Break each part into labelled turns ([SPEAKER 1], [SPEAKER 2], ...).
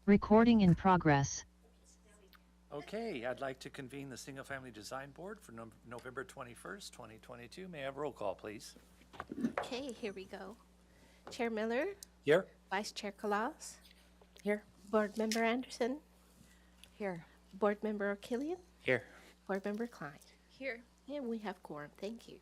[SPEAKER 1] Recording in progress.
[SPEAKER 2] Okay, I'd like to convene the Single Family Design Board for November 21st, 2022. May I have roll call, please?
[SPEAKER 3] Okay, here we go. Chair Miller,
[SPEAKER 2] Here.
[SPEAKER 3] Vice Chair Kalas,
[SPEAKER 4] Here.
[SPEAKER 3] Board Member Anderson,
[SPEAKER 4] Here.
[SPEAKER 3] Board Member O'Killian,
[SPEAKER 2] Here.
[SPEAKER 3] Board Member Klein.
[SPEAKER 4] Here.
[SPEAKER 3] And we have quorum. Thank you.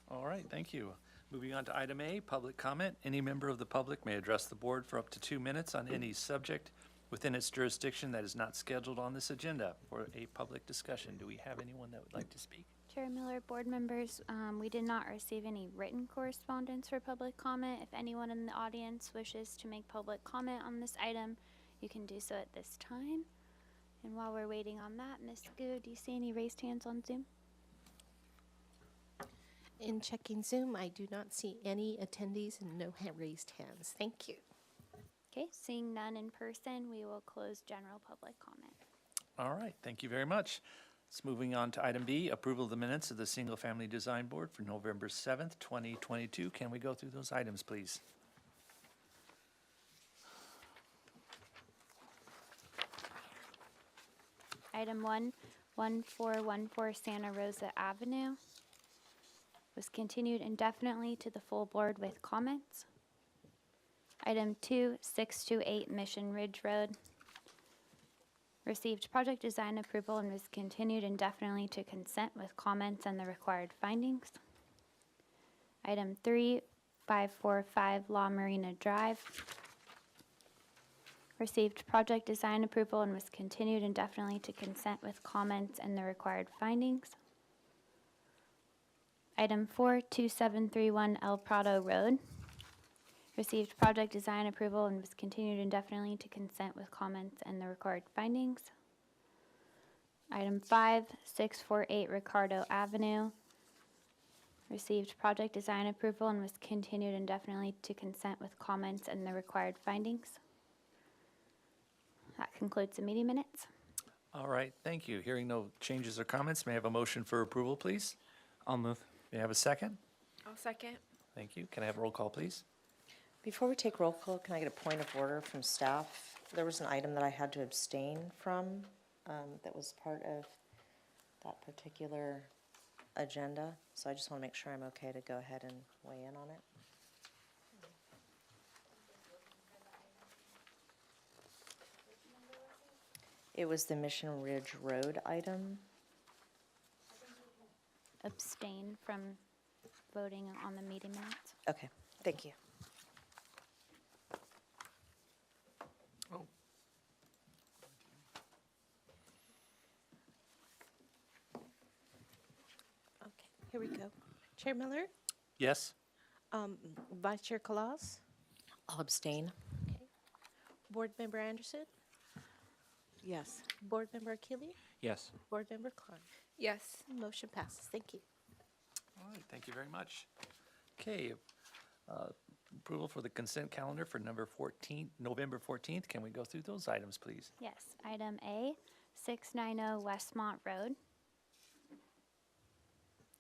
[SPEAKER 2] All right, thank you. Moving on to item A, public comment. Any member of the public may address the board for up to 2 minutes on any subject within its jurisdiction that is not scheduled on this agenda for a public discussion. Do we have anyone that would like to speak?
[SPEAKER 5] Chair Miller, board members, we did not receive any written correspondence for public comment. If anyone in the audience wishes to make public comment on this item, you can do so at this time. And while we're waiting on that, Ms. Gu, do you see any raised hands on Zoom?
[SPEAKER 3] In checking Zoom, I do not see any attendees and no raised hands. Thank you.
[SPEAKER 5] Okay, seeing none in person, we will close general public comment.
[SPEAKER 2] All right, thank you very much. Let's moving on to item B, approval of the minutes of the Single Family Design Board for November 7th, 2022. Can we go through those items, please?
[SPEAKER 5] Item 1, 1414 Santa Rosa Avenue was continued indefinitely to the full board with comments. Item 2, 628 Mission Ridge Road received project design approval and was continued indefinitely to consent with comments and the required findings. Item 3, 545 La Marina Drive received project design approval and was continued indefinitely to consent with comments and the required findings. Item 4, 2731 El Prado Road received project design approval and was continued indefinitely to consent with comments and the required findings. Item 5, 648 Ricardo Avenue received project design approval and was continued indefinitely to consent with comments and the required findings. That concludes the meeting minutes.
[SPEAKER 2] All right, thank you. Hearing no changes or comments, may I have a motion for approval, please?
[SPEAKER 6] I'll move.
[SPEAKER 2] May I have a second?
[SPEAKER 4] I'll second.
[SPEAKER 2] Thank you. Can I have a roll call, please?
[SPEAKER 4] Before we take roll call, can I get a point of order from staff? There was an item that I had to abstain from that was part of that particular agenda. So I just want to make sure I'm okay to go ahead and weigh in on it. It was the Mission Ridge Road item.
[SPEAKER 5] Abstain from voting on the meeting minutes.
[SPEAKER 4] Okay, thank you.
[SPEAKER 2] Oh.
[SPEAKER 3] Okay, here we go. Chair Miller,
[SPEAKER 2] Yes?
[SPEAKER 3] Vice Chair Kalas,
[SPEAKER 4] I'll abstain.
[SPEAKER 3] okay. Board Member Anderson,
[SPEAKER 4] Yes.
[SPEAKER 3] Board Member O'Killian,
[SPEAKER 6] Yes.
[SPEAKER 3] Board Member Klein.
[SPEAKER 4] Yes.
[SPEAKER 3] Motion passes. Thank you.
[SPEAKER 2] All right, thank you very much. Okay, approval for the consent calendar for November 14th. Can we go through those items, please?
[SPEAKER 5] Yes, item A, 690 Westmont Road.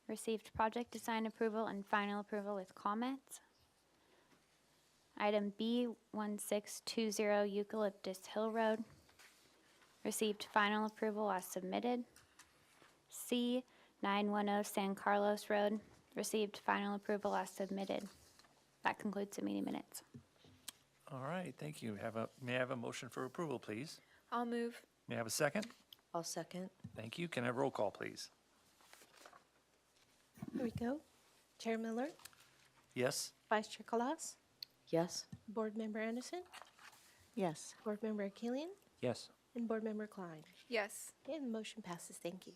[SPEAKER 5] Received project design approval and final approval with comments. Item B, 1620 Eucalyptus Hill Road. Received final approval as submitted. C, 910 San Carlos Road. Received final approval as submitted. That concludes the meeting minutes.
[SPEAKER 2] All right, thank you. May I have a motion for approval, please?
[SPEAKER 4] I'll move.
[SPEAKER 2] May I have a second?
[SPEAKER 4] I'll second.
[SPEAKER 2] Thank you. Can I have roll call, please?
[SPEAKER 3] Here we go. Chair Miller,
[SPEAKER 2] Yes?
[SPEAKER 3] Vice Chair Kalas,
[SPEAKER 4] Yes.
[SPEAKER 3] Board Member Anderson,
[SPEAKER 4] Yes.
[SPEAKER 3] Board Member O'Killian,
[SPEAKER 6] Yes.
[SPEAKER 3] and Board Member Klein.
[SPEAKER 4] Yes.
[SPEAKER 3] And the motion passes. Thank you.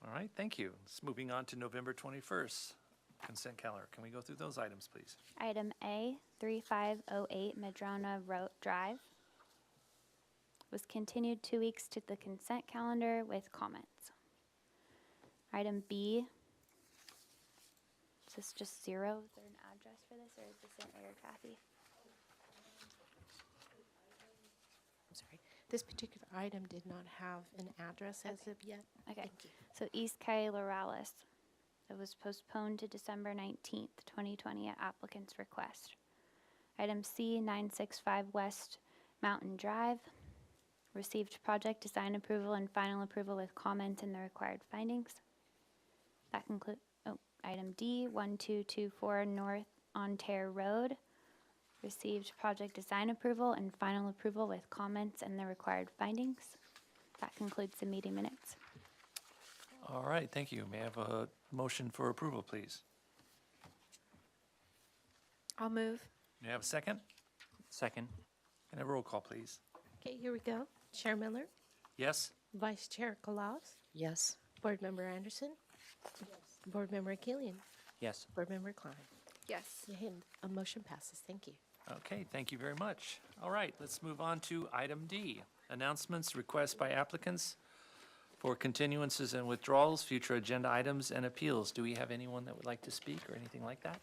[SPEAKER 2] All right, thank you. Let's moving on to November 21st, consent calendar. Can we go through those items, please?
[SPEAKER 5] Item A, 3508 Madrona Road Drive. Was continued 2 weeks to the consent calendar with comments. Item B, is this just 0? Is there an address for this, or is this an error, Kathy?
[SPEAKER 3] I'm sorry. This particular item did not have an address as of yet.
[SPEAKER 5] Okay,
[SPEAKER 3] Thank you.
[SPEAKER 5] so East Calle Lorales. It was postponed to December 19th, 2020 at applicant's request. Item C, 965 West Mountain Drive. Received project design approval and final approval with comments and the required findings. That concludes, item D, 1224 North Ontario Road. Received project design approval and final approval with comments and the required findings. That concludes the meeting minutes.
[SPEAKER 2] All right, thank you. May I have a motion for approval, please?
[SPEAKER 3] I'll move.
[SPEAKER 2] May I have a second?
[SPEAKER 6] Second.
[SPEAKER 2] Can I have a roll call, please?
[SPEAKER 3] Okay, here we go. Chair Miller,
[SPEAKER 2] Yes?
[SPEAKER 3] Vice Chair Kalaus,
[SPEAKER 4] Yes.
[SPEAKER 3] Board Member Anderson. Yes. Board Member Killian,
[SPEAKER 6] Yes.
[SPEAKER 3] Board Member Klein.
[SPEAKER 7] Yes.
[SPEAKER 3] And a motion passes. Thank you.
[SPEAKER 2] Okay, thank you very much. All right, let's move on to item D. Announcements, requests by applicants for continuances and withdrawals, future agenda items, and appeals. Do we have anyone that would like to speak or anything like that?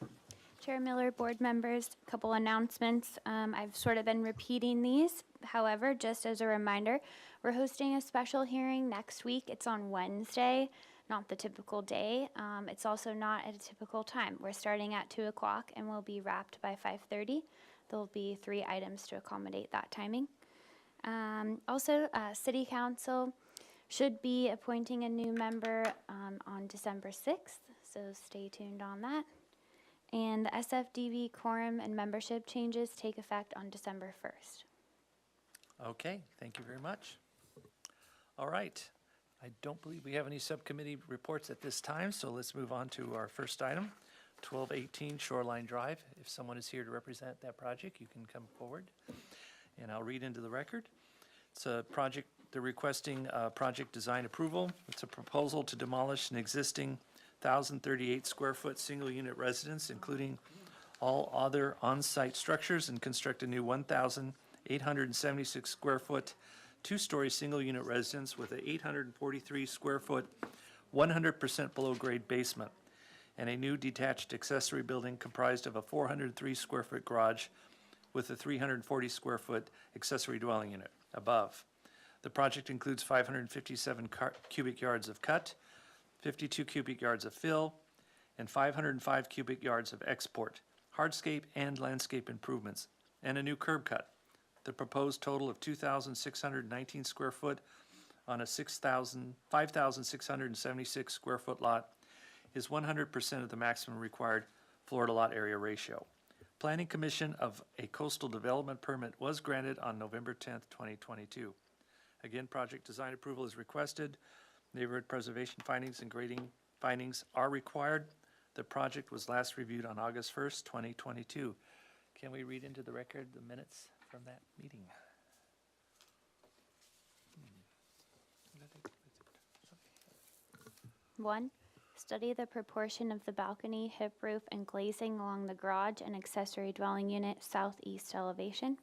[SPEAKER 5] Chair Miller, board members, a couple announcements. I've sort of been repeating these. However, just as a reminder, we're hosting a special hearing next week. It's on Wednesday, not the typical day. It's also not at a typical time. We're starting at 2 o'clock and we'll be wrapped by 5:30. There'll be 3 items to accommodate that timing. Also, City Council should be appointing a new member on December 6th, so stay tuned on that. And the SFDB quorum and membership changes take effect on December 1st.
[SPEAKER 2] Okay, thank you very much. All right, I don't believe we have any subcommittee reports at this time, so let's move on to our first item, 1218 Shoreline Drive. If someone is here to represent that project, you can come forward, and I'll read into the record. It's a project, they're requesting project design approval. It's a proposal to demolish an existing 1,038 square foot single unit residence, including all other on-site structures, and construct a new 1,876 square foot, 2-story single unit residence with a 843 square foot, 100% below grade basement, and a new detached accessory building comprised of a 403 square foot garage with a 340 square foot accessory dwelling unit above. The project includes 557 cubic yards of cut, 52 cubic yards of fill, and 505 cubic yards of export, hardscape and landscape improvements, and a new curb cut. The proposed total of 2,619 square foot on a 5,676 square foot lot is 100% of the maximum required Florida lot area ratio. Planning Commission of a coastal development permit was granted on November 10th, 2022. Again, project design approval is requested. Neighborhood preservation findings and grading findings are required. The project was last reviewed on August 1st, 2022. Can we read into the record the minutes from that meeting?
[SPEAKER 5] One, study the proportion of the balcony, hip roof, and glazing along the garage and accessory dwelling unit southeast elevation.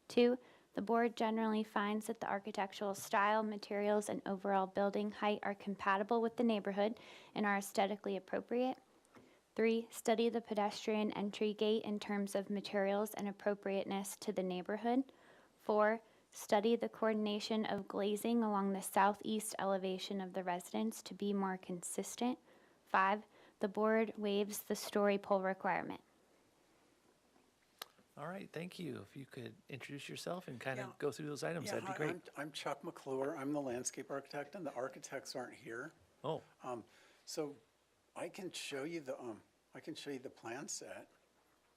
[SPEAKER 5] 2, the board generally finds that the architectural style, materials, and overall building height are compatible with the neighborhood and are aesthetically appropriate. 3, study the pedestrian entry gate in terms of materials and appropriateness to the neighborhood. 4, study the coordination of glazing along the southeast elevation of the residence to be more consistent. 5, the board waives the story pole requirement.
[SPEAKER 2] All right, thank you. If you could introduce yourself and kind of
[SPEAKER 8] Yeah.
[SPEAKER 2] go through those items,
[SPEAKER 8] Yeah,
[SPEAKER 2] that'd be
[SPEAKER 8] hi,
[SPEAKER 2] great.
[SPEAKER 8] I'm Chuck McClure. I'm the landscape architect, and the architects aren't here.
[SPEAKER 2] Oh,
[SPEAKER 8] So I can show you the plan set.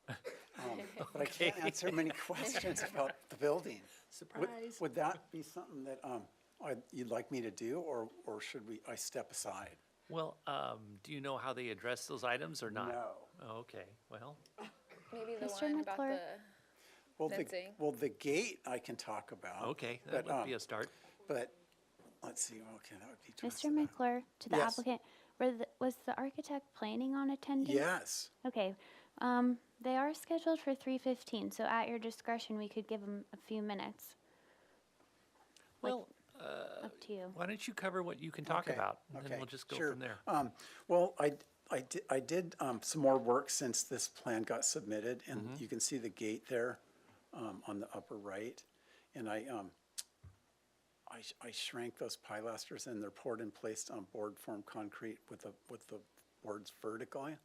[SPEAKER 8] But I can't answer many questions about the building.
[SPEAKER 2] surprise.
[SPEAKER 8] Would that be something that you'd like me to do, or should I step aside?
[SPEAKER 2] Well, do you know how they address those items or not?
[SPEAKER 8] No.
[SPEAKER 2] Oh, okay, well,
[SPEAKER 7] Maybe the
[SPEAKER 5] Mr.
[SPEAKER 7] one about
[SPEAKER 5] McClure?
[SPEAKER 8] Well,
[SPEAKER 7] Fencing.
[SPEAKER 8] the gate I can talk about.
[SPEAKER 2] okay, that
[SPEAKER 8] but,
[SPEAKER 2] would be a start.
[SPEAKER 8] But, let's see, okay, that would be.
[SPEAKER 5] Mr.
[SPEAKER 8] twisted.
[SPEAKER 5] McClure, to the
[SPEAKER 8] Yes.
[SPEAKER 5] applicant, was the architect planning on attending?
[SPEAKER 8] Yes.
[SPEAKER 5] Okay, they are scheduled for 3:15, so at your discretion, we could give them a few minutes.
[SPEAKER 2] Well,
[SPEAKER 5] Up to you.
[SPEAKER 2] why don't you cover what you can talk
[SPEAKER 8] Okay,
[SPEAKER 2] about, and then
[SPEAKER 8] okay,
[SPEAKER 2] we'll just go
[SPEAKER 8] sure.
[SPEAKER 2] from there.
[SPEAKER 8] Well, I did some more work since this plan got submitted, and you can see the gate there on the upper right. And I shrank those pilasters, and they're poured and placed on board form concrete with the boards vertically.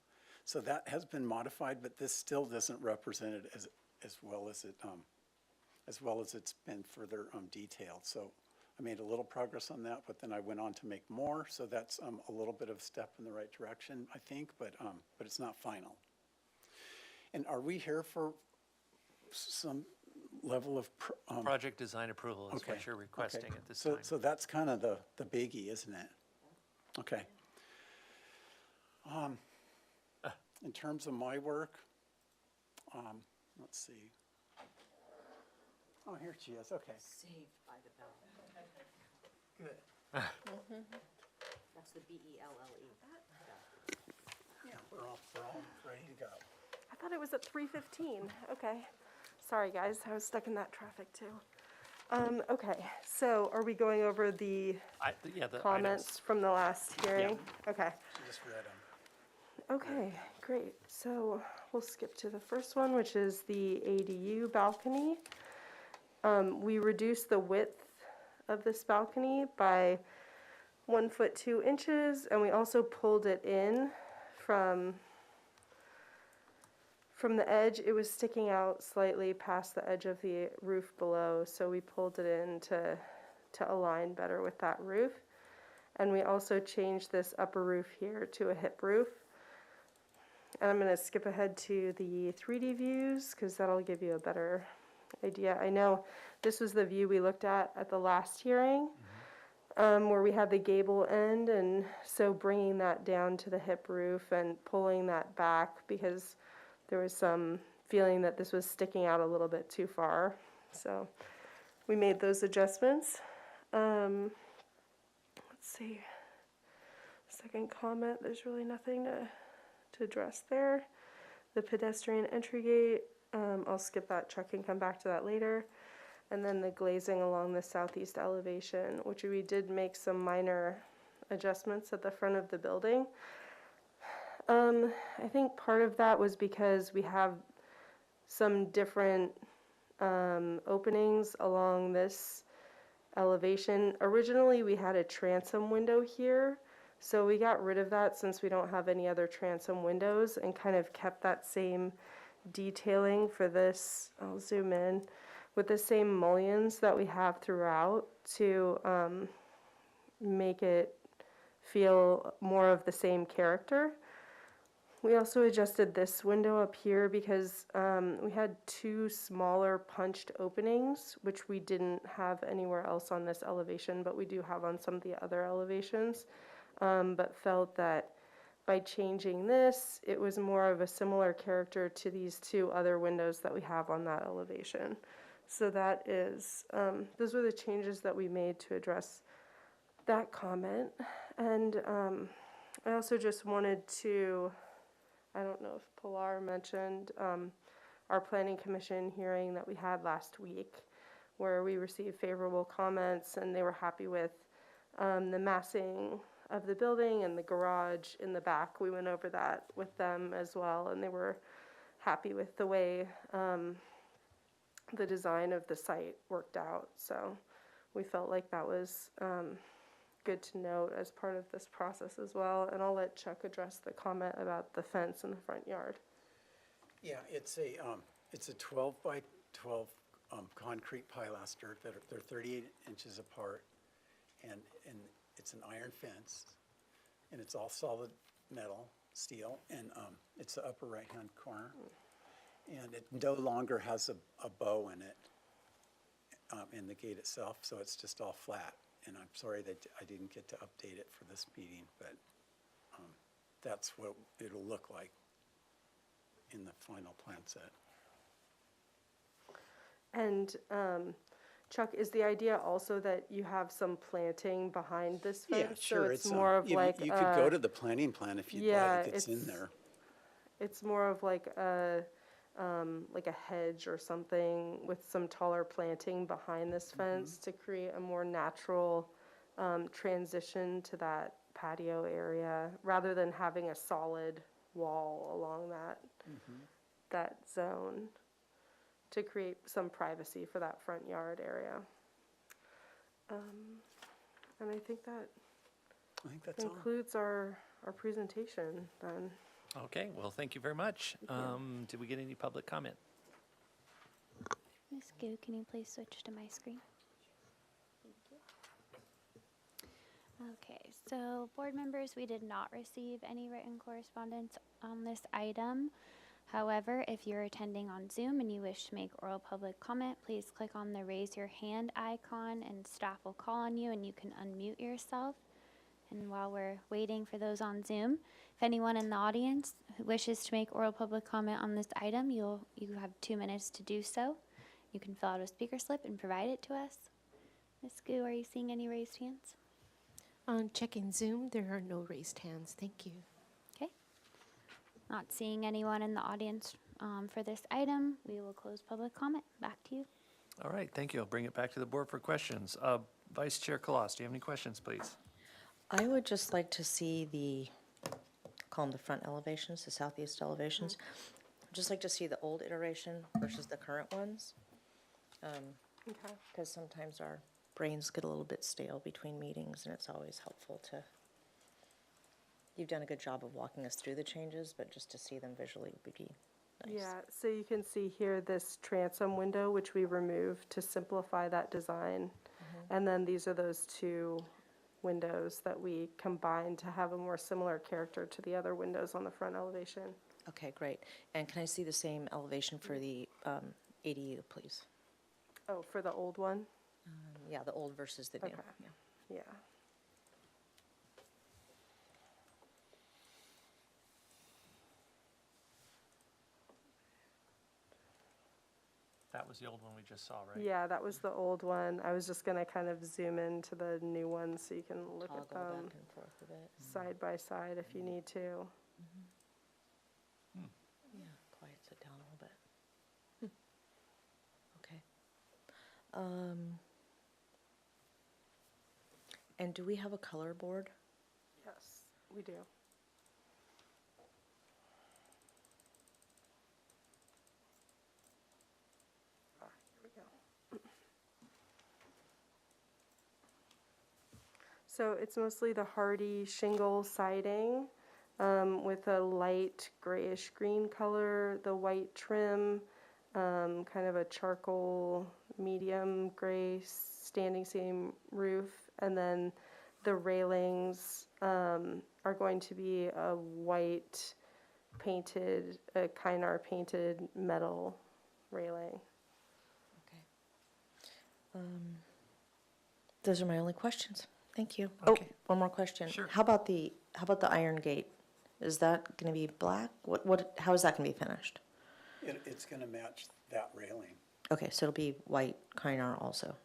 [SPEAKER 8] So that has been modified, but this still doesn't represent it as well as as well as it's been further detailed. So I made a little progress on that, but then I went on to make more. So that's a little bit of a step in the right direction, I think, but it's not final. And are we here for some level of
[SPEAKER 2] Project design approval is
[SPEAKER 8] okay,
[SPEAKER 2] what you're requesting
[SPEAKER 8] okay.
[SPEAKER 2] at this
[SPEAKER 8] So
[SPEAKER 2] time.
[SPEAKER 8] so that's kind of the biggie, isn't it? Okay. In terms of my work, let's see. Oh, here she is, okay.
[SPEAKER 6] Saved by the bell.
[SPEAKER 8] Good.
[SPEAKER 6] That's the B-E-L-L-E.
[SPEAKER 8] Yeah, we're all ready to go.
[SPEAKER 7] I thought it was at 3:15. Okay. Sorry, guys. I was stuck in that traffic too. Okay. So are we going over the
[SPEAKER 2] Yeah, the items.
[SPEAKER 7] comments from the last hearing? Okay.
[SPEAKER 8] She just read them.
[SPEAKER 7] Okay, great. So we'll skip to the first one, which is the ADU balcony. We reduced the width of this balcony by 1 foot 2 inches, and we also pulled it in from the edge. It was sticking out slightly past the edge of the roof below, so we pulled it in to align better with that roof. And we also changed this upper roof here to a hip roof. And I'm going to skip ahead to the 3D views because that'll give you a better idea. I know this was the view we looked at the last hearing, where we had the gable end, and so bringing that down to the hip roof and pulling that back because there was some feeling that this was sticking out a little bit too far. So we made those adjustments. Let's see. Second comment, there's really nothing to address there. The pedestrian entry gate, I'll skip that. Chuck can come back to that later. And then the glazing along the southeast elevation, which we did make some minor adjustments at the front of the building. I think part of that was because we have some different openings along this elevation. Originally, we had a transom window here, so we got rid of that since we don't have any other transom windows and kind of kept that same detailing for this. I'll zoom in with the same mullions that we have throughout to make it feel more of the same character. We also adjusted this window up here because we had two smaller punched openings, which we didn't have anywhere else on this elevation, but we do have on some of the other elevations. But felt that by changing this, it was more of a similar character to these two other windows that we have on that elevation. So that is, those were the changes that we made to address that comment. And I also just wanted to, I don't know if Pilar mentioned our planning commission hearing that we had last week, where we received favorable comments and they were happy with the massing of the building and the garage in the back. We went over that with them as well, and they were happy with the way the design of the site worked out. So we felt like that was good to note as part of this process as well. And I'll let Chuck address the comment about the fence in the front yard.
[SPEAKER 8] Yeah, it's a 12 by 12 concrete pilaster that they're 38 inches apart, and it's an iron fence, and it's all solid metal, steel, and it's the upper right-hand corner. And it no longer has a bow in it, in the gate itself, so it's just all flat. And I'm sorry that I didn't get to update it for this meeting, but that's what it'll look like in the final plan set.
[SPEAKER 7] And Chuck, is the idea also that you have some planting behind this fence?
[SPEAKER 8] Yeah, sure.
[SPEAKER 7] So it's more of like
[SPEAKER 8] you could go to the planning plan if you'd
[SPEAKER 7] yeah,
[SPEAKER 8] like. It's in there.
[SPEAKER 7] It's more of like a hedge or something with some taller planting behind this fence to create a more natural transition to that patio area, rather than having a solid wall along that zone, to create some privacy for that front yard area. And I think that
[SPEAKER 8] that's all.
[SPEAKER 7] concludes our presentation then.
[SPEAKER 2] Okay, well, thank you very much. Did we get any public comment?
[SPEAKER 5] Ms. Gu, can you please switch to my screen? Okay, so board members, we did not receive any written correspondence on this item. However, if you're attending on Zoom and you wish to make oral public comment, please click on the raise your hand icon and staff will call on you and you can unmute yourself. And while we're waiting for those on Zoom, if anyone in the audience who wishes to make oral public comment on this item, you have 2 minutes to do so. You can fill out a speaker slip and provide it to us. Ms. Gu, are you seeing any raised hands?
[SPEAKER 3] On checking Zoom, there are no raised hands. Thank you.
[SPEAKER 5] Okay. Not seeing anyone in the audience for this item, we will close public comment. Back to you.
[SPEAKER 2] All right, thank you. I'll bring it back to the board for questions. Vice Chair Kalas, do you have any questions, please?
[SPEAKER 4] I would just like to see call them the front elevations, the southeast elevations. I'd just like to see the old iteration versus the current ones.
[SPEAKER 7] Okay.
[SPEAKER 4] Because sometimes our brains get a little bit stale between meetings, and it's always helpful to, you've done a good job of walking us through the changes, but just to see them visually would be nice.
[SPEAKER 7] Yeah, so you can see here this transom window, which we removed to simplify that design. And then these are those two windows that we combined to have a more similar character to the other windows on the front elevation.
[SPEAKER 4] Okay, great. And can I see the same elevation for the ADU, please?
[SPEAKER 7] Oh, for the old one?
[SPEAKER 4] Yeah, the old versus the new.
[SPEAKER 7] Okay.
[SPEAKER 4] Yeah.
[SPEAKER 7] Yeah.
[SPEAKER 2] That was the old one we just saw, right?
[SPEAKER 7] Yeah, that was the old one. I was just gonna kind of zoom into the new one so you can look
[SPEAKER 4] Toggle
[SPEAKER 7] at them
[SPEAKER 4] back and forth a bit.
[SPEAKER 7] side by side if you need to.
[SPEAKER 4] Yeah, quiets it down a little bit. Okay. And do we have a color board?
[SPEAKER 7] Yes, we do. Here we go. So it's mostly the hardy shingle siding with a light grayish green color, the white trim, kind of a charcoal medium gray standing seam roof, and then the railings are going to be a white painted, a Kynar painted metal railing.
[SPEAKER 4] Okay. Those are my only questions. Thank you.
[SPEAKER 2] Okay.
[SPEAKER 4] Oh, one more question.
[SPEAKER 2] Sure.
[SPEAKER 4] How about the iron gate? Is that gonna be black? How is that gonna be finished?
[SPEAKER 8] It's gonna match that railing.
[SPEAKER 4] Okay, so it'll be white Kynar also.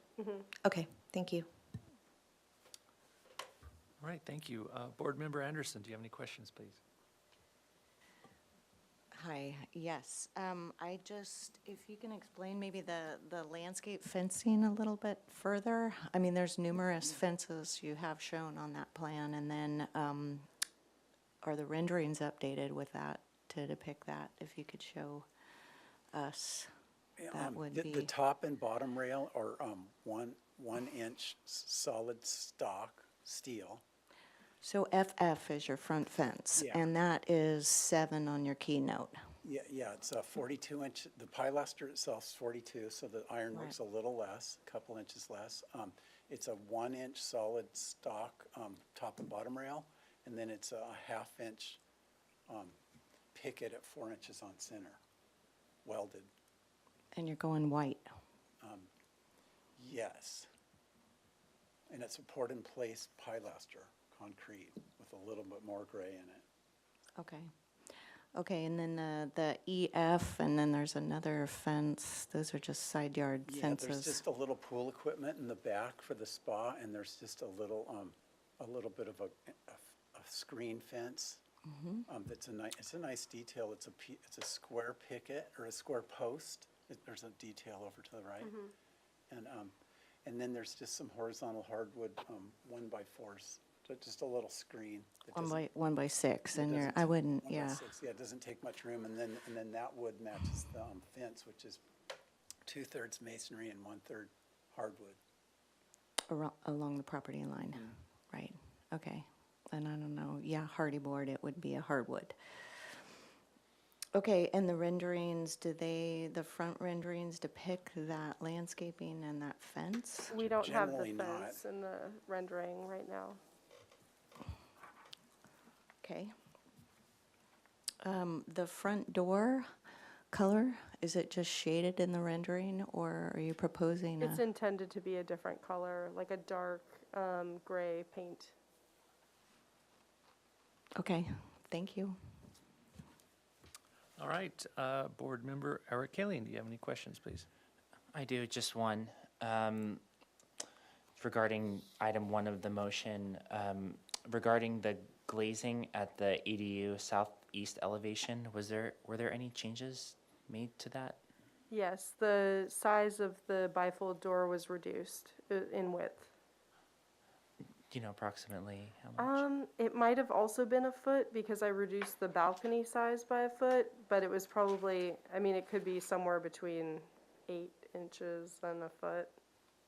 [SPEAKER 4] Okay, thank you.
[SPEAKER 2] All right, thank you. Board Member Anderson, do you have any questions, please?
[SPEAKER 6] Hi, yes. I just, if you can explain maybe the landscape fencing a little bit further. I mean, there's numerous fences you have shown on that plan, and then are the renderings updated with that to depict that? If you could show us, that would
[SPEAKER 8] The
[SPEAKER 6] be.
[SPEAKER 8] top and bottom rail are 1 inch solid stock steel.
[SPEAKER 6] So FF is your front fence,
[SPEAKER 8] Yeah.
[SPEAKER 6] and that is 7 on your keynote.
[SPEAKER 8] Yeah, it's a 42 inch, the pilaster itself is 42, so the ironwork's a little less, a couple inches less. It's a 1 inch solid stock top and bottom rail, and then it's a 1/2 inch picket at 4 inches on center, welded.
[SPEAKER 6] And you're going white.
[SPEAKER 8] Yes. And it's a poured-in-place pilaster, concrete, with a little bit more gray in it.
[SPEAKER 6] Okay. Okay, and then the EF, and then there's another fence. Those are just side yard
[SPEAKER 8] Yeah,
[SPEAKER 6] fences.
[SPEAKER 8] there's just a little pool equipment in the back for the spa, and there's just a little bit of a screen fence. That's it's a nice detail. It's a square picket or a square post. There's a detail over to the right, and then there's just some horizontal hardwood 1x4s. So just a little screen. that doesn't-
[SPEAKER 6] 1 by 6,
[SPEAKER 8] it
[SPEAKER 6] and
[SPEAKER 8] doesn't
[SPEAKER 6] I
[SPEAKER 8] take-
[SPEAKER 6] wouldn't,
[SPEAKER 8] 1 by
[SPEAKER 6] yeah.
[SPEAKER 8] 6, yeah, it doesn't take much room, and then that wood matches the fence, which is 2/3 masonry and 1/3 hardwood.
[SPEAKER 6] Along the property line, right, okay. And I don't know, yeah, hardy board, it would be a hardwood. Okay, and the renderings, the front renderings depict that landscaping and that fence?
[SPEAKER 7] We don't have the
[SPEAKER 8] Generally not.
[SPEAKER 7] fence in the rendering right now.
[SPEAKER 6] Okay. The front door color, is it just shaded in the rendering, or are you proposing
[SPEAKER 7] It's
[SPEAKER 6] a?
[SPEAKER 7] intended to be a different color, like a dark gray paint.
[SPEAKER 6] Okay, thank you.
[SPEAKER 2] All right, Board Member Eric Kalian, do you have any questions, please?
[SPEAKER 9] I do, just one. Regarding item 1 of the motion, regarding the glazing at the EDU southeast elevation, were there any changes made to that?
[SPEAKER 7] Yes, the size of the bifold door was reduced in width.
[SPEAKER 9] Do you know approximately how much?
[SPEAKER 7] It might have also been a foot because I reduced the balcony size by a foot, but it was probably, I mean, it could be somewhere between 8 inches and a foot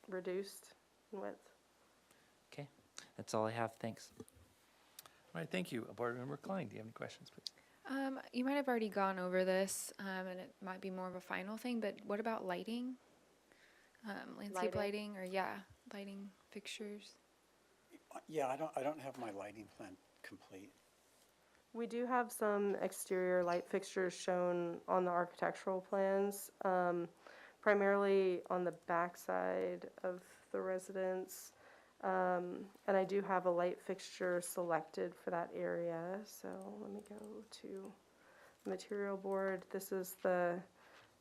[SPEAKER 7] reduced in width.
[SPEAKER 9] Okay, that's all I have, thanks.
[SPEAKER 2] All right, thank you. Board Member Klein, do you have any questions, please?
[SPEAKER 10] You might have already gone over this, and it might be more of a final thing, but what about lighting? Landscape lighting, or lighting fixtures?
[SPEAKER 8] Yeah, I don't have my lighting plan complete.
[SPEAKER 7] We do have some exterior light fixtures shown on the architectural plans, primarily on the backside of the residence. And I do have a light fixture selected for that area, so let me go to the material board. This is the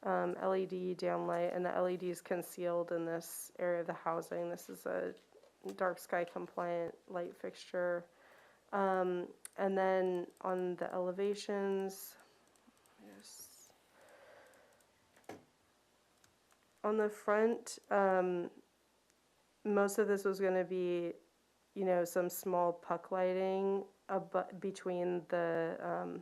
[SPEAKER 7] LED downlight, and the LED is concealed in this area of the housing. This is a dark sky compliant light fixture. And then on the elevations, on the front, most of this was going to be, some small puck lighting between the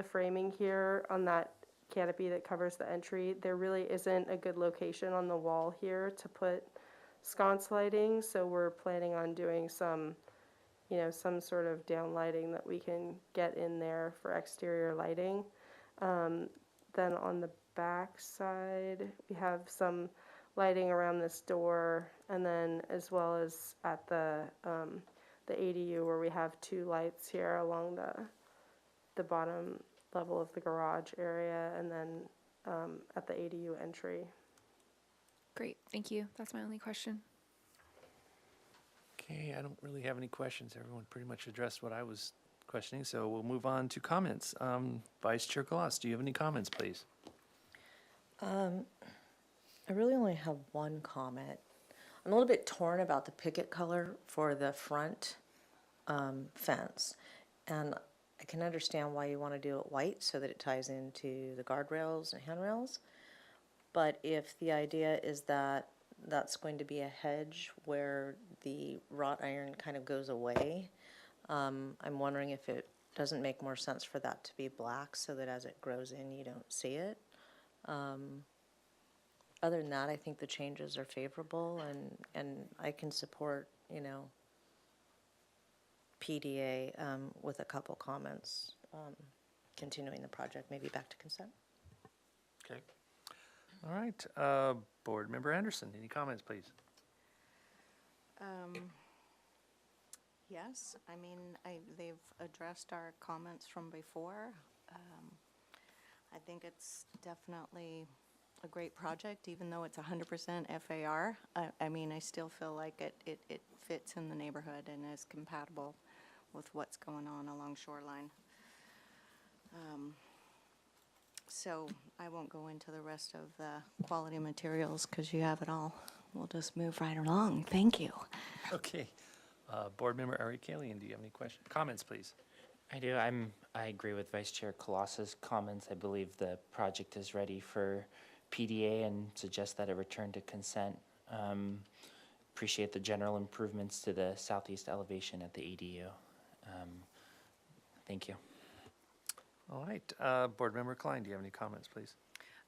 [SPEAKER 7] framing here on that canopy that covers the entry. There really isn't a good location on the wall here to put sconce lighting, so we're planning on doing some sort of down lighting that we can get in there for exterior lighting. Then on the back side, we have some lighting around this door, and then as well as at the ADU where we have 2 lights here along the bottom level of the garage area, and then at the ADU entry.
[SPEAKER 10] Great, thank you. That's my only question.
[SPEAKER 2] Okay, I don't really have any questions. Everyone pretty much addressed what I was questioning, so we'll move on to comments. Vice Chair Glass, do you have any comments, please?
[SPEAKER 4] I really only have one comment. I'm a little bit torn about the picket color for the front fence. And I can understand why you want to do it white so that it ties into the guardrails and handrails. But if the idea is that that's going to be a hedge where the wrought iron kind of goes away, I'm wondering if it doesn't make more sense for that to be black so that as it grows in, you don't see it. Other than that, I think the changes are favorable, and I can support, PDA with a couple comments, continuing the project, maybe back to consent.
[SPEAKER 2] Okay. All right, Board Member Anderson, any comments, please?
[SPEAKER 6] Yes, I mean, they've addressed our comments from before. I think it's definitely a great project, even though it's 100% FAR. I mean, I still feel like it fits in the neighborhood and is compatible with what's going on along Shoreline. So I won't go into the rest of the quality materials because you have it all. We'll just move right along. Thank you.
[SPEAKER 2] Okay. Board Member Eric Kalian, do you have any questions, comments, please?
[SPEAKER 9] I do, I agree with Vice Chair Colossus' comments. I believe the project is ready for PDA and suggest that it return to consent. Appreciate the general improvements to the southeast elevation at the EDU. Thank you.
[SPEAKER 2] All right, Board Member Klein, do you have any comments, please?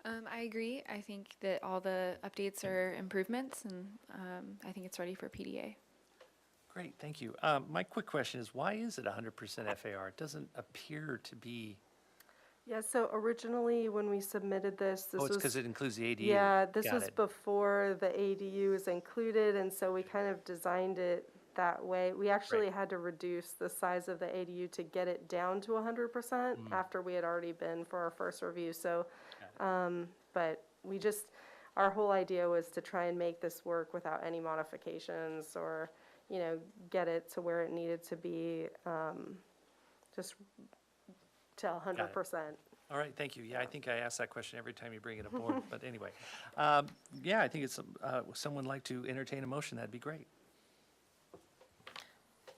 [SPEAKER 10] I agree. I think that all the updates are improvements, and I think it's ready for PDA.
[SPEAKER 2] Great, thank you. My quick question is, why is it 100% FAR? It doesn't appear to be
[SPEAKER 7] Yeah, so originally when we submitted this
[SPEAKER 2] Oh, it's
[SPEAKER 7] was.
[SPEAKER 2] because it includes the ADU.
[SPEAKER 7] Yeah, this
[SPEAKER 2] Got
[SPEAKER 7] was
[SPEAKER 2] it.
[SPEAKER 7] before the ADU was included, and so we kind of designed it that way. We actually had to reduce the size of the ADU to get it down to 100% after we had already been for our first review, so, but we just, our whole idea was to try and make this work without any modifications or, get it to where it needed to be, just to 100%.
[SPEAKER 2] All right, thank you. Yeah, I think I ask that question every time you bring it aboard, but anyway. Yeah, I think it's, someone like to entertain a motion, that'd be great.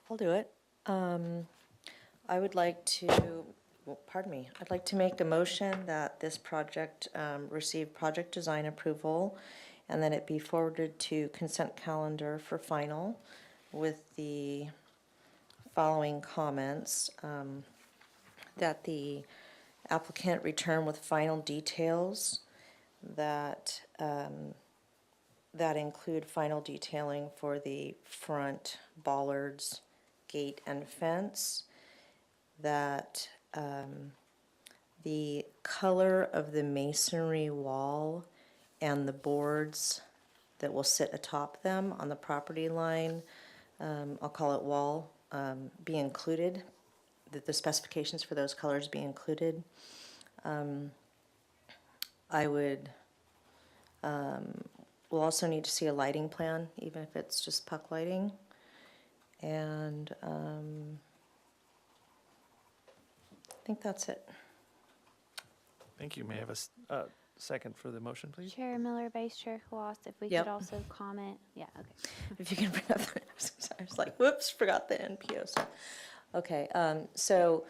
[SPEAKER 4] I'll do it. I would like to, well, pardon me, I'd like to make a motion that this project receive project design approval and that it be forwarded to consent calendar for final with the following comments. That the applicant return with final details that, that include final detailing for the front bollards, gate and fence, that the color of the masonry wall and the boards that will sit atop them on the property line, I'll call it wall, be included, that the specifications for those colors be included. I would, we'll also need to see a lighting plan, even if it's just puck lighting. And I think that's it.
[SPEAKER 2] Thank you. May I have a second for the motion, please?
[SPEAKER 5] Chair Miller, Vice Chair Colossus, if we
[SPEAKER 4] Yep.
[SPEAKER 5] could also comment, yeah, okay.
[SPEAKER 4] If you can bring up, I was like, whoops, forgot the NPO stuff. Okay, so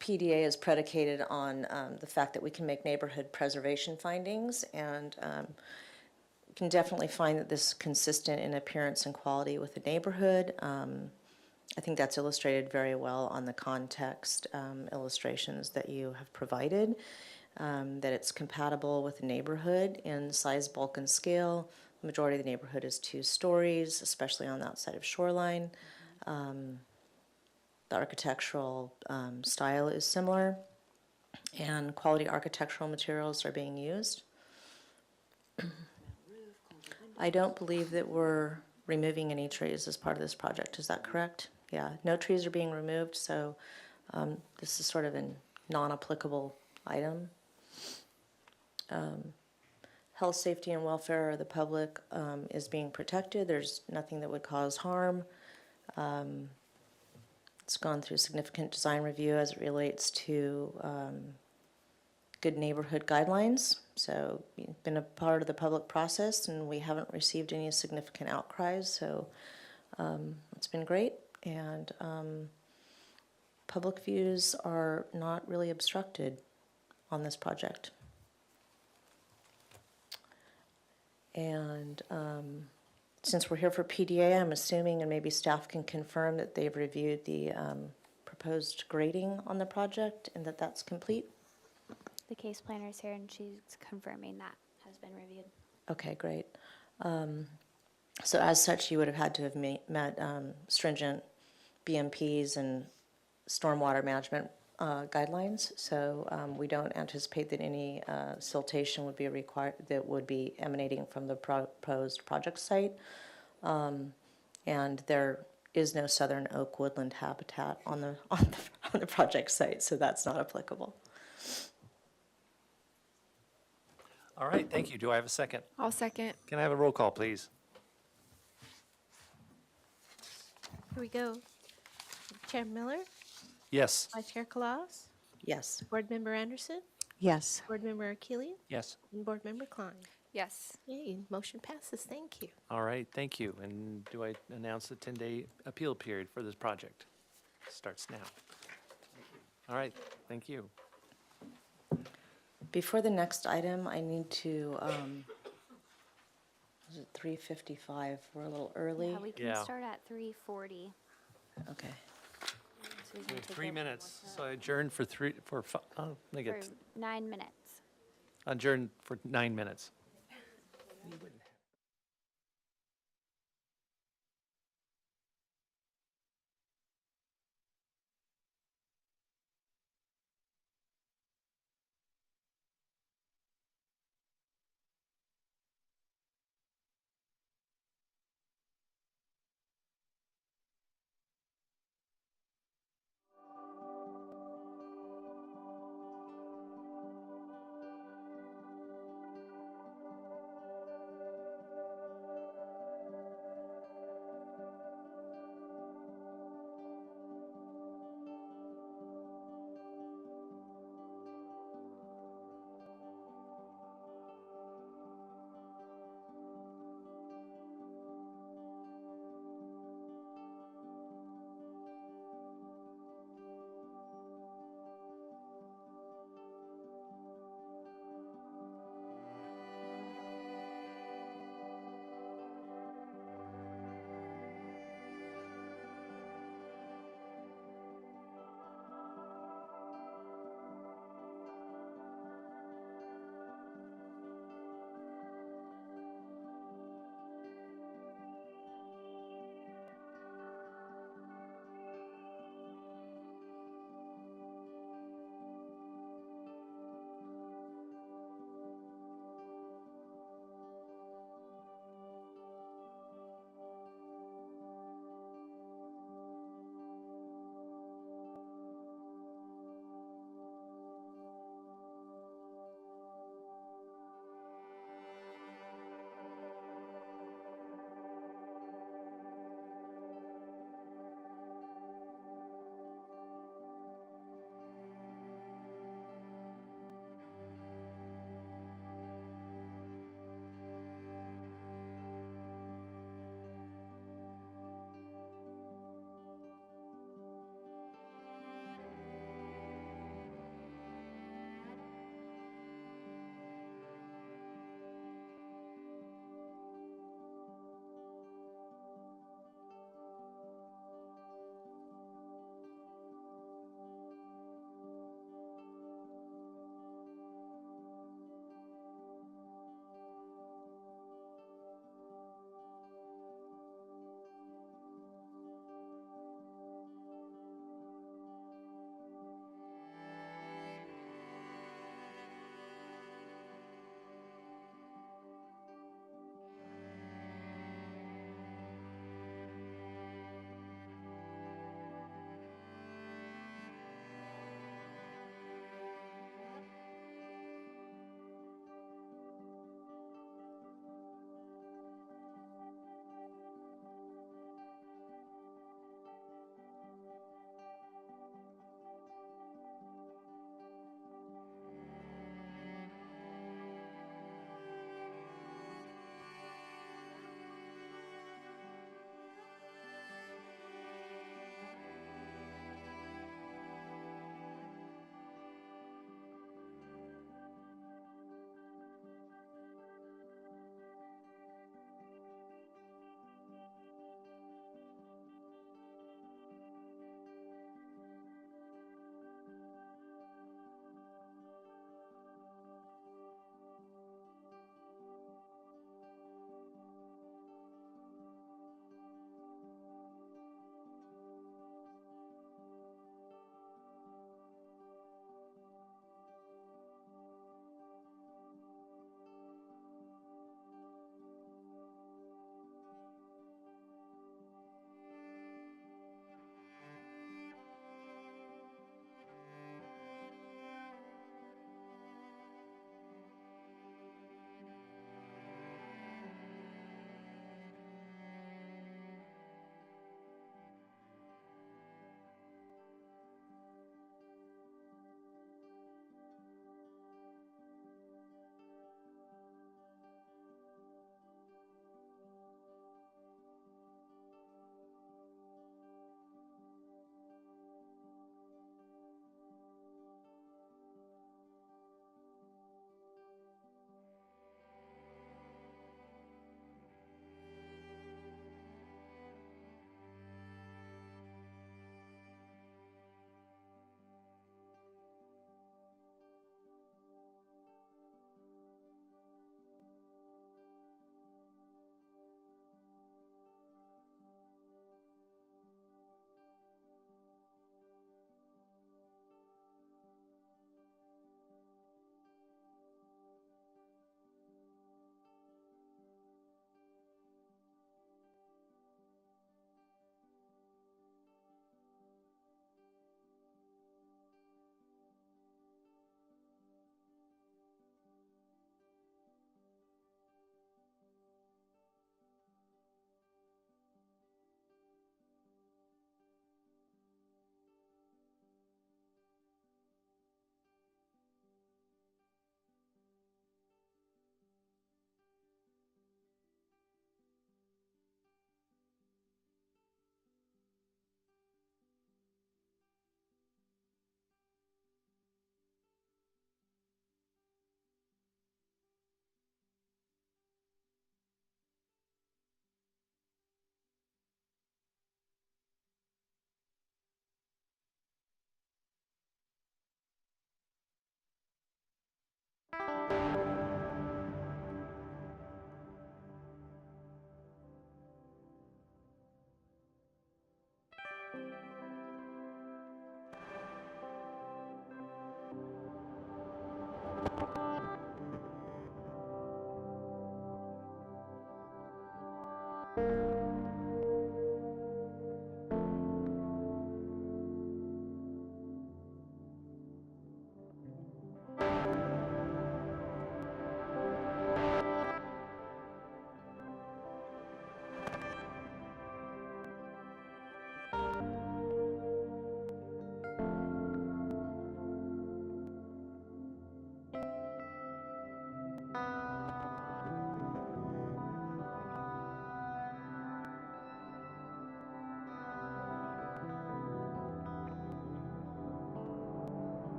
[SPEAKER 4] PDA is predicated on the fact that we can make neighborhood preservation findings and can definitely find that this is consistent in appearance and quality with the neighborhood. I think that's illustrated very well on the context illustrations that you have provided, that it's compatible with the neighborhood in size, bulk, and scale. The majority of the neighborhood is 2 stories, especially on the outside of shoreline. The architectural style is similar, and quality architectural materials are being used. I don't believe that we're removing any trees as part of this project. Is that correct? Yeah, no trees are being removed, so this is sort of a non-applicable item. Health, safety, and welfare of the public is being protected. There's nothing that would cause harm. It's gone through significant design review as it relates to good neighborhood guidelines. So you've been a part of the public process, and we haven't received any significant outcries. So it's been great, and public views are not really obstructed on this project. And since we're here for PDA, I'm assuming, and maybe staff can confirm, that they've reviewed the proposed grading on the project and that that's complete?
[SPEAKER 5] The case planner is here and she's confirming that has been reviewed.
[SPEAKER 4] Okay, great. So as such, you would have had to have met stringent BMPs and stormwater management guidelines. So we don't anticipate that any siltation would be required, that would be emanating from the proposed project site. And there is no southern oak woodland habitat on the project site, so that's not applicable.
[SPEAKER 2] All right, thank you. Do I have a second?
[SPEAKER 10] I'll second.
[SPEAKER 2] Can I have a roll call, please?
[SPEAKER 3] Here we go. Chair Miller,
[SPEAKER 2] Yes.
[SPEAKER 3] Vice Chair Claus,
[SPEAKER 4] Yes.
[SPEAKER 3] Board Member Anderson,
[SPEAKER 6] Yes.
[SPEAKER 3] Board Member Achillian,
[SPEAKER 2] Yes.
[SPEAKER 3] and Board Member Klein.
[SPEAKER 10] Yes.
[SPEAKER 3] Yay, motion passes. Thank you.
[SPEAKER 2] All right, thank you. And do I announce the 10-day appeal period for this project? Starts now. All right, thank you.
[SPEAKER 4] Before the next item, I need to, is it 3:55? We're a little early.
[SPEAKER 5] Yeah, we can
[SPEAKER 2] Yeah.
[SPEAKER 5] start at 3:40.
[SPEAKER 4] Okay.
[SPEAKER 5] So we can take
[SPEAKER 2] 3
[SPEAKER 5] over
[SPEAKER 2] minutes, so I adjourn for let me
[SPEAKER 5] for
[SPEAKER 2] get,
[SPEAKER 5] 9 minutes.
[SPEAKER 2] adjourn for 9 minutes.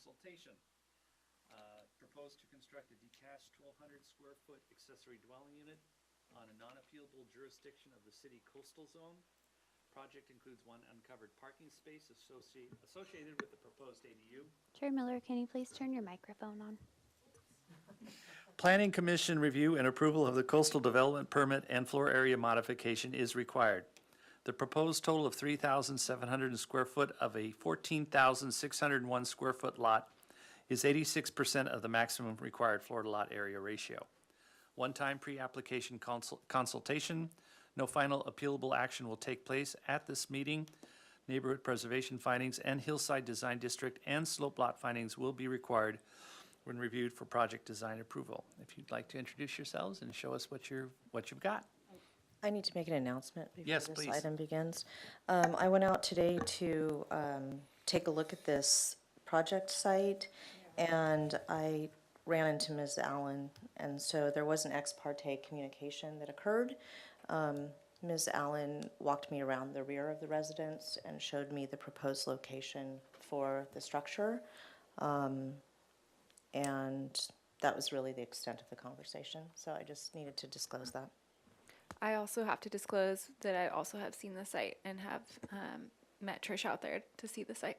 [SPEAKER 2] consultation. Proposed to construct a detached 1,200 square foot accessory dwelling unit on a non-appealable jurisdiction of the city coastal zone. Project includes one uncovered parking space associated with the proposed ADU.
[SPEAKER 5] Chair Miller, can you please turn your microphone on?
[SPEAKER 2] Planning Commission review and approval of the coastal development permit and floor area modification is required. The proposed total of 3,700 square foot of a 14,601 square foot lot is 86% of the maximum required floor to lot area ratio. One-time pre-application consultation. No final appealable action will take place at this meeting. Neighborhood preservation findings and hillside design district and slope lot findings will be required when reviewed for project design approval. If you'd like to introduce yourselves and show us what you've got.
[SPEAKER 4] I need to make an announcement before
[SPEAKER 2] Yes,
[SPEAKER 4] this
[SPEAKER 2] please.
[SPEAKER 4] item begins. I went out today to take a look at this project site, and I ran into Ms. Allen, and so there was an ex parte communication that occurred. Ms. Allen walked me around the rear of the residence and showed me the proposed location for the structure, and that was really the extent of the conversation, so I just needed to disclose that.
[SPEAKER 10] I also have to disclose that I also have seen the site and have met Trish out there to see the site.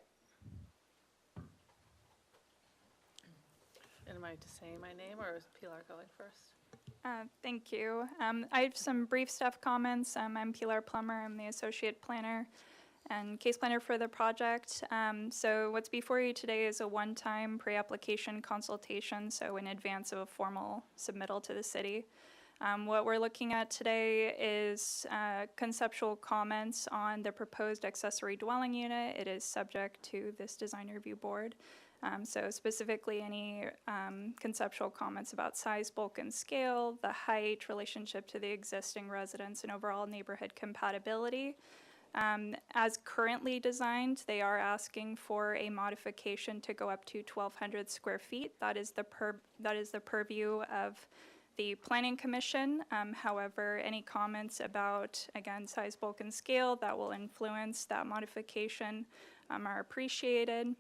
[SPEAKER 11] Am I just saying my name, or is Pilar going first?
[SPEAKER 12] Thank you. I have some brief staff comments. I'm Pilar Plummer. I'm the associate planner and case planner for the project. So what's before you today is a one-time pre-application consultation, so in advance of a formal submittal to the city. What we're looking at today is conceptual comments on the proposed accessory dwelling unit. It is subject to this design review board. So specifically any conceptual comments about size, bulk, and scale, the height, relationship to the existing residence, and overall neighborhood compatibility. As currently designed, they are asking for a modification to go up to 1,200 square feet. That is the purview of the Planning Commission. However, any comments about, again, size, bulk, and scale that will influence that modification are appreciated.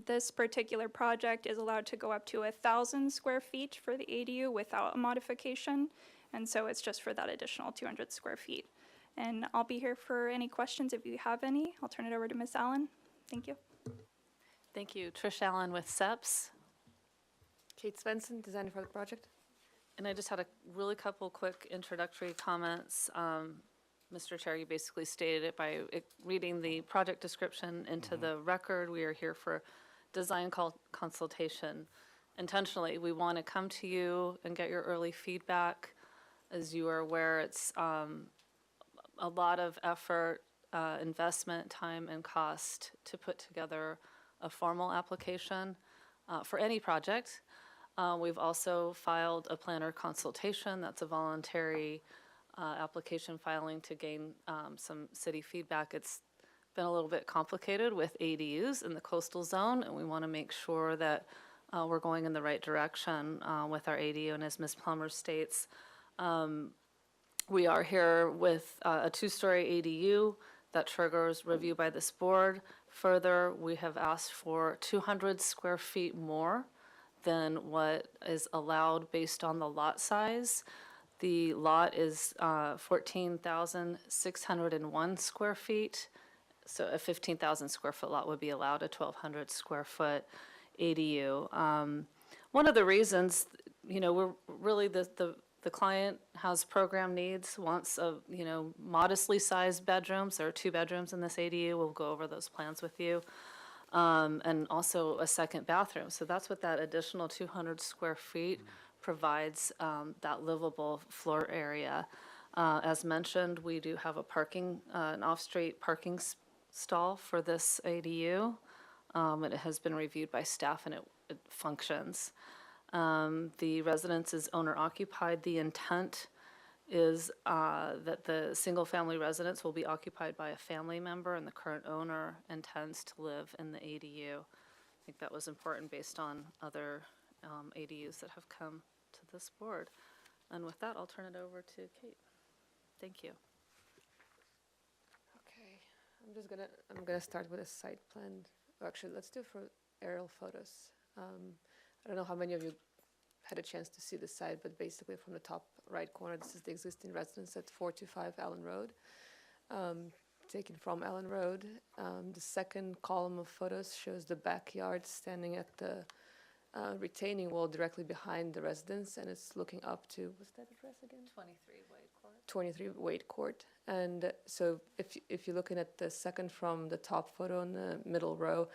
[SPEAKER 12] This particular project is allowed to go up to 1,000 square feet for the ADU without a modification, and so it's just for that additional 200 square feet. And I'll be here for any questions if you have any. I'll turn it over to Ms. Allen. Thank you.
[SPEAKER 11] Thank you. Trish Allen with SEPS.
[SPEAKER 13] Kate Svensson, designer for the project.
[SPEAKER 11] And I just had a really couple quick introductory comments. Mr. Chair, you basically stated it by reading the project description into the record. We are here for design consultation. Intentionally, we want to come to you and get your early feedback. As you are aware, it's a lot of effort, investment, time, and cost to put together a formal application for any project. We've also filed a planner consultation. That's a voluntary application filing to gain some city feedback. It's been a little bit complicated with ADUs in the coastal zone, and we want to make sure that we're going in the right direction with our ADU. And as Ms. Plummer states, we are here with a two-story ADU that triggers review by this board. Further, we have asked for 200 square feet more than what is allowed based on the lot size. The lot is 14,601 square feet, so a 15,000 square foot lot would be allowed, a 1,200 square foot ADU. One of the reasons, we're really the client has program needs, wants a, modestly sized bedrooms. There are 2 bedrooms in this ADU. We'll go over those plans with you. And also a second bathroom. So that's what that additional 200 square feet provides, that livable floor area. As mentioned, we do have a an off-street parking stall for this ADU. And it has been reviewed by staff and it functions. The residence is owner occupied. The intent is that the single-family residence will be occupied by a family member, and the current owner intends to live in the ADU. I think that was important based on other ADUs that have come to this board. And with that, I'll turn it over to Kate. Thank you.
[SPEAKER 13] Okay, I'm gonna start with a site plan. Actually, let's do for aerial photos. I don't know how many of you had a chance to see the site, but basically from the top right corner, this is the existing residence at 425 Allen Road. Taken from Allen Road. The second column of photos shows the backyard standing at the retaining wall directly behind the residence, and it's looking up to, what's that address again?
[SPEAKER 11] 23 Wade Court.
[SPEAKER 13] 23 Wade Court. And so if you're looking at the second from the top photo in the middle row,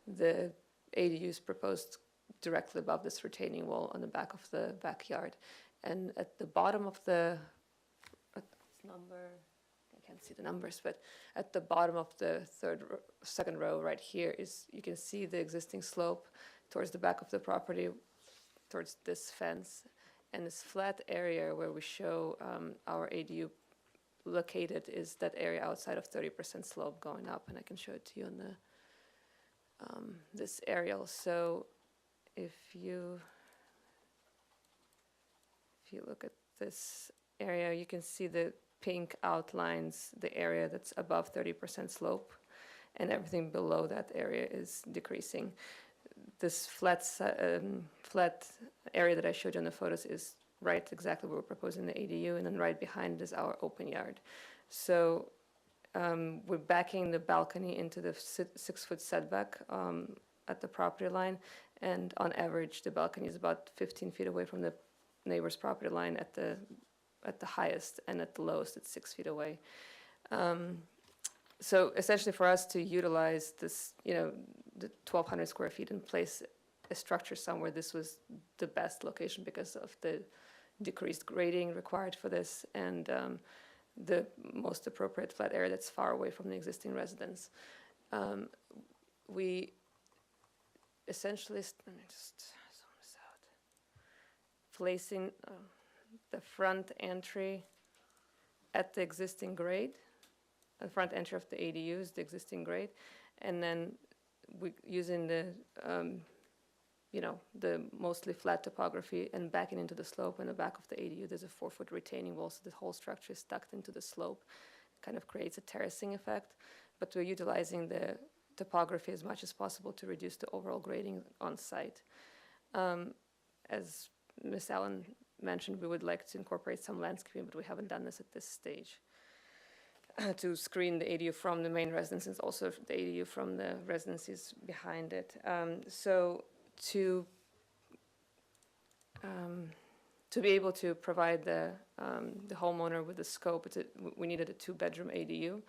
[SPEAKER 13] the ADU is proposed directly above this retaining wall on the back of the backyard. And at the bottom of the number, I can't see the numbers, but at the bottom of the second row right here is, you can see the existing slope towards the back of the property, towards this fence. And this flat area where we show our ADU located is that area outside of 30% slope going up, and I can show it to you on the this aerial. So if you look at this area, you can see the pink outlines the area that's above 30% slope, and everything below that area is decreasing. This flat area that I showed you in the photos is right exactly where we're proposing the ADU, and then right behind is our open yard. So we're backing the balcony into the 6-foot setback at the property line, and on average, the balcony is about 15 feet away from the neighbor's property line at the highest, and at the lowest, it's 6 feet away. So essentially, for us to utilize this, the 1,200 square feet and place a structure somewhere, this was the best location because of the decreased grading required for this, and the most appropriate flat area that's far away from the existing residence. We essentially, let me just zoom this out, placing the front entry at the existing grade. The front entry of the ADU is the existing grade, and then we using the the mostly flat topography and backing into the slope in the back of the ADU. There's a 4-foot retaining wall, so the whole structure is tucked into the slope. It kind of creates a terracing effect, but we're utilizing the topography as much as possible to reduce the overall grading on site. As Ms. Allen mentioned, we would like to incorporate some landscaping, but we haven't done this at this stage. To screen the ADU from the main residence, and also the ADU from the residences behind it. So to be able to provide the homeowner with the scope, we needed a 2-bedroom ADU.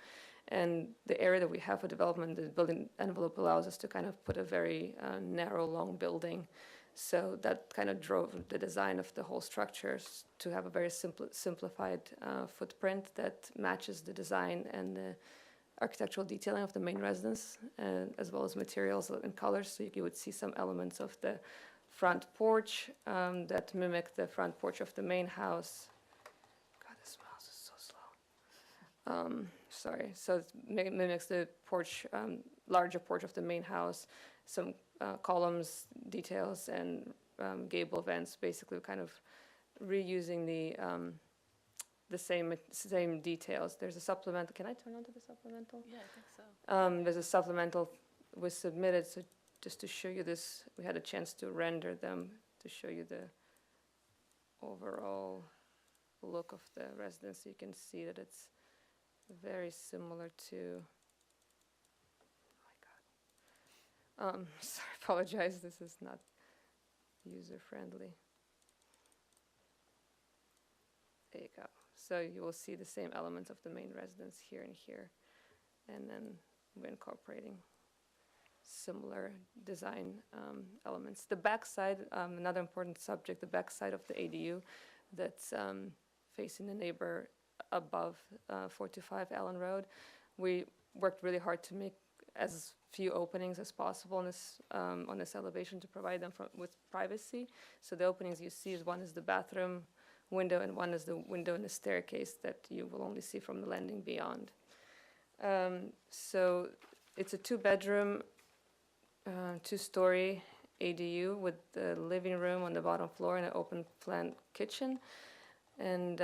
[SPEAKER 13] And the area that we have for development, the building envelope allows us to kind of put a very narrow, long building. So that kind of drove the design of the whole structure to have a very simplified footprint that matches the design and the architectural detailing of the main residence, as well as materials and colors. So you would see some elements of the front porch that mimic the front porch of the main house. God, this mouse is so slow. Sorry. So it mimics the porch, larger porch of the main house, some columns, details, and gable vents, basically kind of reusing the same details. There's a supplemental. Can I turn on to the supplemental?
[SPEAKER 11] Yeah, I think so.
[SPEAKER 13] There's a supplemental was submitted, so just to show you this, we had a chance to render them to show you the overall look of the residence. You can see that it's very similar to, oh my God. Sorry, apologize, this is not user-friendly. There you go. So you will see the same elements of the main residence here and here. And then we're incorporating similar design elements. The backside, another important subject, the backside of the ADU that's facing the neighbor above 425 Allen Road. We worked really hard to make as few openings as possible on this elevation to provide them with privacy. So the openings you see, one is the bathroom window, and one is the window in the staircase that you will only see from the landing beyond. So it's a 2-bedroom, 2-story ADU with the living room on the bottom floor and an open plan kitchen. And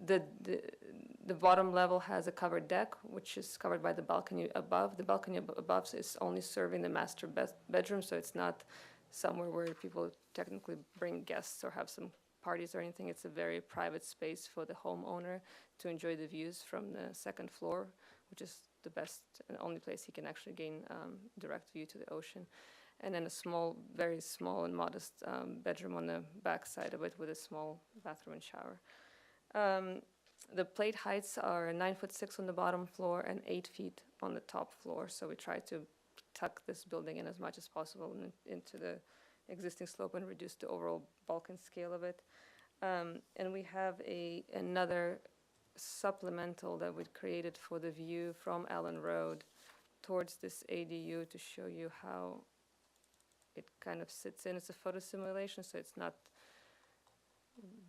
[SPEAKER 13] the bottom level has a covered deck, which is covered by the balcony above. The balcony above is only serving the master bedroom, so it's not somewhere where people technically bring guests or have some parties or anything. It's a very private space for the homeowner to enjoy the views from the second floor, which is the best and only place he can actually gain direct view to the ocean. And then a small, very small and modest bedroom on the back side of it with a small bathroom and shower. The plate heights are 9'6" on the bottom floor and 8 feet on the top floor. So we try to tuck this building in as much as possible into the existing slope and reduce the overall bulk and scale of it. And we have another supplemental that we created for the view from Allen Road towards this ADU to show you how it kind of sits in. It's a photo simulation, so it's not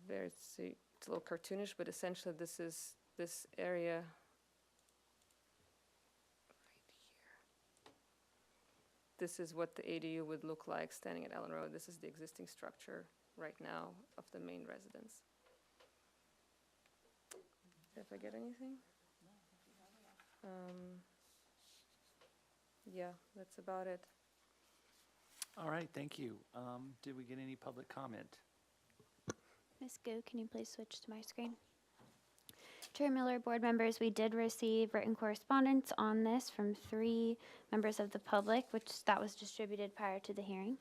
[SPEAKER 13] very, it's a little cartoonish, but essentially this is this area right here. This is what the ADU would look like standing at Allen Road. This is the existing structure right now of the main residence. Did I get anything? Yeah, that's about it.
[SPEAKER 2] All right, thank you. Did we get any public comment?
[SPEAKER 5] Ms. Gu, can you please switch to my screen? Chair Miller, board members, we did receive written correspondence on this from 3 members of the public, that was distributed prior to the hearing.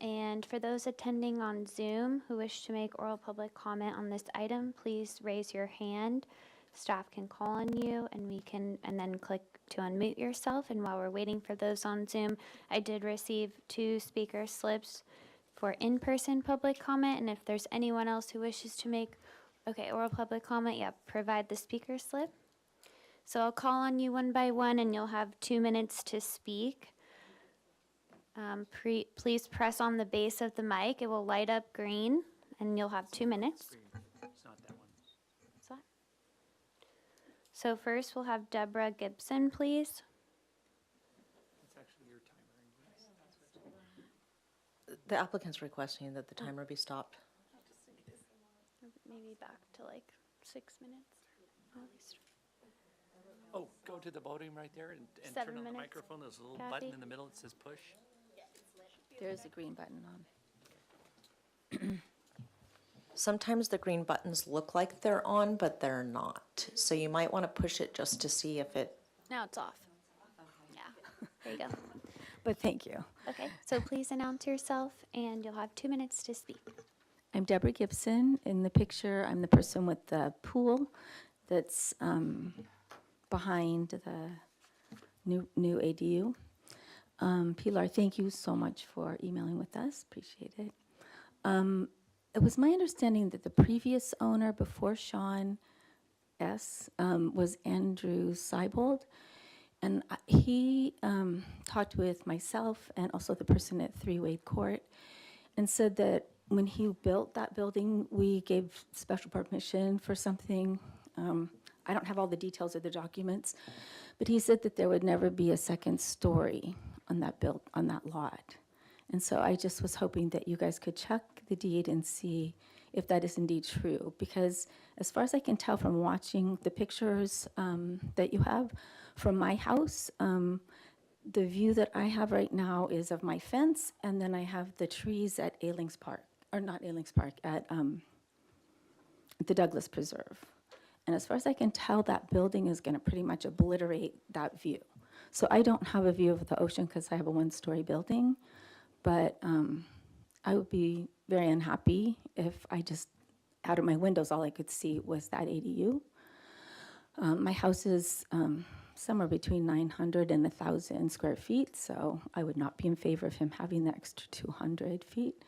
[SPEAKER 5] And for those attending on Zoom who wish to make oral public comment on this item, please raise your hand. Staff can call on you and then click to unmute yourself. And while we're waiting for those on Zoom, I did receive 2 speaker slips for in-person public comment. And if there's anyone else who wishes to make, oral public comment, provide the speaker slip. So I'll call on you one by one and you'll have 2 minutes to speak. Please press on the base of the mic. It will light up green and you'll have 2 minutes.
[SPEAKER 2] It's not that one.
[SPEAKER 5] What's that? So first we'll have Deborah Gibson, please.
[SPEAKER 2] It's actually your timer.
[SPEAKER 4] The applicant's requesting that the timer be stopped.
[SPEAKER 5] Maybe back to like 6 minutes at least.
[SPEAKER 2] Oh, go to the podium right there and
[SPEAKER 5] 7
[SPEAKER 2] turn on the
[SPEAKER 5] minutes.
[SPEAKER 2] microphone. There's a little
[SPEAKER 5] Kathy?
[SPEAKER 2] button in the middle that says push.
[SPEAKER 14] There's a green button on.
[SPEAKER 4] Sometimes the green buttons look like they're on, but they're not. So you might want to push it just to see if it.
[SPEAKER 5] Now it's off. Yeah, there you go.
[SPEAKER 14] But thank you.
[SPEAKER 5] Okay, so please announce yourself and you'll have 2 minutes to speak.
[SPEAKER 14] I'm Deborah Gibson. In the picture, I'm the person with the pool that's behind the new ADU. Pilar, thank you so much for emailing with us. Appreciate it. It was my understanding that the previous owner before Sean S. Was Andrew Seibold. And he talked with myself and also the person at 3 Wade Court and said that when he built that building, we gave special permission for something. I don't have all the details of the documents, but he said that there would never be a second story on that lot. And so I just was hoping that you guys could check the deed and see if that is indeed true. Because as far as I can tell from watching the pictures that you have from my house, the view that I have right now is of my fence, and then I have the trees at Ailings Park, or not Ailings Park, at the Douglas Preserve. And as far as I can tell, that building is going to pretty much obliterate that view. So I don't have a view of the ocean because I have a 1-story building, but I would be very unhappy if I just, out of my windows, all I could see was that ADU. My house is somewhere between 900 and 1,000 square feet, so I would not be in favor of him having the extra 200 feet.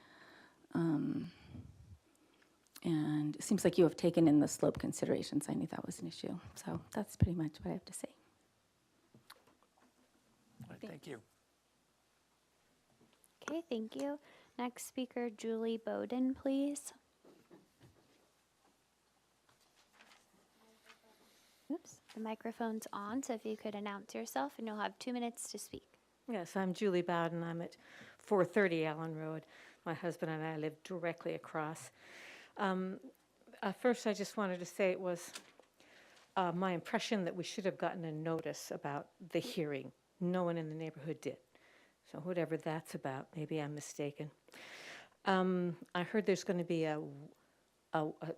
[SPEAKER 14] And it seems like you have taken in the slope considerations. I knew that was an issue. So that's pretty much what I have to say.
[SPEAKER 2] All right, thank you.
[SPEAKER 5] Okay, thank you. Next speaker, Julie Bowden, please. Oops, the microphone's on, so if you could announce yourself and you'll have 2 minutes to speak.
[SPEAKER 15] Yes, I'm Julie Bowden. I'm at 430 Allen Road. My husband and I live directly across. First, I just wanted to say it was my impression that we should have gotten a notice about the hearing. No one in the neighborhood did. So whatever that's about, maybe I'm mistaken. I heard there's going to be a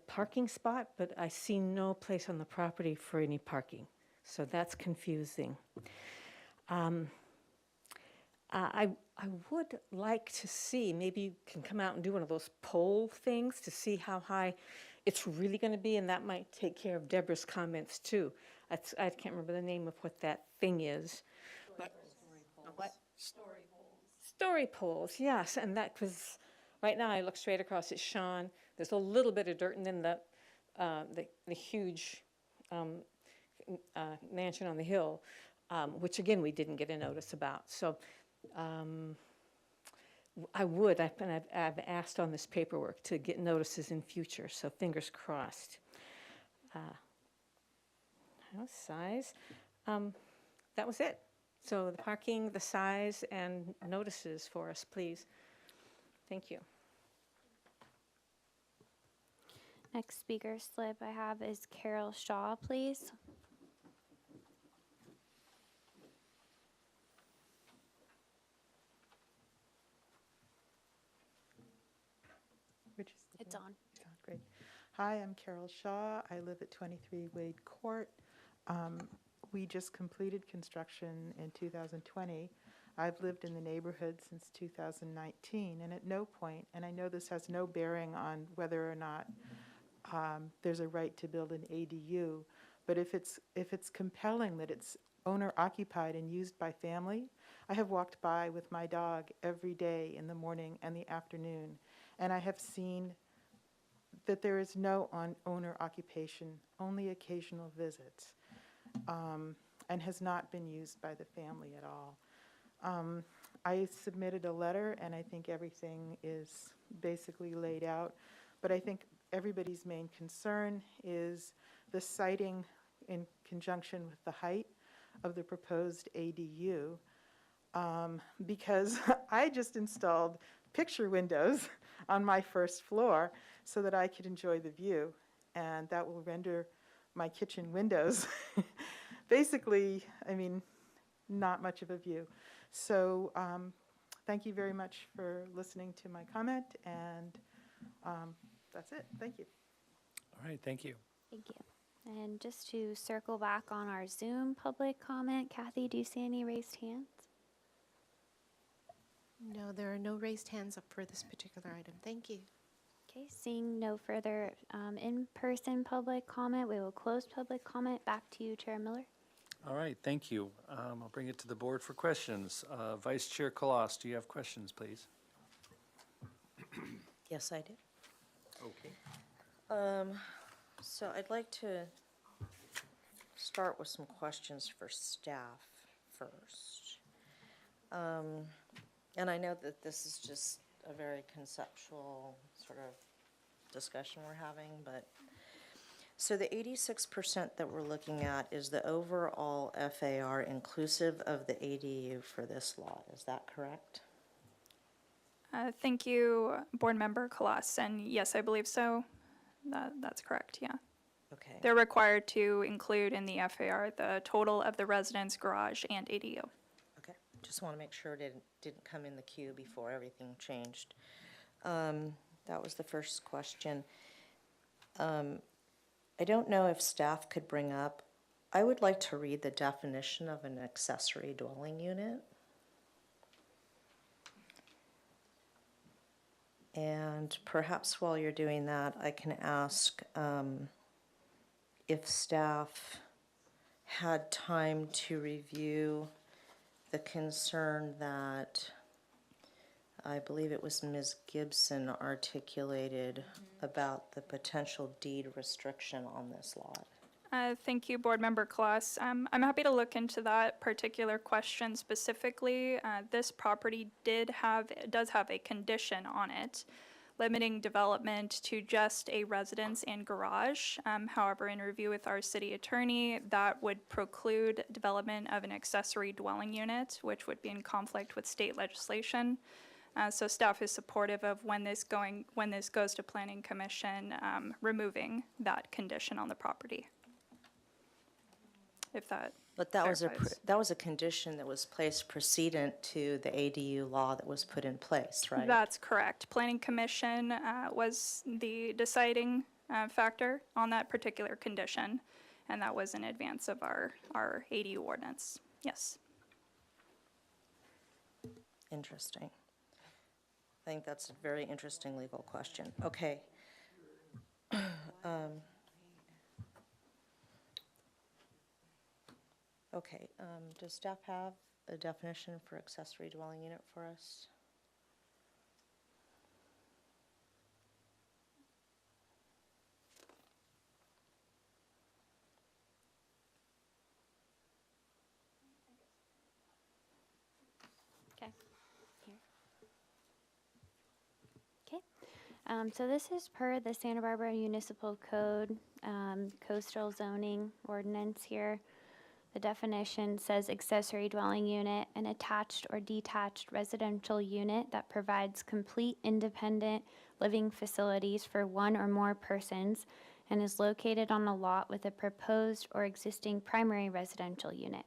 [SPEAKER 15] parking spot, but I see no place on the property for any parking. So that's confusing. I would like to see, maybe you can come out and do one of those poll things to see how high it's really going to be, and that might take care of Deborah's comments too. I can't remember the name of what that thing is. Story polls, yes, and that was, right now I look straight across at Sean. There's a little bit of dirt, and then the huge mansion on the hill, which again, we didn't get a notice about. So I've asked on this paperwork to get notices in future, so fingers crossed. Size, that was it. So the parking, the size, and notices for us, please. Thank you.
[SPEAKER 5] Next speaker slip I have is Carol Shaw, please. It's on.
[SPEAKER 16] Great. Hi, I'm Carol Shaw. I live at 23 Wade Court. We just completed construction in 2020. I've lived in the neighborhood since 2019, and at no point, and I know this has no bearing on whether or not there's a right to build an ADU, but if it's compelling that it's owner occupied and used by family, I have walked by with my dog every day in the morning and the afternoon, and I have seen that there is no owner occupation, only occasional visits, and has not been used by the family at all. I submitted a letter, and I think everything is basically laid out, but I think everybody's main concern is the siting in conjunction with the height of the proposed ADU, because I just installed picture windows on my first floor so that I could enjoy the view, and that will render my kitchen windows basically, I mean, not much of a view. So thank you very much for listening to my comment, and that's it. Thank you.
[SPEAKER 2] All right, thank you.
[SPEAKER 5] Thank you. And just to circle back on our Zoom public comment, Kathy, do you see any raised hands?
[SPEAKER 3] No, there are no raised hands up for this particular item. Thank you.
[SPEAKER 5] Okay, seeing no further in-person public comment, we will close public comment. Back to you, Chair Miller.
[SPEAKER 2] All right, thank you. I'll bring it to the board for questions. Vice Chair Kalas, do you have questions, please?
[SPEAKER 4] Yes, I do.
[SPEAKER 2] Okay.
[SPEAKER 4] So I'd like to start with some questions for staff first. And I know that this is just a very conceptual sort of discussion we're having, but so the 86% that we're looking at is the overall FAR inclusive of the ADU for this lot. Is that correct?
[SPEAKER 12] Thank you, Board Member Kalas, and yes, I believe so. That's correct, yeah.
[SPEAKER 4] Okay.
[SPEAKER 12] They're required to include in the FAR the total of the residence, garage, and ADU.
[SPEAKER 4] Okay, just want to make sure it didn't come in the queue before everything changed. That was the first question. I don't know if staff could bring up, I would like to read the definition of an accessory dwelling unit. And perhaps while you're doing that, I can ask if staff had time to review the concern that I believe it was Ms. Gibson articulated about the potential deed restriction on this lot.
[SPEAKER 12] Thank you, Board Member Kalas. I'm happy to look into that particular question specifically. This property does have a condition on it limiting development to just a residence and garage. However, in review with our city attorney, that would preclude development of an accessory dwelling unit, which would be in conflict with state legislation. So staff is supportive of when this goes to Planning Commission, removing that condition on the property. If that
[SPEAKER 4] But that was
[SPEAKER 12] clarifies.
[SPEAKER 4] that was a condition that was placed precedent to the ADU law that was put in place, right?
[SPEAKER 12] That's correct. Planning Commission was the deciding factor on that particular condition, and that was in advance of our ADU ordinance. Yes.
[SPEAKER 4] Interesting. I think that's a very interesting legal question. Okay. Okay, does staff have a definition for accessory dwelling unit for us?
[SPEAKER 5] Okay. Here. Okay. So this is per the Santa Barbara Municipal Code, coastal zoning ordinance here. The definition says accessory dwelling unit, an attached or detached residential unit that provides complete independent living facilities for one or more persons and is located on a lot with a proposed or existing primary residential unit.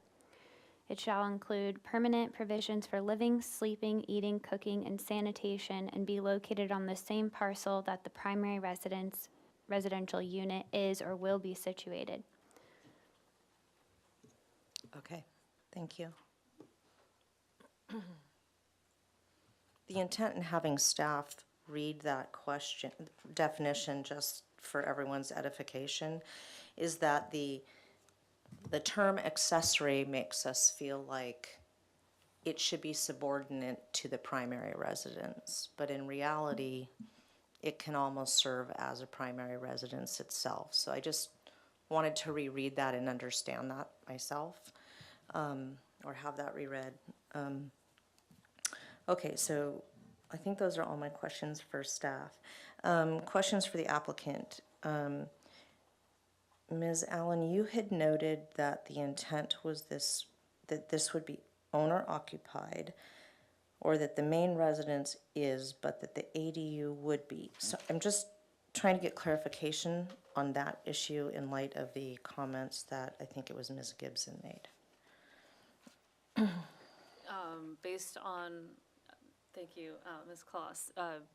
[SPEAKER 5] It shall include permanent provisions for living, sleeping, eating, cooking, and sanitation and be located on the same parcel that the primary residential unit is or will be situated.
[SPEAKER 4] Okay, thank you. The intent in having staff read that definition, just for everyone's edification, is that the term accessory makes us feel like it should be subordinate to the primary residence, but in reality, it can almost serve as a primary residence itself. So I just wanted to reread that and understand that myself. Or have that reread. Okay, so I think those are all my questions for staff. Questions for the applicant. Ms. Allen, you had noted that the intent was that this would be owner occupied, or that the main residence is, but that the ADU would be. So I'm just trying to get clarification on that issue in light of the comments that I think it was Ms. Gibson made.
[SPEAKER 11] Based on, thank you, Ms. Kloss,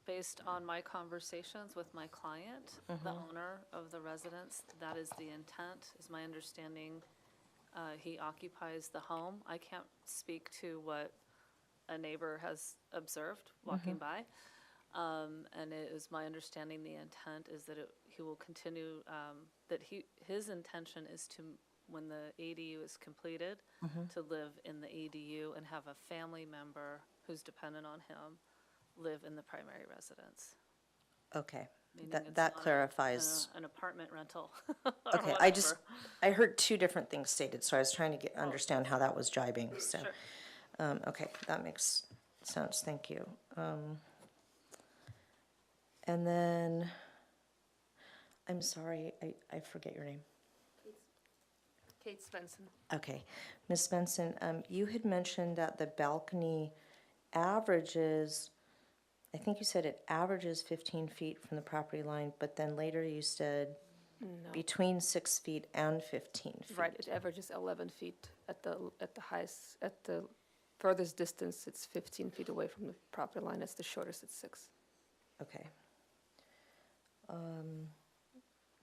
[SPEAKER 11] based on my conversations with my client, the owner of the residence, that is the intent, is my understanding. He occupies the home. I can't speak to what a neighbor has observed walking by. And it is my understanding the intent is that he will continue, that his intention is to, when the ADU is completed, to live in the ADU and have a family member who's dependent on him live in the primary residence.
[SPEAKER 4] Okay,
[SPEAKER 11] Meaning
[SPEAKER 4] that
[SPEAKER 11] it's not
[SPEAKER 4] clarifies.
[SPEAKER 11] an apartment rental.
[SPEAKER 4] Okay, I heard two different things stated, so I was trying to understand how that was jibing, so.
[SPEAKER 11] Sure.
[SPEAKER 4] Okay, that makes sense, thank you. And then, I'm sorry, I forget your name.
[SPEAKER 13] Kate Svensson.
[SPEAKER 4] Okay, Ms. Svensson, you had mentioned that the balcony averages, I think you said it averages 15 feet from the property line, but then later you said between 6 feet and 15 feet.
[SPEAKER 13] Right, it averages 11 feet at the highest, at the furthest distance, it's 15 feet away from the property line. It's the shortest, it's 6.
[SPEAKER 4] Okay.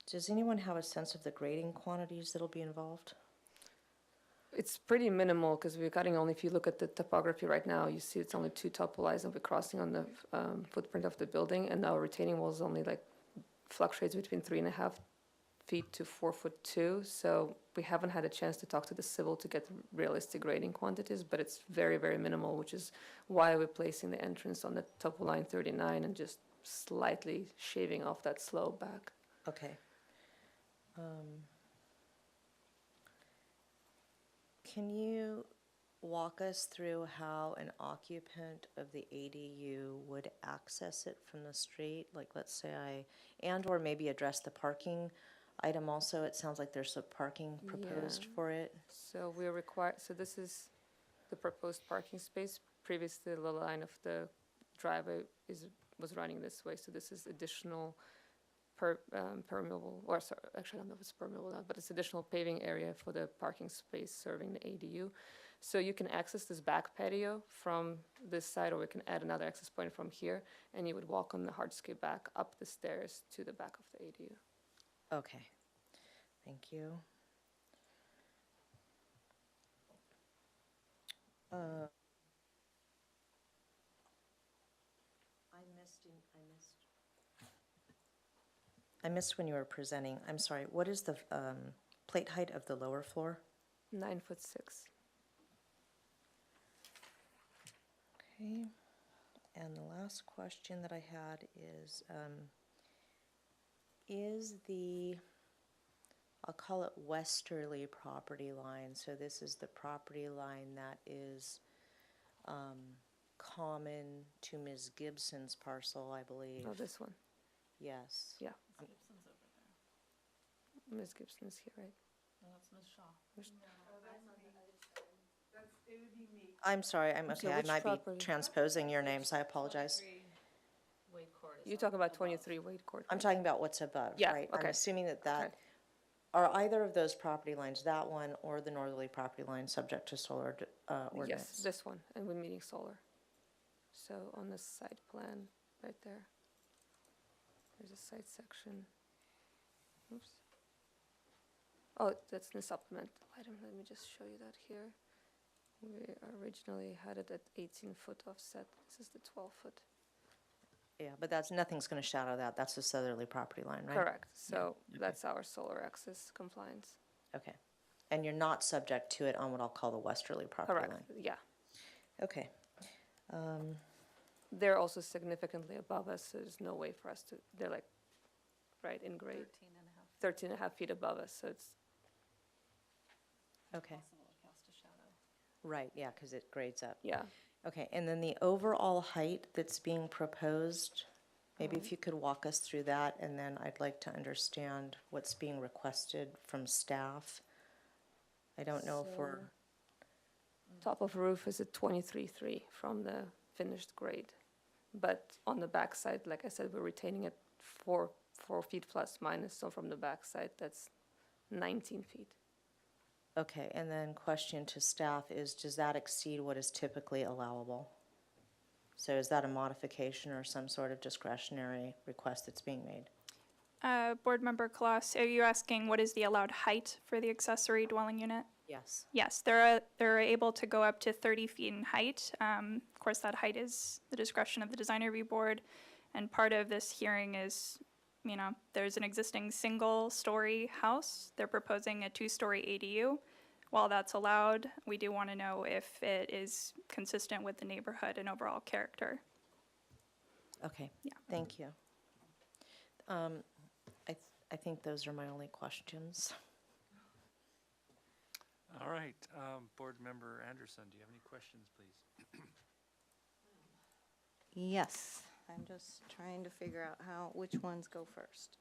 [SPEAKER 4] Does anyone have a sense of the grading quantities that'll be involved?
[SPEAKER 13] It's pretty minimal because we're cutting only, if you look at the topography right now, you see it's only 2 topo lines and we're crossing on the footprint of the building, and our retaining wall is only like fluctuates between 3.5 feet to 4'2". So we haven't had a chance to talk to the civil to get realistic grading quantities, but it's very, very minimal, which is why we're placing the entrance on the topo line 39 and just slightly shaving off that slope back.
[SPEAKER 4] Okay. Can you walk us through how an occupant of the ADU would access it from the street? Like, let's say or maybe address the parking item also. It sounds like there's a parking proposed for it.
[SPEAKER 13] So we're required, so this is the proposed parking space. Previously, the line of the driveway was running this way, so this is additional permeable, or sorry, actually, I don't know if it's permeable or not, but it's additional paving area for the parking space serving the ADU. So you can access this back patio from this side, or we can add another access point from here, and you would walk on the hardscape back up the stairs to the back of the ADU.
[SPEAKER 4] Okay, thank you. I missed when you were presenting. I'm sorry, what is the plate height of the lower floor?
[SPEAKER 13] 9'6".
[SPEAKER 4] Okay, and the last question that I had is the, I'll call it westerly property line, so this is the property line that is common to Ms. Gibson's parcel, I believe.
[SPEAKER 13] Oh, this one.
[SPEAKER 4] Yes.
[SPEAKER 13] Yeah. Ms. Gibson's here, right?
[SPEAKER 4] I'm sorry,
[SPEAKER 13] Okay,
[SPEAKER 4] I
[SPEAKER 13] which
[SPEAKER 4] might be
[SPEAKER 13] property?
[SPEAKER 4] transposing your names, I apologize.
[SPEAKER 13] You talk about 23 Wade Court.
[SPEAKER 4] I'm talking about what's above,
[SPEAKER 13] Yeah,
[SPEAKER 4] right? I'm
[SPEAKER 13] okay.
[SPEAKER 4] assuming that
[SPEAKER 13] Okay.
[SPEAKER 4] are either of those property lines, that one or the northerly property line, subject to solar ordinance?
[SPEAKER 13] Yes, this one, and we're meeting solar. So on the site plan, right there, there's a site section. Oops. Oh, that's in the supplemental item. Let me just show you that here. We originally had it at 18-foot offset. This is the 12-foot.
[SPEAKER 4] Yeah, but nothing's going to shadow that. That's the southerly property line, right?
[SPEAKER 13] Correct. So that's our solar access compliance.
[SPEAKER 4] Okay. And you're not subject to it on what I'll call the westerly property line?
[SPEAKER 13] Correct, yeah.
[SPEAKER 4] Okay.
[SPEAKER 13] They're also significantly above us, so there's no way for us to, they're like right in grade. 13 and a half feet above us, so it's.
[SPEAKER 4] Okay. Right, yeah, because it grades up.
[SPEAKER 13] Yeah.
[SPEAKER 4] Okay, and then the overall height that's being proposed, maybe if you could walk us through that, and then I'd like to understand what's being requested from staff. I don't know if we're,
[SPEAKER 13] Top of roof is at 23.3 from the finished grade. But on the back side, like I said, we're retaining it 4 feet plus minus, so from the back side, that's 19 feet.
[SPEAKER 4] okay, and then question to staff is, does that exceed what is typically allowable? So is that a modification or some sort of discretionary request that's being made?
[SPEAKER 12] Board Member Kloss, are you asking what is the allowed height for the accessory dwelling unit?
[SPEAKER 4] Yes.
[SPEAKER 12] Yes, they're able to go up to 30 feet in height. Of course, that height is the discretion of the design review board. And part of this hearing is, you know, there's an existing single-story house. They're proposing a 2-story ADU. While that's allowed, we do want to know if it is consistent with the neighborhood and overall character.
[SPEAKER 4] Okay.
[SPEAKER 12] Yeah.
[SPEAKER 4] Thank you. I think those are my only questions.
[SPEAKER 2] All right, Board Member Anderson, do you have any questions, please?
[SPEAKER 6] Yes, I'm just trying to figure out which ones go first.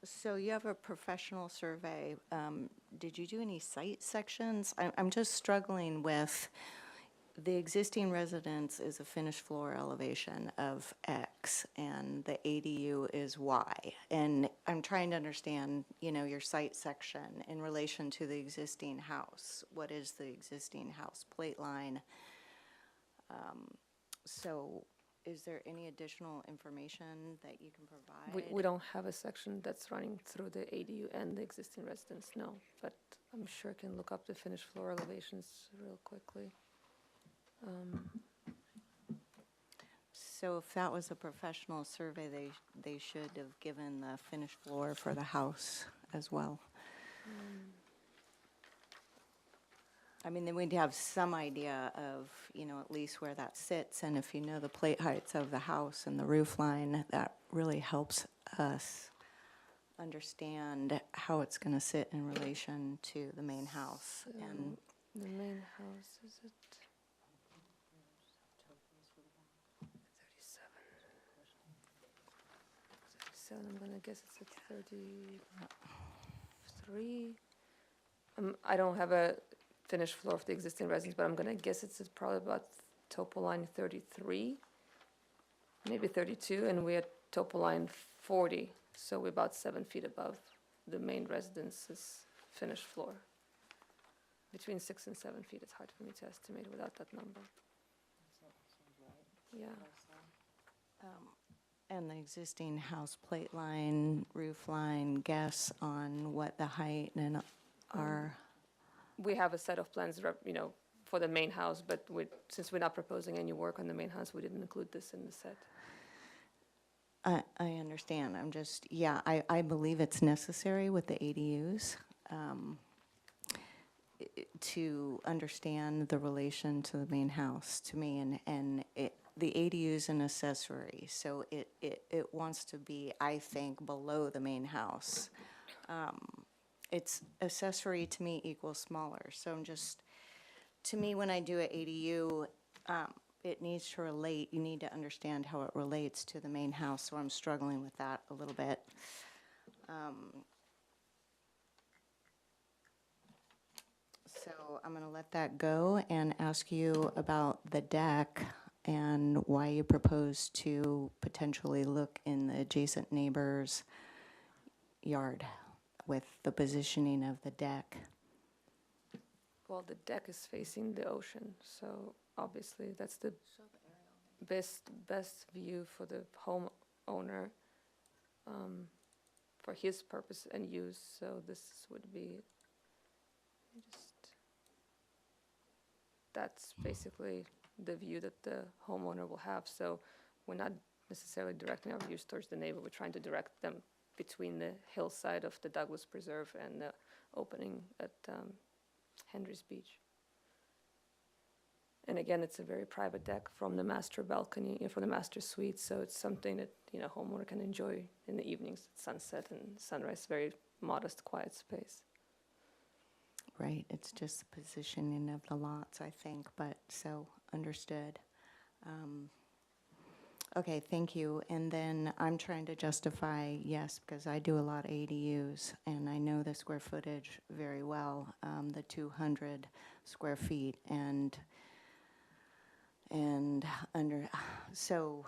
[SPEAKER 6] So you have a professional survey. Did you do any site sections? I'm just struggling with, the existing residence is a finished floor elevation of X, and the ADU is Y. And I'm trying to understand, you know, your site section in relation to the existing house. What is the existing house plate line? So is there any additional information that you can provide?
[SPEAKER 13] We don't have a section that's running through the ADU and the existing residence, no. But I'm sure I can look up the finished floor elevations real quickly.
[SPEAKER 6] So if that was a professional survey, they should have given the finished floor for the house as well. I mean, then we'd have some idea of, you know, at least where that sits, and if you know the plate heights of the house and the roof line, that really helps us understand how it's going to sit in relation to the main house. And
[SPEAKER 13] The main house is at 37, I'm gonna guess it's at 33. I don't have a finished floor of the existing residence, but I'm gonna guess it's at probably about topo line 33, maybe 32, and we're at topo line 40, so we're about 7 feet above the main residence's finished floor. Between 6 and 7 feet, it's hard for me to estimate without that number. Yeah.
[SPEAKER 6] And the existing house plate line, roof line, guess on what the height and are?
[SPEAKER 13] We have a set of plans, for the main house, but since we're not proposing any work on the main house, we didn't include this in the set.
[SPEAKER 6] I understand. I'm just, yeah, I believe it's necessary with the ADUs to understand the relation to the main house to me, and the ADU is an accessory, so it wants to be, I think, below the main house. It's accessory to me equals smaller, so I'm just, to me, when I do an ADU, it needs to relate, you need to understand how it relates to the main house, so I'm struggling with that a little bit. So I'm going to let that go and ask you about the deck and why you propose to potentially look in the adjacent neighbor's yard with the positioning of the deck.
[SPEAKER 13] Well, the deck is facing the ocean, so obviously that's the best view for the homeowner for his purpose and use. So this would be that's basically the view that the homeowner will have. So we're not necessarily directing our views towards the neighbor. We're trying to direct them between the hillside of the Douglas Preserve and the opening at Henry's Beach. And again, it's a very private deck from the master balcony, from the master suite, so it's something that, homeowner can enjoy in the evenings at sunset and sunrise, very modest, quiet space.
[SPEAKER 6] Right, it's just the positioning of the lots, I think, but so understood. Okay, thank you. And then I'm trying to justify, yes, because I do a lot of ADUs, and I know the square footage very well, the 200 square feet, and under, so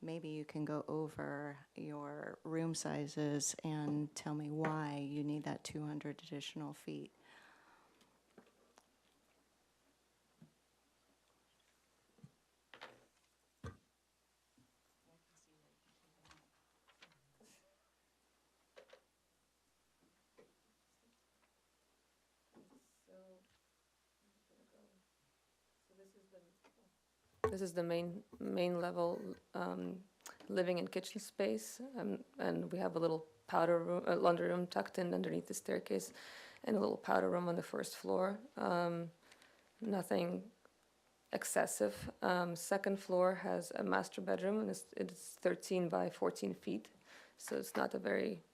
[SPEAKER 6] maybe you can go over your room sizes and tell me why you need that 200 additional feet.
[SPEAKER 13] This is the main level living and kitchen space, and we have a little powder room, laundry room tucked in underneath the staircase, and a little powder room on the first floor. Nothing excessive. Second floor has a master bedroom, and it's 13 by 14 feet, so it's not a very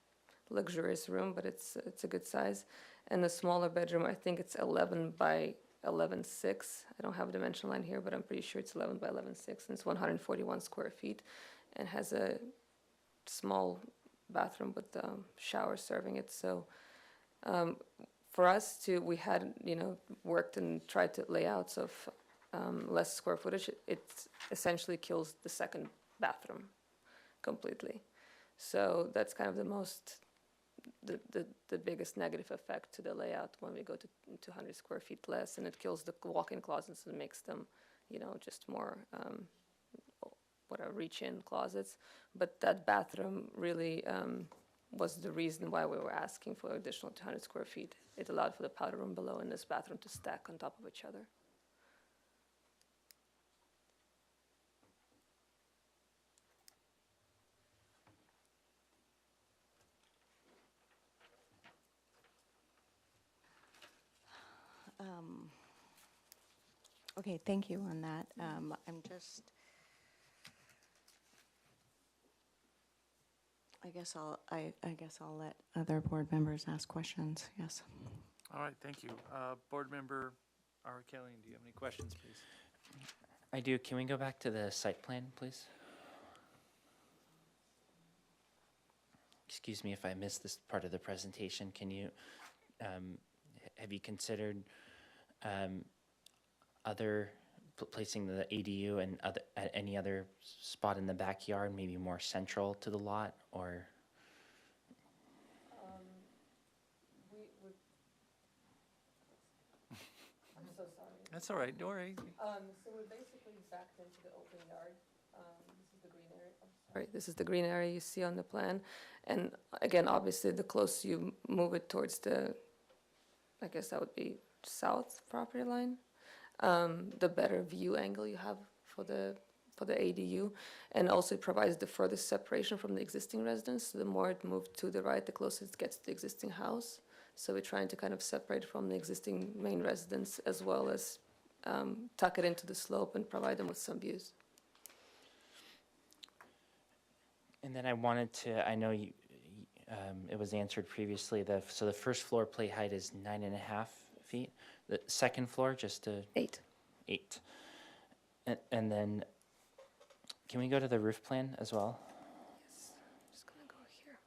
[SPEAKER 13] luxurious room, but it's a good size. And the smaller bedroom, I think it's 11 by 11.6. I don't have a dimension line here, but I'm pretty sure it's 11 by 11.6, and it's 141 square feet, and has a small bathroom with the shower serving it. So for us we had worked and tried to layouts of less square footage. It essentially kills the second bathroom completely. So that's kind of the biggest negative effect to the layout when we go to 200 square feet less, and it kills the walk-in closets and makes them, just more reach-in closets. But that bathroom really was the reason why we were asking for additional 200 square feet. It allowed for the powder room below and this bathroom to stack on top of each other.
[SPEAKER 6] Okay, thank you on that. I'm just, I guess I'll let other board members ask questions. Yes.
[SPEAKER 2] All right, thank you. Board Member Arkelian, do you have any questions, please?
[SPEAKER 9] I do. Can we go back to the site plan, please? Excuse me if I missed this part of the presentation. Can you, have you considered other placing the ADU and at any other spot in the backyard, maybe more central to the lot, or?
[SPEAKER 13] I'm so sorry.
[SPEAKER 2] That's all right, don't worry.
[SPEAKER 13] So we're basically backed into the open yard. This is the green area. Sorry, this is the green area you see on the plan. And again, obviously, the closer you move it towards the, I guess that would be south property line, the better view angle you have for the ADU. And also it provides the furthest separation from the existing residence. So the more it moves to the right, the closer it gets to the existing house. So we're trying to kind of separate from the existing main residence as well as tuck it into the slope and provide them with some views.
[SPEAKER 9] And then I wanted to, I know you, it was answered previously, so the first floor plate height is 9.5 feet. The second floor, just to?
[SPEAKER 13] 8.
[SPEAKER 9] 8. And then, can we go to the roof plan as well?
[SPEAKER 13] Yes, I'm just gonna go here.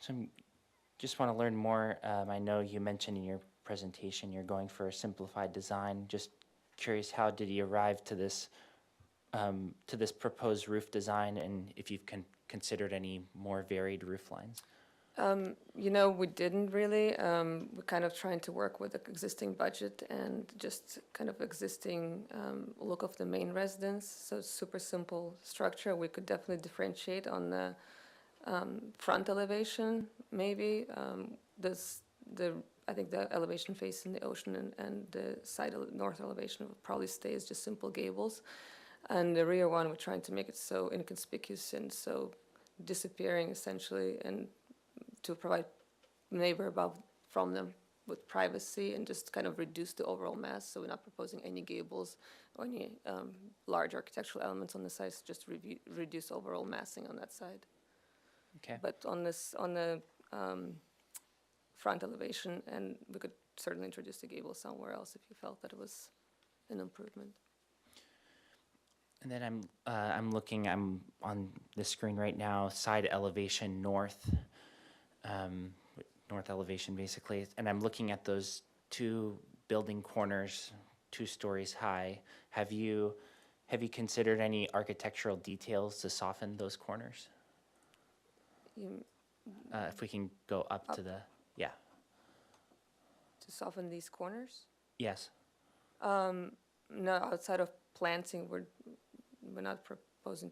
[SPEAKER 9] So just want to learn more. I know you mentioned in your presentation you're going for a simplified design. Just curious, how did you arrive to this proposed roof design, and if you've considered any more varied roof lines?
[SPEAKER 13] We didn't really. We're kind of trying to work with the existing budget and just kind of existing look of the main residence. So it's super simple structure. We could definitely differentiate on the front elevation, maybe. I think the elevation facing the ocean and the north elevation will probably stay as just simple gables. And the rear one, we're trying to make it so inconspicuous and so disappearing essentially, and to provide neighbor above from them with privacy and just kind of reduce the overall mass. So we're not proposing any gables or any large architectural elements on the side, so just reduce overall massing on that side.
[SPEAKER 9] Okay.
[SPEAKER 13] But on the front elevation, and we could certainly introduce the gable somewhere else if you felt that it was an improvement.
[SPEAKER 9] And then I'm on the screen right now, side elevation north, north elevation basically, and I'm looking at those two building corners, 2 stories high. Have you considered any architectural details to soften those corners? If we can go up to the, yeah.
[SPEAKER 13] To soften these corners?
[SPEAKER 9] Yes.
[SPEAKER 13] No, outside of planting, we're not proposing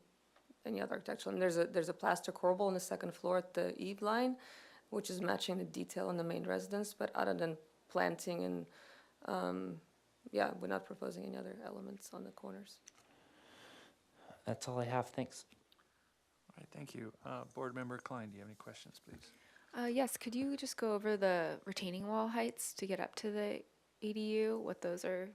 [SPEAKER 13] any other architectural. And there's a plaster corbel on the second floor at the eave line, which is matching the detail on the main residence. But other than planting and, we're not proposing any other elements on the corners.
[SPEAKER 9] That's all I have. Thanks.
[SPEAKER 2] All right, thank you. Board Member Klein, do you have any questions, please?
[SPEAKER 10] Yes, could you just go over the retaining wall heights to get up to the ADU, what those are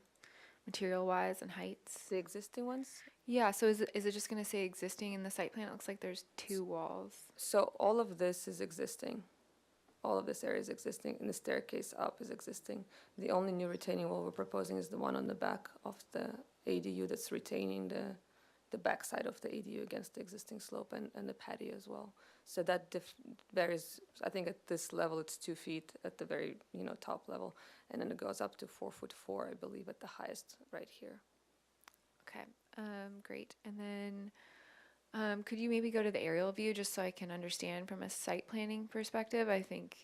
[SPEAKER 10] material-wise and heights?
[SPEAKER 13] The existing ones?
[SPEAKER 10] Yeah, so is it just going to say existing in the site plan? It looks like there's 2 walls.
[SPEAKER 13] So all of this is existing. All of this area is existing, and the staircase up is existing. The only new retaining wall we're proposing is the one on the back of the ADU that's retaining the back side of the ADU against the existing slope and the patio as well. So that varies. I think at this level it's 2 feet at the very top level, and then it goes up to 4'4", I believe, at the highest right here.
[SPEAKER 10] Okay, great. And then could you maybe go to the aerial view just so I can understand from a site planning perspective? I think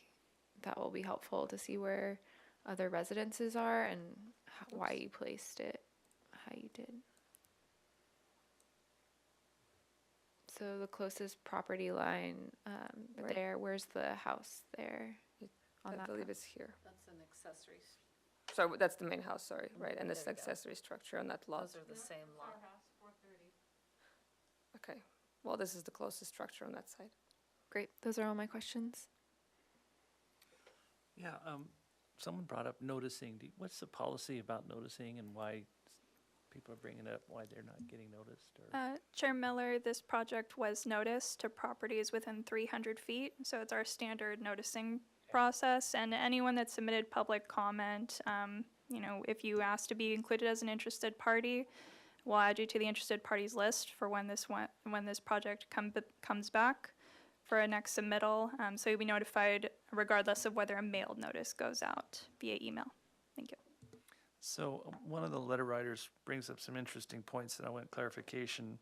[SPEAKER 10] that will be helpful to see where other residences are and why you placed it how you did. So the closest property line
[SPEAKER 13] Right.
[SPEAKER 10] there, where's the house there?
[SPEAKER 13] I
[SPEAKER 10] that
[SPEAKER 13] believe
[SPEAKER 10] map?
[SPEAKER 13] it's here.
[SPEAKER 11] That's an accessory.
[SPEAKER 13] Sorry, that's the main house, sorry, right, and this
[SPEAKER 11] There you go.
[SPEAKER 13] accessory structure on that lot.
[SPEAKER 11] Those are the same lot.
[SPEAKER 13] Okay, well, this is the closest structure on that side.
[SPEAKER 10] Great, those are all my questions.
[SPEAKER 2] Yeah, someone brought up noticing. What's the policy about noticing and why people are bringing it up, why they're not getting noticed? Or?
[SPEAKER 12] Chair Miller, this project was noticed to properties within 300 feet, so it's our standard noticing process, and anyone that submitted public comment, if you ask to be included as an interested party, we'll add you to the interested parties list for when this project comes back for a next submittal. So you'll be notified regardless of whether a mailed notice goes out via email. Thank you.
[SPEAKER 2] So one of the letter writers brings up some interesting points that I want clarification.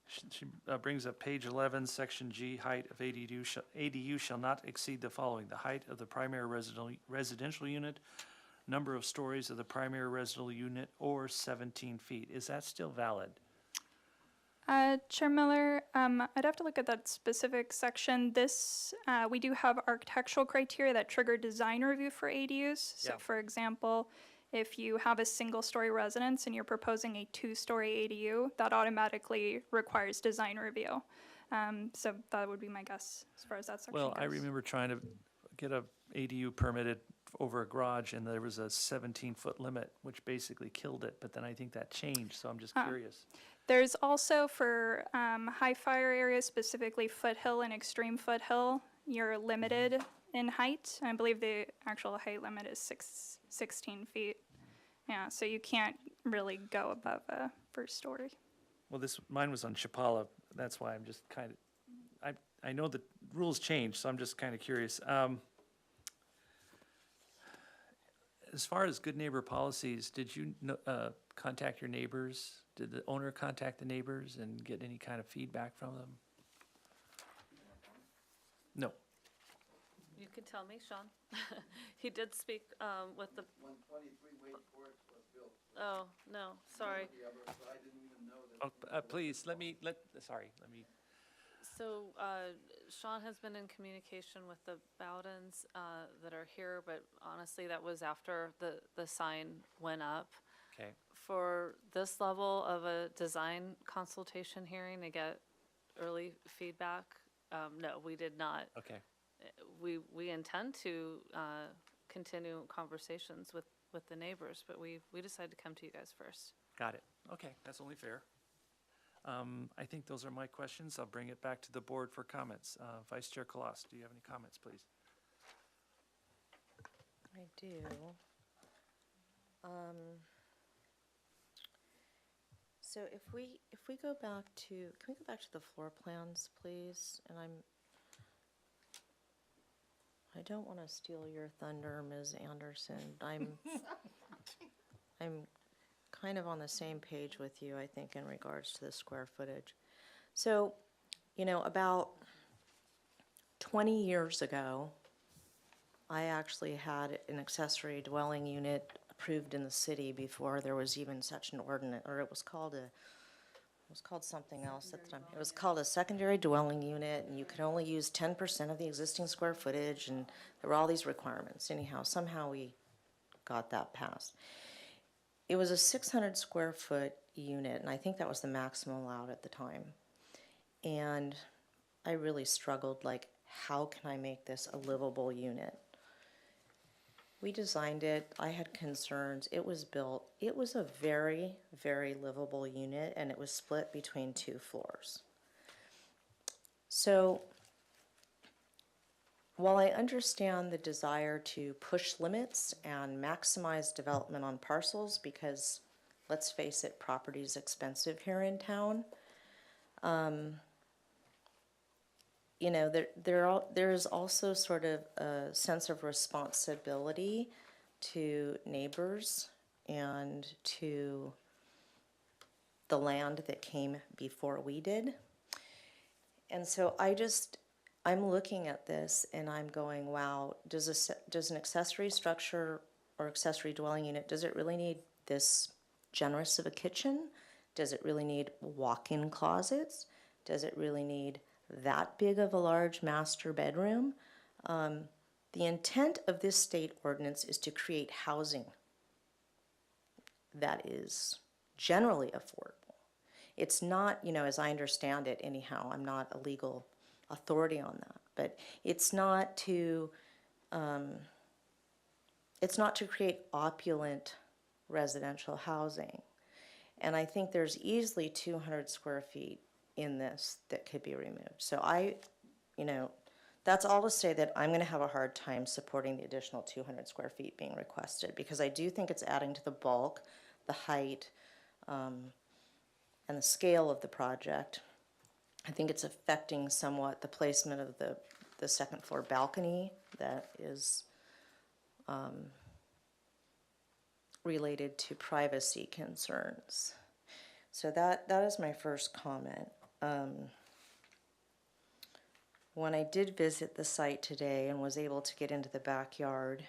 [SPEAKER 2] She brings up page 11, section G, height of ADU shall not exceed the following: the height of the primary residential unit, number of stories of the primary residential unit, or 17 feet. Is that still valid?
[SPEAKER 12] Chair Miller, I'd have to look at that specific section. This, we do have architectural criteria that trigger design review for ADUs. So
[SPEAKER 2] Yeah.
[SPEAKER 12] for example, if you have a single-story residence and you're proposing a two-story ADU, that automatically requires design review. So that would be my guess as far as that section
[SPEAKER 2] Well,
[SPEAKER 12] goes.
[SPEAKER 2] I remember trying to get a ADU permitted over a garage, and there was a 17-foot limit, which basically killed it, but then I think that changed, so I'm just curious.
[SPEAKER 12] There's also for high fire areas, specifically foothill and extreme foothill, you're limited in height. I believe the actual height limit is 16 feet. Yeah, so you can't really go above a first story.
[SPEAKER 2] Well, mine was on Chapala, that's why I'm just kind of, I know the rules changed, so I'm just kind of curious. As far as good neighbor policies, did you contact your neighbors? Did the owner contact the neighbors and get any kind of feedback from them? No.
[SPEAKER 11] You can tell me, Sean. He did speak with the.
[SPEAKER 17] 123 Wade Court was built.
[SPEAKER 11] Oh, no, sorry.
[SPEAKER 17] I didn't even know that.
[SPEAKER 2] Oh, please, let me.
[SPEAKER 11] So Sean has been in communication with the Bowdens that are here, but honestly, that was after the sign went up.
[SPEAKER 2] Okay.
[SPEAKER 11] For this level of a design consultation hearing to get early feedback, no, we did not.
[SPEAKER 2] Okay.
[SPEAKER 11] We intend to continue conversations with the neighbors, but we decided to come to you guys first.
[SPEAKER 2] Got it. Okay, that's only fair. I think those are my questions. I'll bring it back to the board for comments. Vice Chair Kalas, do you have any comments, please?
[SPEAKER 4] I do. So if we go back to, can we go back to the floor plans, please? And I don't want to steal your thunder, Ms. Anderson. I'm kind of on the same page with you, I think, in regards to the square footage. So, about 20 years ago, I actually had an accessory dwelling unit approved in the city before there was even such an ordinance, or it was called something else at the time. It was called a secondary dwelling unit, and you could only use 10% of the existing square footage, and there were all these requirements. Anyhow, somehow we got that passed. It was a 600 square foot unit, and I think that was the maximum allowed at the time. And I really struggled, like, how can I make this a livable unit? We designed it. I had concerns. It was built. It was a very, very livable unit, and it was split between 2 floors. So while I understand the desire to push limits and maximize development on parcels, because let's face it, property is expensive here in town, there is also sort of a sense of responsibility to neighbors and to the land that came before we did. And so I'm looking at this and I'm going, wow, does an accessory structure or accessory dwelling unit, does it really need this generous of a kitchen? Does it really need walk-in closets? Does it really need that big of a large master bedroom? The intent of this state ordinance is to create housing that is generally affordable. It's not, as I understand it anyhow, I'm not a legal authority on that, but it's not to create opulent residential housing. And I think there's easily 200 square feet in this that could be removed. So that's all to say that I'm going to have a hard time supporting the additional 200 square feet being requested, because I do think it's adding to the bulk, the height, and the scale of the project. I think it's affecting somewhat the placement of the second floor balcony that is related to privacy concerns. So that is my first comment. When I did visit the site today and was able to get into the backyard,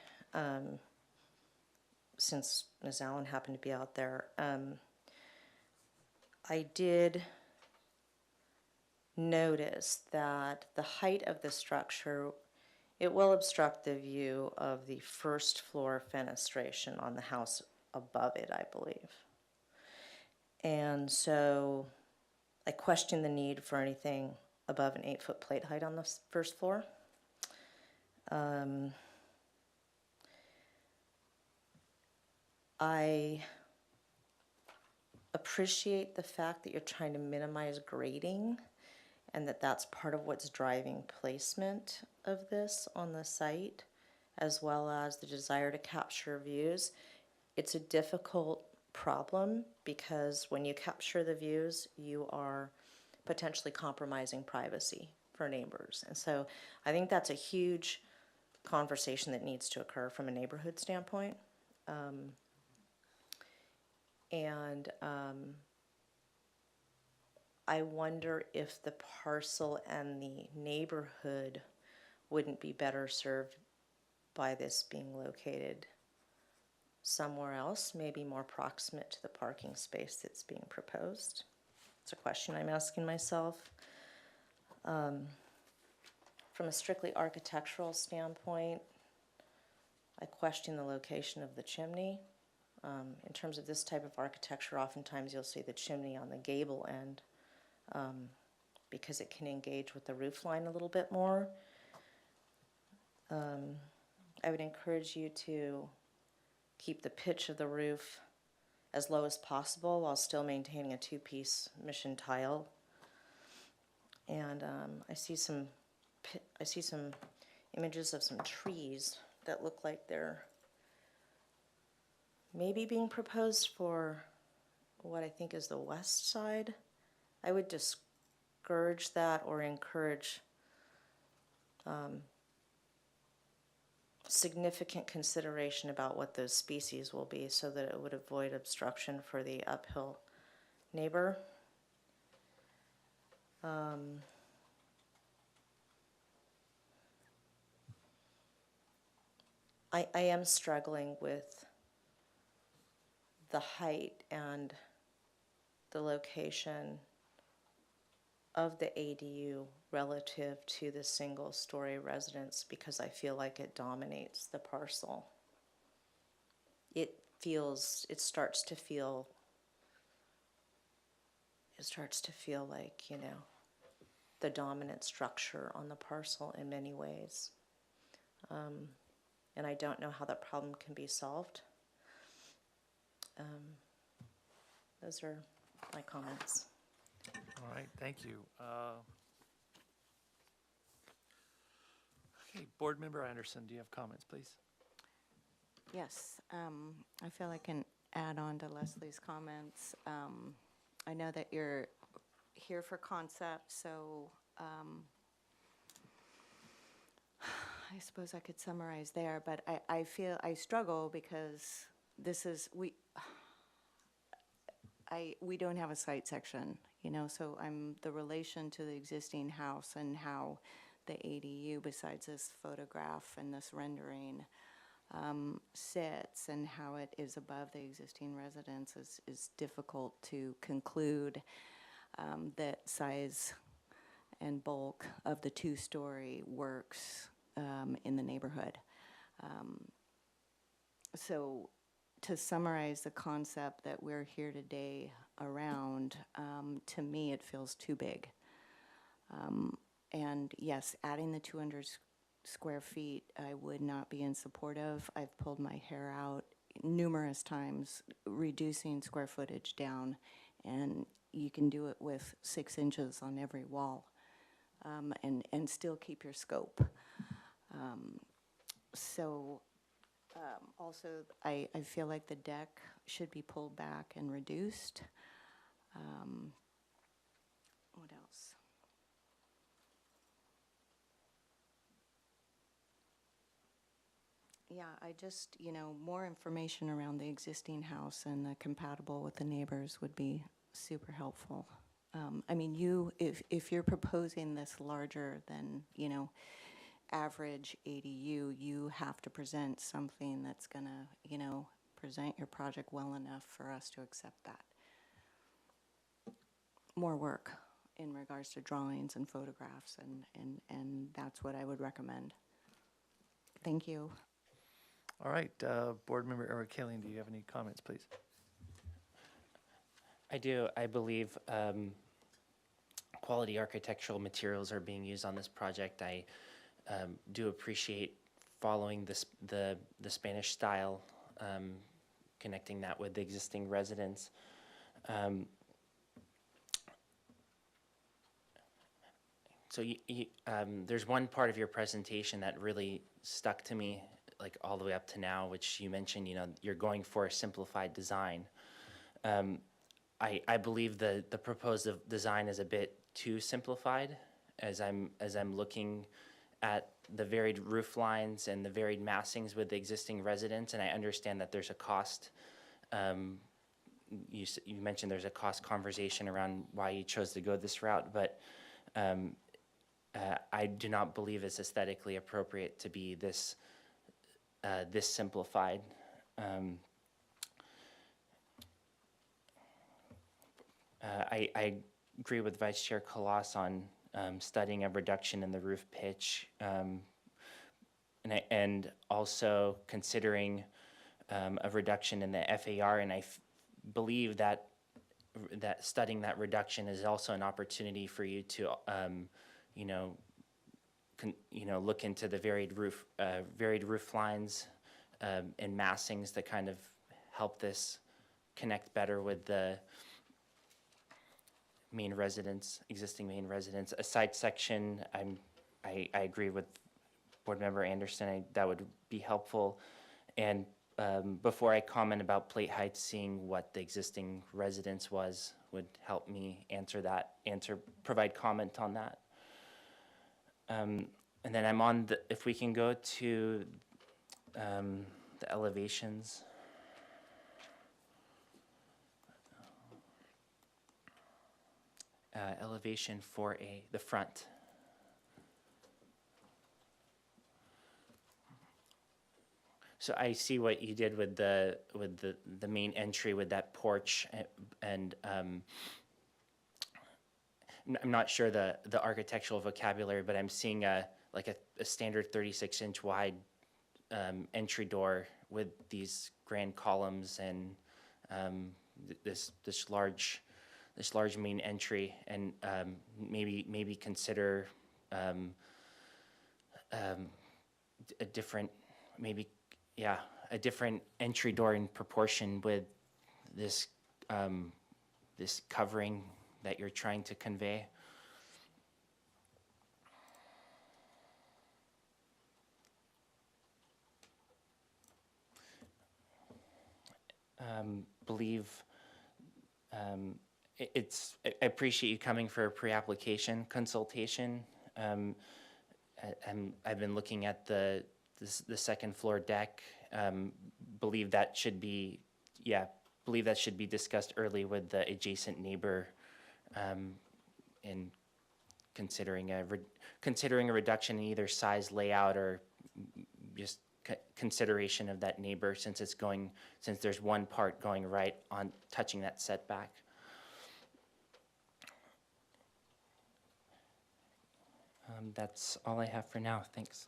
[SPEAKER 4] since Ms. Allen happened to be out there, I did notice that the height of the structure, it will obstruct the view of the first floor fenestration on the house above it, I believe. And so I question the need for anything above an 8-foot plate height on the first floor. I appreciate the fact that you're trying to minimize grading and that that's part of what's driving placement of this on the site, as well as the desire to capture views. It's a difficult problem because when you capture the views, you are potentially compromising privacy for neighbors. And so I think that's a huge conversation that needs to occur from a neighborhood standpoint. I wonder if the parcel and the neighborhood wouldn't be better served by this being located somewhere else, maybe more proximate to the parking space that's being proposed. It's a question I'm asking myself. From a strictly architectural standpoint, I question the location of the chimney. In terms of this type of architecture, oftentimes you'll see the chimney on the gable end because it can engage with the roof line a little bit more. I would encourage you to keep the pitch of the roof as low as possible while still maintaining a two-piece mission tile. And I see some images of some trees that look like they're maybe being proposed for what I think is the west side. I would discourage that or encourage significant consideration about what those species will be so that it would avoid obstruction for the uphill neighbor. I am struggling with the height and the location of the ADU relative to the single-story residence because I feel like it dominates the parcel. It starts to feel like, you know, the dominant structure on the parcel in many ways. And I don't know how that problem can be solved. Those are my comments.
[SPEAKER 2] All right, thank you. Okay, Board Member Anderson, do you have comments, please?
[SPEAKER 6] Yes, I feel I can add on to Leslie's comments. I know that you're here for concept, so I suppose I could summarize there, but I feel I struggle because this is, we don't have a site section, you know, so the relation to the existing house and how the ADU, besides this photograph and this rendering, sits and how it is above the existing residence is difficult to conclude that size and bulk of the two-story works in the neighborhood. So to summarize the concept that we're here today around, to me it feels too big. And yes, adding the 200 square feet I would not be in support of. I've pulled my hair out numerous times reducing square footage down, and you can do it with 6 inches on every wall and still keep your scope. Also, I feel like the deck should be pulled back and reduced. What else? Yeah, I just, more information around the existing house and the compatible with the neighbors would be super helpful. I mean, if you're proposing this larger than, average ADU, you have to present something that's gonna, present your project well enough for us to accept that. More work in regards to drawings and photographs, and that's what I would recommend. Thank you.
[SPEAKER 2] All right, Board Member Eric Kaling, do you have any comments, please?
[SPEAKER 9] I do. I believe quality architectural materials are being used on this project. I do appreciate following the Spanish style, connecting that with the existing residents. So there's one part of your presentation that really stuck to me, like all the way up to now, which you mentioned, you're going for a simplified design. I believe the proposed design is a bit too simplified as I'm looking at the varied roof lines and the varied massings with the existing residents, and I understand that there's a cost. You mentioned there's a cost conversation around why you chose to go this route, but I do not believe it's aesthetically appropriate to be this simplified. I agree with Vice Chair Kalas on studying a reduction in the roof pitch, and also considering a reduction in the FAR, and I believe that studying that reduction is also an opportunity for you to look into the varied roof lines and massings that kind of help this connect better with the main residents, existing main residents. A side section, I agree with Board Member Anderson. That would be helpful. And before I comment about plate height, seeing what the existing residence was would help me provide comment on that. And then I'm on if we can go to the elevations. Elevation 4A, the front. So I see what you did with the main entry with that porch, and I'm not sure the architectural vocabulary, but I'm seeing a standard 36-inch wide entry door with these grand columns and this large main entry, and maybe consider a different a different entry door in proportion with this this covering that you're trying to convey. I appreciate you coming for a pre-application consultation. I've been looking at the second floor deck. Believe that should be discussed early with the adjacent neighbor, in considering a reduction in either size, layout, or just consideration of that neighbor, since there's one part going right on touching that setback. That's all I have for now. Thanks.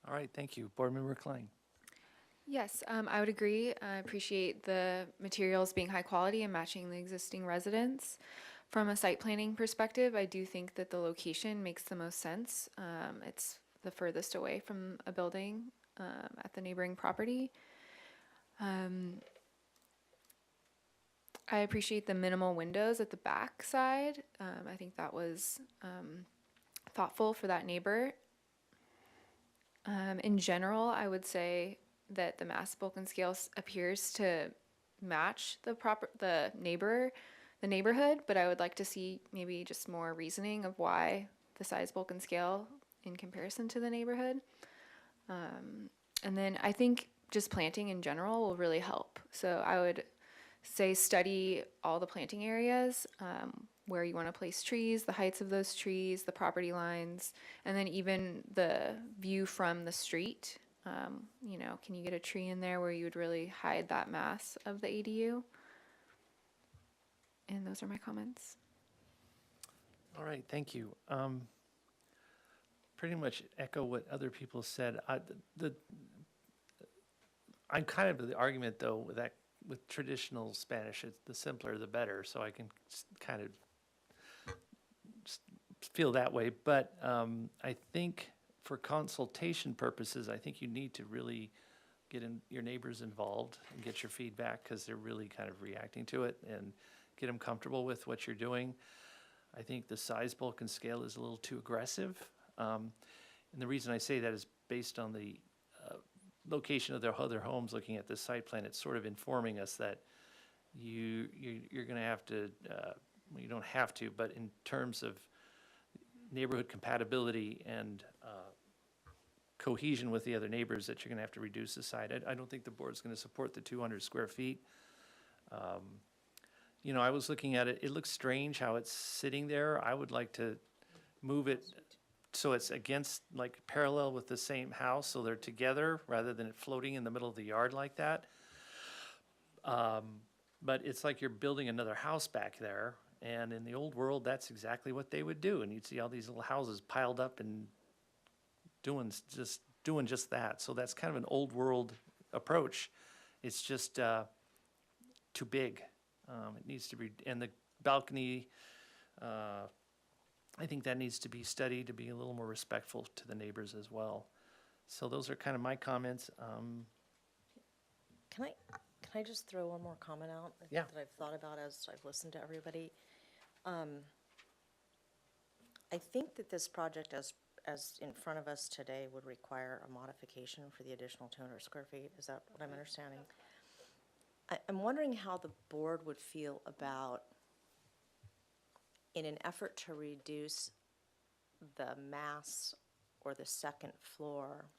[SPEAKER 2] All right, thank you. Board Member Klein.
[SPEAKER 10] Yes, I would agree. I appreciate the materials being high quality and matching the existing residents. From a site planning perspective, I do think that the location makes the most sense. It's the furthest away from a building at the neighboring property. I appreciate the minimal windows at the back side. I think that was thoughtful for that neighbor. In general, I would say that the mass bulk and scale appears to match the neighborhood, but I would like to see maybe just more reasoning of why the size, bulk, and scale in comparison to the neighborhood. And then I think just planting in general will really help. So I would say study all the planting areas, where you want to place trees, the heights of those trees, the property lines, and then even the view from the street. You know, can you get a tree in there where you would really hide that mass of the ADU? And those are my comments.
[SPEAKER 2] All right, thank you. Pretty much echo what other people said. I'm kind of the argument though with that, with traditional Spanish, it's the simpler the better. So I can kind of feel that way. But I think for consultation purposes, I think you need to really get your neighbors involved and get your feedback, because they're really kind of reacting to it, and get them comfortable with what you're doing. I think the size, bulk, and scale is a little too aggressive. And the reason I say that is based on the location of their other homes. Looking at this site plan, it's sort of informing us that you're going to have to, well, you don't have to, but in terms of neighborhood compatibility and cohesion with the other neighbors, that you're going to have to reduce the site. I don't think the board's going to support the 200 square feet. You know, I was looking at it, it looks strange how it's sitting there. I would like to move it so it's against, like, parallel with the same house, so they're together rather than it floating in the middle of the yard like that. But it's like you're building another house back there, and in the old world, that's exactly what they would do. And you'd see all these little houses piled up and doing just that. So that's kind of an old world approach. It's just too big. It needs to be, and the balcony, I think that needs to be studied to be a little more respectful to the neighbors as well. So those are kind of my comments.
[SPEAKER 4] Can I just throw one more comment out?
[SPEAKER 2] Yeah.
[SPEAKER 4] That I've thought about as I've listened to everybody. I think that this project as in front of us today would require a modification for the additional 200 square feet. Is that what I'm understanding? I'm wondering how the board would feel about, in an effort to reduce the mass or the second floor,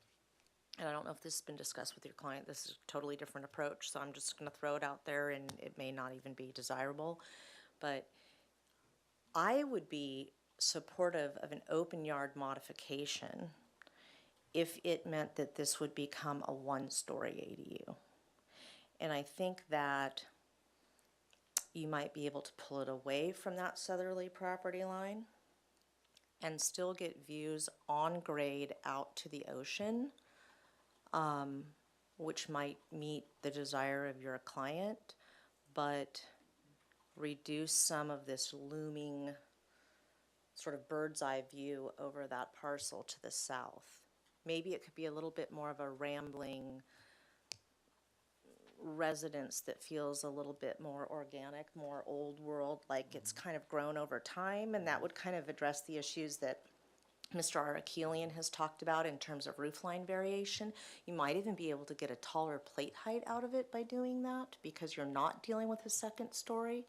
[SPEAKER 4] and I don't know if this has been discussed with your client, this is a totally different approach, so I'm just going to throw it out there, and it may not even be desirable, but I would be supportive of an open yard modification if it meant that this would become a one-story ADU. And I think that you might be able to pull it away from that southerly property line and still get views on grade out to the ocean, which might meet the desire of your client, but reduce some of this looming sort of bird's eye view over that parcel to the south. Maybe it could be a little bit more of a rambling residence that feels a little bit more organic, more old world, like it's kind of grown over time, and that would kind of address the issues that Mr. Arakelian has talked about in terms of roofline variation. You might even be able to get a taller plate height out of it by doing that, because you're not dealing with a second story.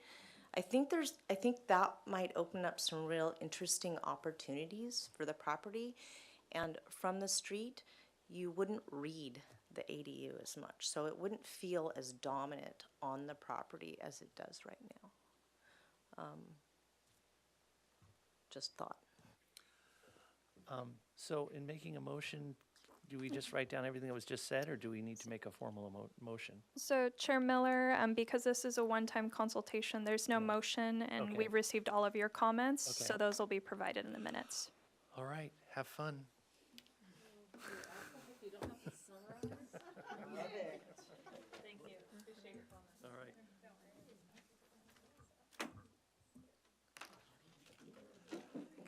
[SPEAKER 4] I think that might open up some real interesting opportunities for the property, and from the street you wouldn't read the ADU as much, so it wouldn't feel as dominant on the property as it does right now. Just thought.
[SPEAKER 2] So in making a motion, do we just write down everything that was just said, or do we need to make a formal motion?
[SPEAKER 12] So Chair Miller, because this is a one-time consultation, there's no motion, and
[SPEAKER 2] Okay.
[SPEAKER 12] we've received all of your comments,
[SPEAKER 2] Okay.
[SPEAKER 12] so those will be provided in the minutes.
[SPEAKER 2] All right, have fun. All right.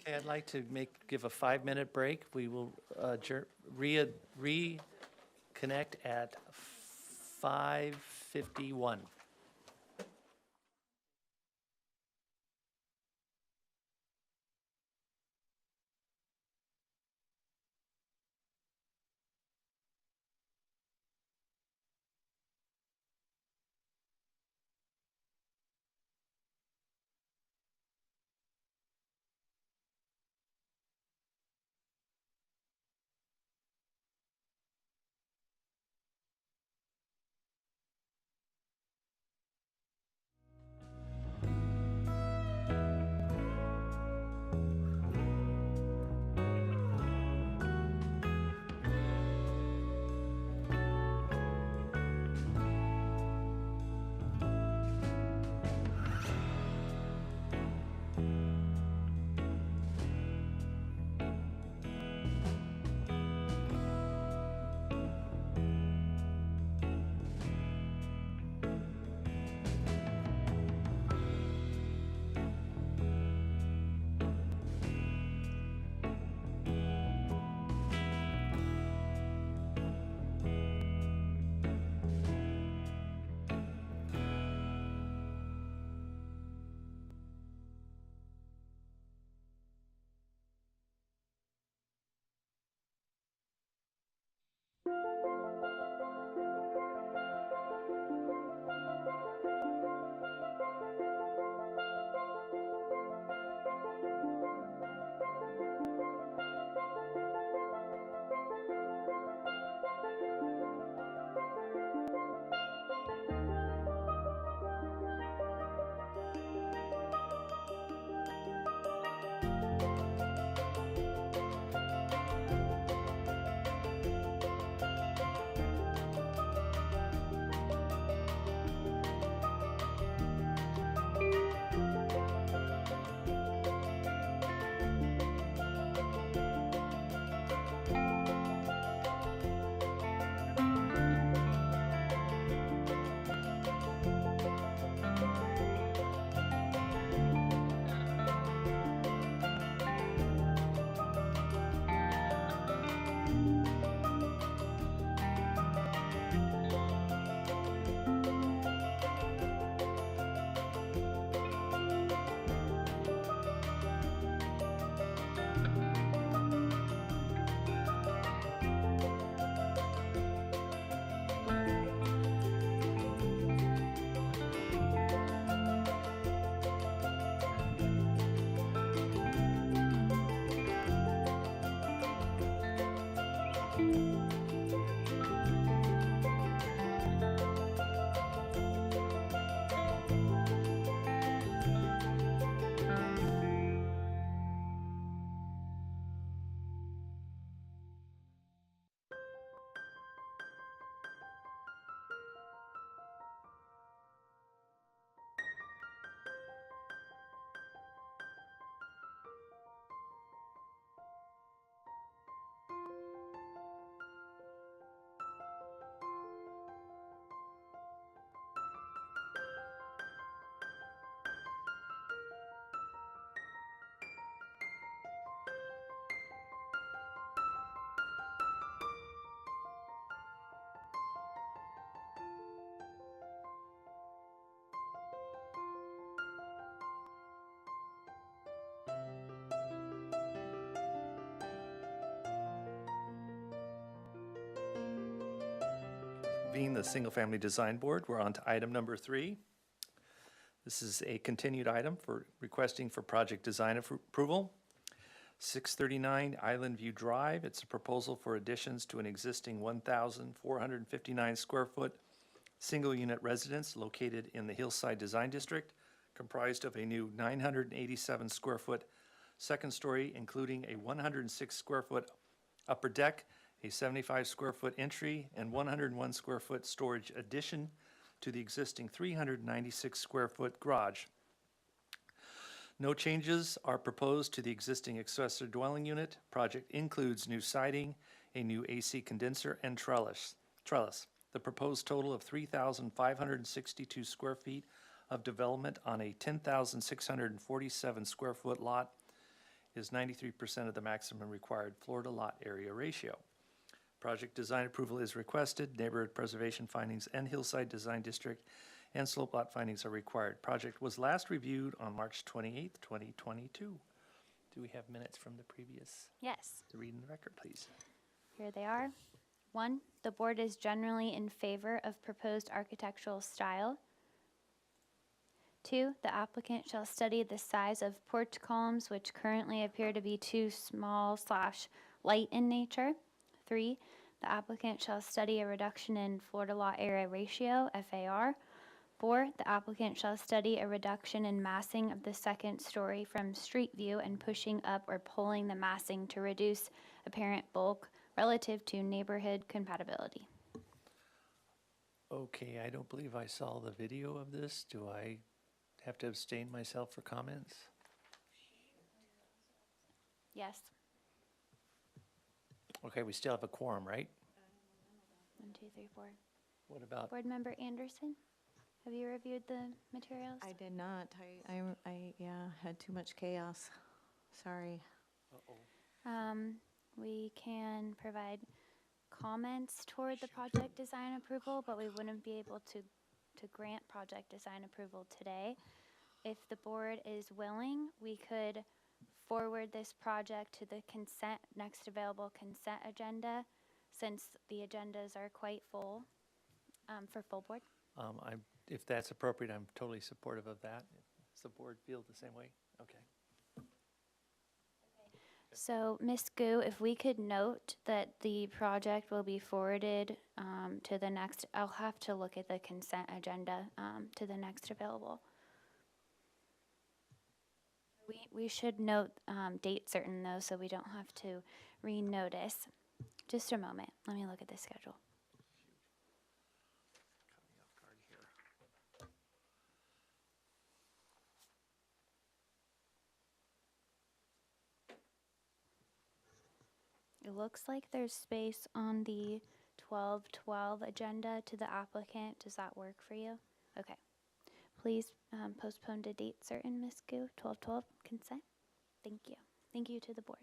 [SPEAKER 2] Okay, I'd like to give a 5-minute break. We will reconnect at 5:51. Being the Single Family Design Board, we're on to item number 3. This is a continued item for requesting for project design approval. 639 Island View Drive. It's a proposal for additions to an existing 1,459 square foot single-unit residence located in the Hillside Design District, comprised of a new 987 square foot second story, including a 106 square foot upper deck, a 75 square foot entry, and 101 square foot storage addition to the existing 396 square foot garage. No changes are proposed to the existing accessory dwelling unit. Project includes new siding, a new AC condenser, and trellis. The proposed total of 3,562 square feet of development on a 10,647 square foot lot is 93% of the maximum required floor to lot area ratio. Project design approval is requested. Neighborhood preservation findings and Hillside Design District and slope lot findings are required. Project was last reviewed on March 28th, 2022. Do we have minutes from the previous?
[SPEAKER 5] Yes.
[SPEAKER 2] To read in the record, please.
[SPEAKER 5] Here they are. 1, the board is generally in favor of proposed architectural style. 2, the applicant shall study the size of porch columns, which currently appear to be too small/light in nature. 3, the applicant shall study a reduction in floor to lot area ratio, FAR. 4, the applicant shall study a reduction in massing of the second story from street view and pushing up or pulling the massing to reduce apparent bulk relative to neighborhood compatibility.
[SPEAKER 2] Okay, I don't believe I saw the video of this. Do I have to abstain myself for comments?
[SPEAKER 5] Yes.
[SPEAKER 2] Okay, we still have a quorum, right?
[SPEAKER 5] 1, 2, 3, 4.
[SPEAKER 2] What about,
[SPEAKER 5] Board Member Anderson, have you reviewed the materials?
[SPEAKER 6] I did not. Had too much chaos. Sorry.
[SPEAKER 5] We can provide comments toward the project design approval, but we wouldn't be able to grant project design approval today. If the board is willing, we could forward this project to the next available consent agenda since the agendas are quite full, for full board.
[SPEAKER 2] If that's appropriate, I'm totally supportive of that. Does the board feel the same way? Okay.
[SPEAKER 5] So, Ms. Gu, if we could note that the project will be forwarded to the next, I'll have to look at the consent agenda to the next available. We should note date certain though, so we don't have to re-notice. Just a moment, let me look at the schedule.
[SPEAKER 2] Caught me off guard here.
[SPEAKER 5] It looks like there's space on the 12/12 agenda to the applicant. Does that work for you? Okay. Please postpone to date certain, Ms. Gu, 12/12 consent. Thank you. Thank you to the board.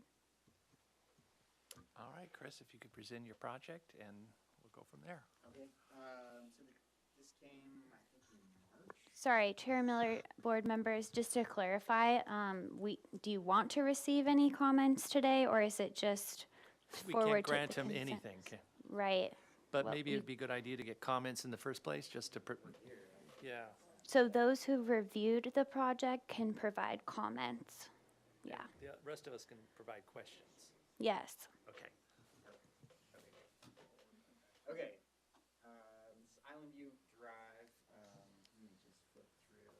[SPEAKER 2] All right, Chris, if you could present your project and we'll go from there.
[SPEAKER 18] Okay, so this came, I think, in March.
[SPEAKER 5] Sorry, Chair Miller, board members, just to clarify, do you want to receive any comments today, or is it just
[SPEAKER 2] We
[SPEAKER 5] forward
[SPEAKER 2] can't grant
[SPEAKER 5] to the
[SPEAKER 2] him
[SPEAKER 5] consent?
[SPEAKER 2] anything,
[SPEAKER 5] Right.
[SPEAKER 2] but
[SPEAKER 5] Well,
[SPEAKER 2] maybe it'd be a good idea to get comments in the first place, just to, yeah.
[SPEAKER 5] So those who reviewed the project can provide comments. Yeah.
[SPEAKER 2] The rest of us can provide questions.
[SPEAKER 5] Yes.
[SPEAKER 2] Okay.
[SPEAKER 18] Okay, this is Island View Drive, let me just flip through.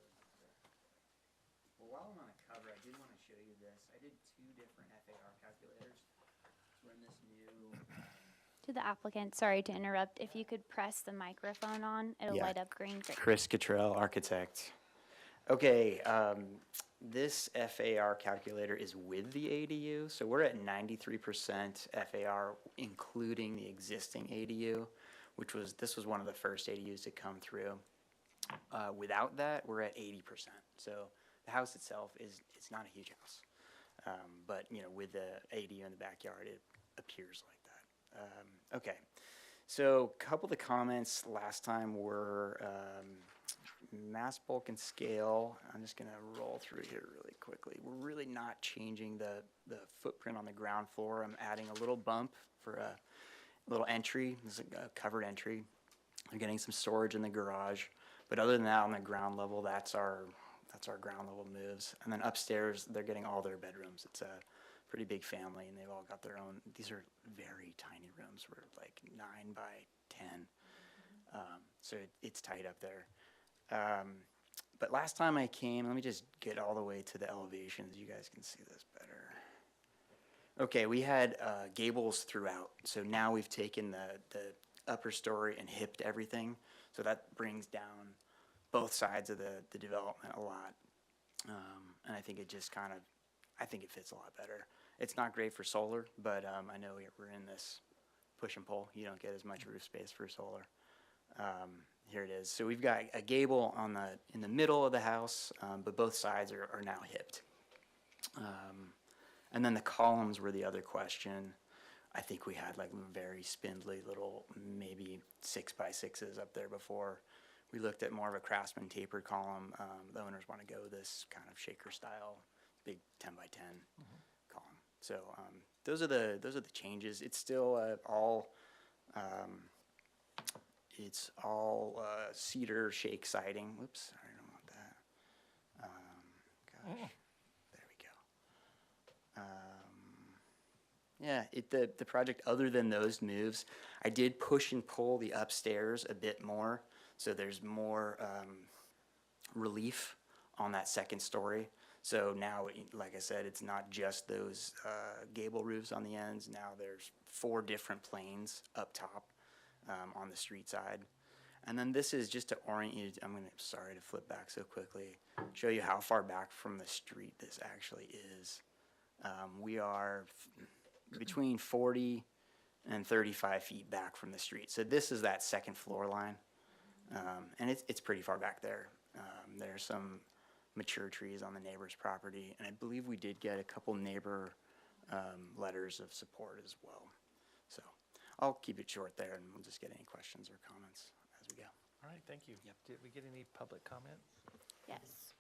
[SPEAKER 18] Well, while I'm on the cover, I did want to show you this. I did 2 different FAR calculators. So we're in this new,
[SPEAKER 5] To the applicant, sorry to interrupt. If you could press the microphone on, it'll
[SPEAKER 18] Yeah.
[SPEAKER 5] light up green. Great.
[SPEAKER 18] Chris Cottrell, architect. Okay, this FAR calculator is with the ADU, so we're at 93% FAR, including the existing ADU, this was one of the first ADUs to come through. Without that, we're at 80%. So the house itself it's not a huge house, but with the ADU in the backyard, it appears like that. Okay, so a couple of the comments last time were mass, bulk, and scale. I'm just going to roll through here really quickly. We're really not changing the footprint on the ground floor. I'm adding a little bump for a little entry. This is a covered entry. They're getting some storage in the garage. But other than that, on the ground level, that's our ground level moves. And then upstairs, they're getting all their bedrooms. It's a pretty big family, and they've all got their own. These are very tiny rooms. We're like 9 by 10. So it's tight up there. But last time I came, let me just get all the way to the elevations. You guys can see this better. Okay, we had gables throughout. So now we've taken the upper story and hipped everything. So that brings down both sides of the development a lot. And I think it just I think it fits a lot better. It's not great for solar, but I know we're in this push and pull. You don't get as much roof space for solar. Here it is. So we've got a gable in the middle of the house, but both sides are now hipped. And then the columns were the other question. I think we had like very spindly little, maybe 6x6s up there before. We looked at more of a Craftsman tapered column. The owners want to go this kind of shaker style, big 10x10 column. So those are the changes. It's still all cedar shake siding. Whoops, I don't want that. Gosh, there we go. Yeah, the project, other than those moves, I did push and pull the upstairs a bit more, so there's more relief on that second story. So now, like I said, it's not just those gable roofs on the ends. Now there's 4 different planes up top on the street side. And then this is just to orient you. Sorry to flip back so quickly, show you how far back from the street this actually is. We are between 40 and 35 feet back from the street. So this is that second floor line. And it's pretty far back there. There's some mature trees on the neighbor's property. And I believe we did get a couple neighbor letters of support as well. So I'll keep it short there, and we'll just get any questions or comments as we go.
[SPEAKER 2] All right, thank you. Yep. Did we get any public comment?
[SPEAKER 5] Yes.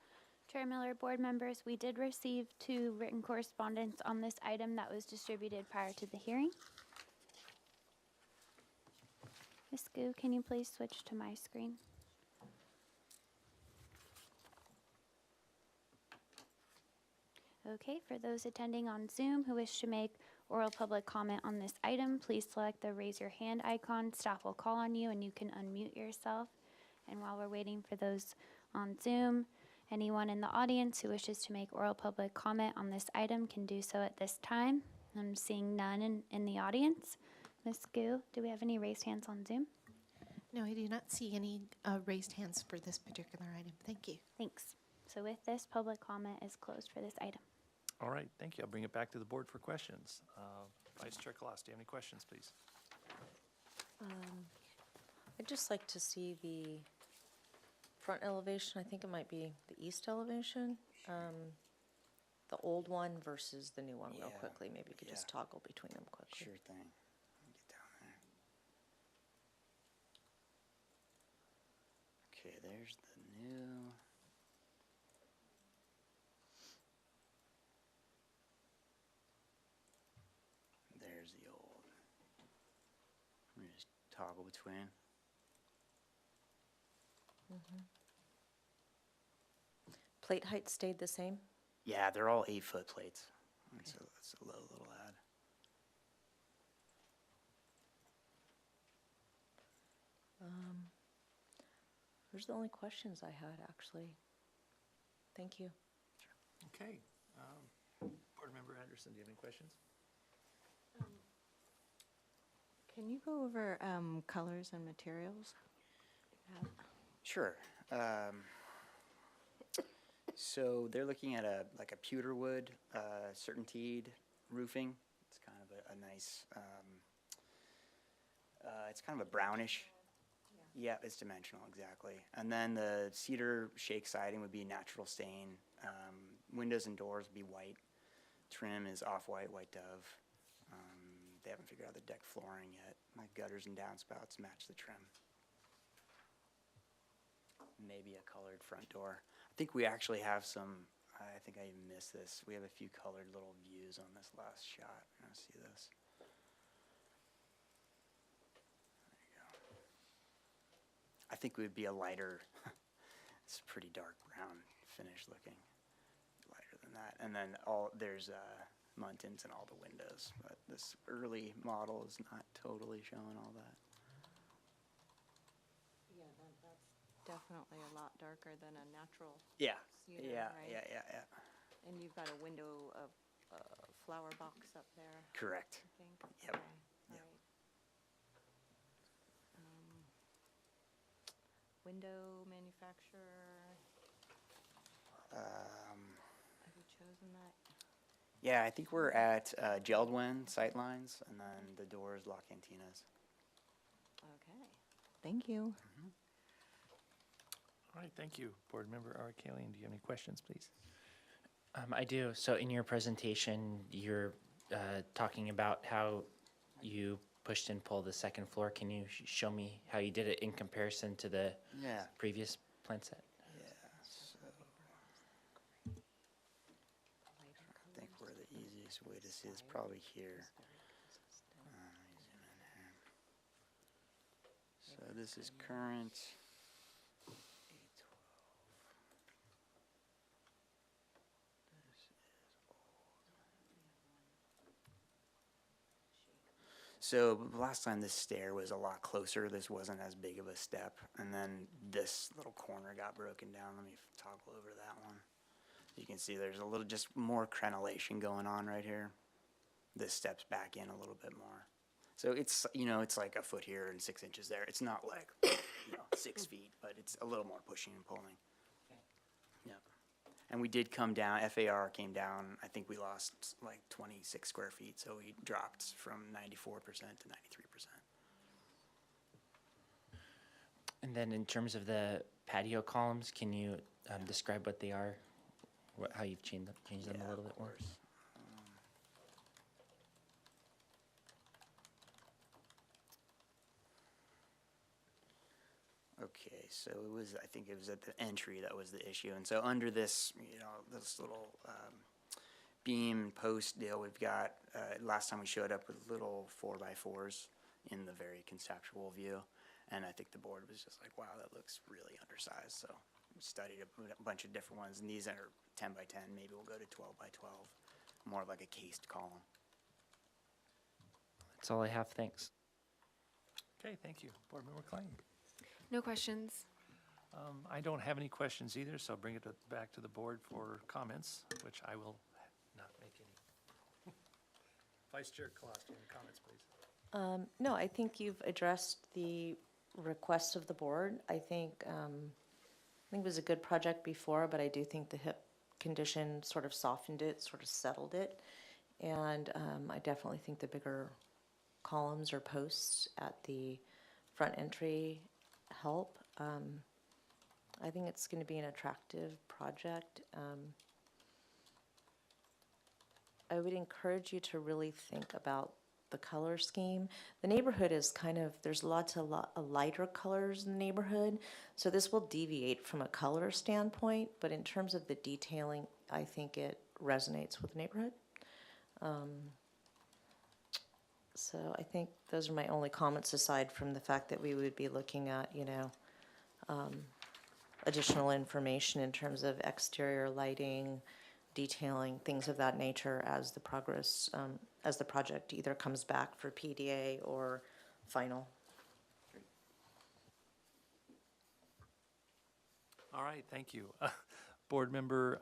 [SPEAKER 5] Chair Miller, board members, we did receive 2 written correspondence on this item that was distributed prior to the hearing. Ms. Gu, can you please switch to my screen? Okay, for those attending on Zoom who wish to make oral public comment on this item, please select the raise your hand icon. Staff will call on you and you can unmute yourself. And while we're waiting for those on Zoom, anyone in the audience who wishes to make oral public comment on this item can do so at this time. I'm seeing none in the audience. Ms. Gu, do we have any raised hands on Zoom?
[SPEAKER 3] No, I do not see any raised hands for this particular item. Thank you.
[SPEAKER 5] Thanks. So with this, public comment is closed for this item.
[SPEAKER 2] All right, thank you. I'll bring it back to the board for questions. Vice Chair Kalas, do you have any questions, please?
[SPEAKER 4] I'd just like to see the front elevation. I think it might be the east elevation. The old one versus the new one real
[SPEAKER 18] Yeah,
[SPEAKER 4] quickly. Maybe you could just toggle between them quickly.
[SPEAKER 18] Sure thing. Let me get down there. Okay, there's the new. There's the old. Let me just toggle between.
[SPEAKER 4] Plate height stayed the same?
[SPEAKER 18] Yeah, they're all 8-foot plates. That's a low little add.
[SPEAKER 4] Those are the only questions I had, actually. Thank you.
[SPEAKER 2] Okay. Board Member Anderson, do you have any questions?
[SPEAKER 6] Can you go over colors and materials?
[SPEAKER 18] Sure. So they're looking at a pewter wood, certainteed roofing. It's kind of a nice. It's kind of a brownish. Yeah, it's dimensional, exactly. And then the cedar shake siding would be natural stain. Windows and doors would be white. Trim is off-white, white dove. They haven't figured out the deck flooring yet. My gutters and downspouts match the trim. Maybe a colored front door. I think we actually have some, I think I even missed this. We have a few colored little views on this last shot. I see this. There you go. I think it would be a lighter, it's a pretty dark brown finish looking. Lighter than that. And then there's muntins in all the windows, but this early model is not totally showing all that.
[SPEAKER 6] Yeah, that's definitely a lot darker than a natural
[SPEAKER 18] Yeah,
[SPEAKER 6] cedar,
[SPEAKER 18] yeah,
[SPEAKER 6] right?
[SPEAKER 18] yeah.
[SPEAKER 6] And you've got a window of flower box up there,
[SPEAKER 18] Correct.
[SPEAKER 6] I think?
[SPEAKER 18] Yep.
[SPEAKER 6] Okay, all
[SPEAKER 18] Yep.
[SPEAKER 6] right. Window manufacturer, have you chosen that?
[SPEAKER 18] Yeah, I think we're at Geldwin Sightlines, and then the doors La Cantinas.
[SPEAKER 6] Okay, thank you.
[SPEAKER 2] All right, thank you. Board Member Arkalian, do you have any questions, please?
[SPEAKER 9] I do. So in your presentation, you're talking about how you pushed and pulled the second floor. Can you show me how you did it in comparison to the
[SPEAKER 18] Yeah.
[SPEAKER 9] previous plan set?
[SPEAKER 18] Yeah, so I think we're the easiest way to see is probably here. Zoom in here. So this is current. So last time this stair was a lot closer. This wasn't as big of a step. And then this little corner got broken down. Let me toggle over that one. You can see there's a little just more crenellation going on right here. This steps back in a little bit more. So it's, it's like a foot here and 6 inches there. It's not like, 6 feet, but it's a little more pushing and pulling. Yep. And we did come down, FAR came down, I think we lost like 26 square feet, so we dropped from 94% to 93%.
[SPEAKER 9] And then in terms of the patio columns, can you describe what they are? How you've changed them a little bit more?
[SPEAKER 18] Okay, so I think it was at the entry that was the issue. And so under this, this little beam post deal, we've got, last time we showed up with little 4x4s in the very conceptual view. And I think the board was just like, wow, that looks really undersized. So we studied a bunch of different ones, and these are 10 by 10. Maybe we'll go to 12 by 12, more of like a cased column.
[SPEAKER 9] That's all I have, thanks.
[SPEAKER 2] Okay, thank you. Board Member Klein.
[SPEAKER 10] No questions.
[SPEAKER 2] I don't have any questions either, so I'll bring it back to the board for comments, which I will not make any. Vice Chair Colosimo, any comments, please?
[SPEAKER 4] No, I think you've addressed the requests of the board. I think it was a good project before, but I do think the hip condition sort of softened it, sort of settled it. And I definitely think the bigger columns or posts at the front entry help. I think it's going to be an attractive project. I would encourage you to really think about the color scheme. The neighborhood is kind of, there's lots of lighter colors in the neighborhood, so this will deviate from a color standpoint, but in terms of the detailing, I think it resonates with the neighborhood. So I think those are my only comments, aside from the fact that we would be looking at, additional information in terms of exterior lighting, detailing, things of that nature as the project either comes back for PDA or final.
[SPEAKER 2] All right, thank you. Board Member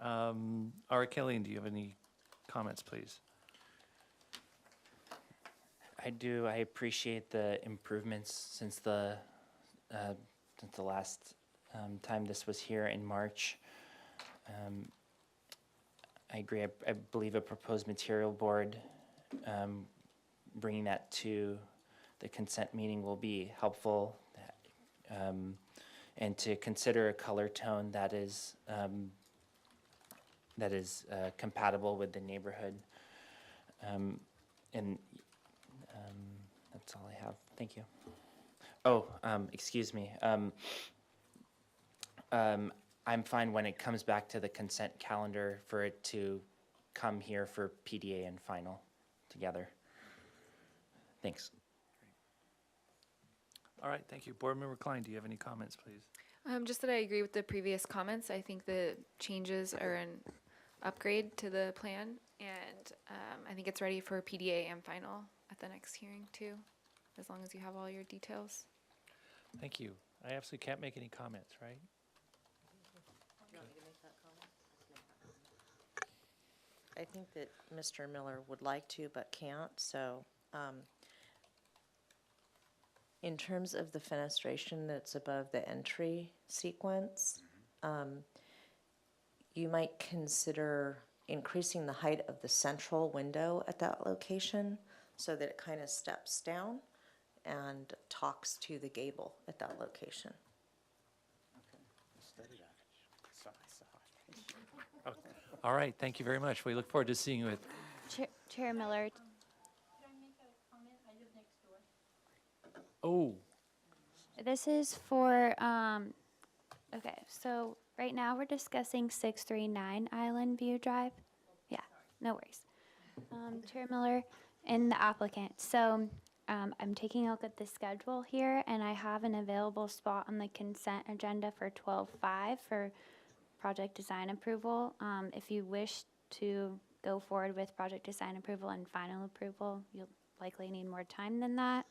[SPEAKER 2] Ara Killian, do you have any comments, please?
[SPEAKER 9] I do. I appreciate the improvements since the last time this was here in March. I agree. I believe a proposed material board, bringing that to the consent meeting will be helpful, and to consider a color tone that is compatible with the neighborhood. And that's all I have. Thank you. Oh, excuse me. I'm fine when it comes back to the consent calendar for it to come here for PDA and final together. Thanks.
[SPEAKER 2] All right, thank you. Board Member Klein, do you have any comments, please?
[SPEAKER 10] Just that I agree with the previous comments. I think the changes are an upgrade to the plan, and I think it's ready for PDA and final at the next hearing too, as long as you have all your details.
[SPEAKER 2] Thank you. I absolutely can't make any comments, right?
[SPEAKER 4] I think that Mr. Miller would like to but can't, so in terms of the fenestration that's above the entry sequence, you might consider increasing the height of the central window at that location so that it kind of steps down and talks to the gable at that location.
[SPEAKER 2] All right, thank you very much. We look forward to seeing you at.
[SPEAKER 5] Chair Miller.
[SPEAKER 2] Oh,
[SPEAKER 5] This is for, okay, so right now we're discussing 639 Island View Drive. Yeah, no worries. Chair Miller and the applicant. So I'm taking a look at the schedule here, and I have an available spot on the consent agenda for 12:05 for project design approval. If you wish to go forward with project design approval and final approval, you'll likely need more time than that.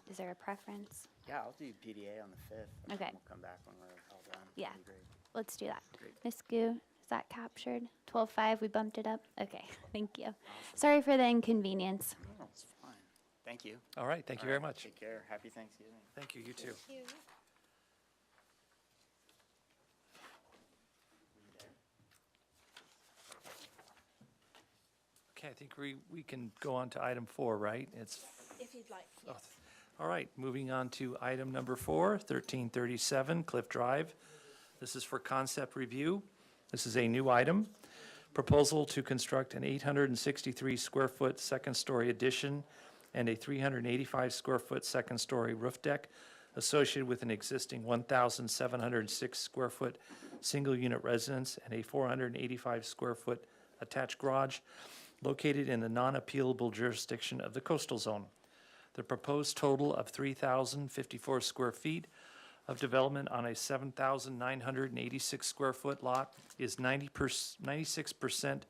[SPEAKER 5] Is there a preference?
[SPEAKER 18] Yeah, I'll do PDA on the 5th. and
[SPEAKER 5] Okay.
[SPEAKER 18] We'll come back when we're all done.
[SPEAKER 5] Yeah.
[SPEAKER 18] That'd be great.
[SPEAKER 5] Let's do that.
[SPEAKER 18] Great.
[SPEAKER 5] Ms. Gu, is that captured? 12:05, we bumped it up? Okay, thank you. Sorry for the inconvenience.
[SPEAKER 18] No, it's fine. Thank you.
[SPEAKER 2] all right, thank you
[SPEAKER 18] All
[SPEAKER 2] very
[SPEAKER 18] right,
[SPEAKER 2] much.
[SPEAKER 18] Take care. Happy Thanksgiving.
[SPEAKER 2] Thank you, you too. Okay, I think we can go on to item 4, right? It's
[SPEAKER 3] If you'd like.
[SPEAKER 2] Oh, all right, moving on to item number 4, 1337 Cliff Drive. This is for concept review. This is a new item. Proposal to construct an 863 square foot second story addition and a 385 square foot second story roof deck associated with an existing 1,706 square foot single unit residence and a 485 square foot attached garage located in the non-appealable jurisdiction of the coastal zone. The proposed total of 3,054 square feet of development on a 7,986 square foot lot is 96%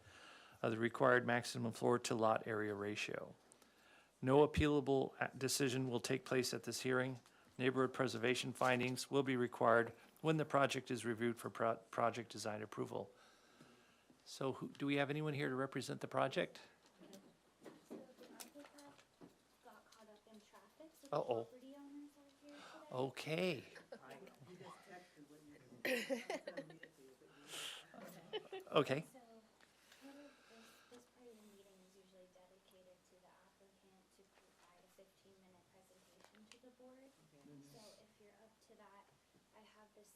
[SPEAKER 2] of the required maximum floor to lot area ratio. No appealable decision will take place at this hearing. Neighborhood preservation findings will be required when the project is reviewed for project design approval. So do we have anyone here to represent the project? Uh-oh. Okay. Okay.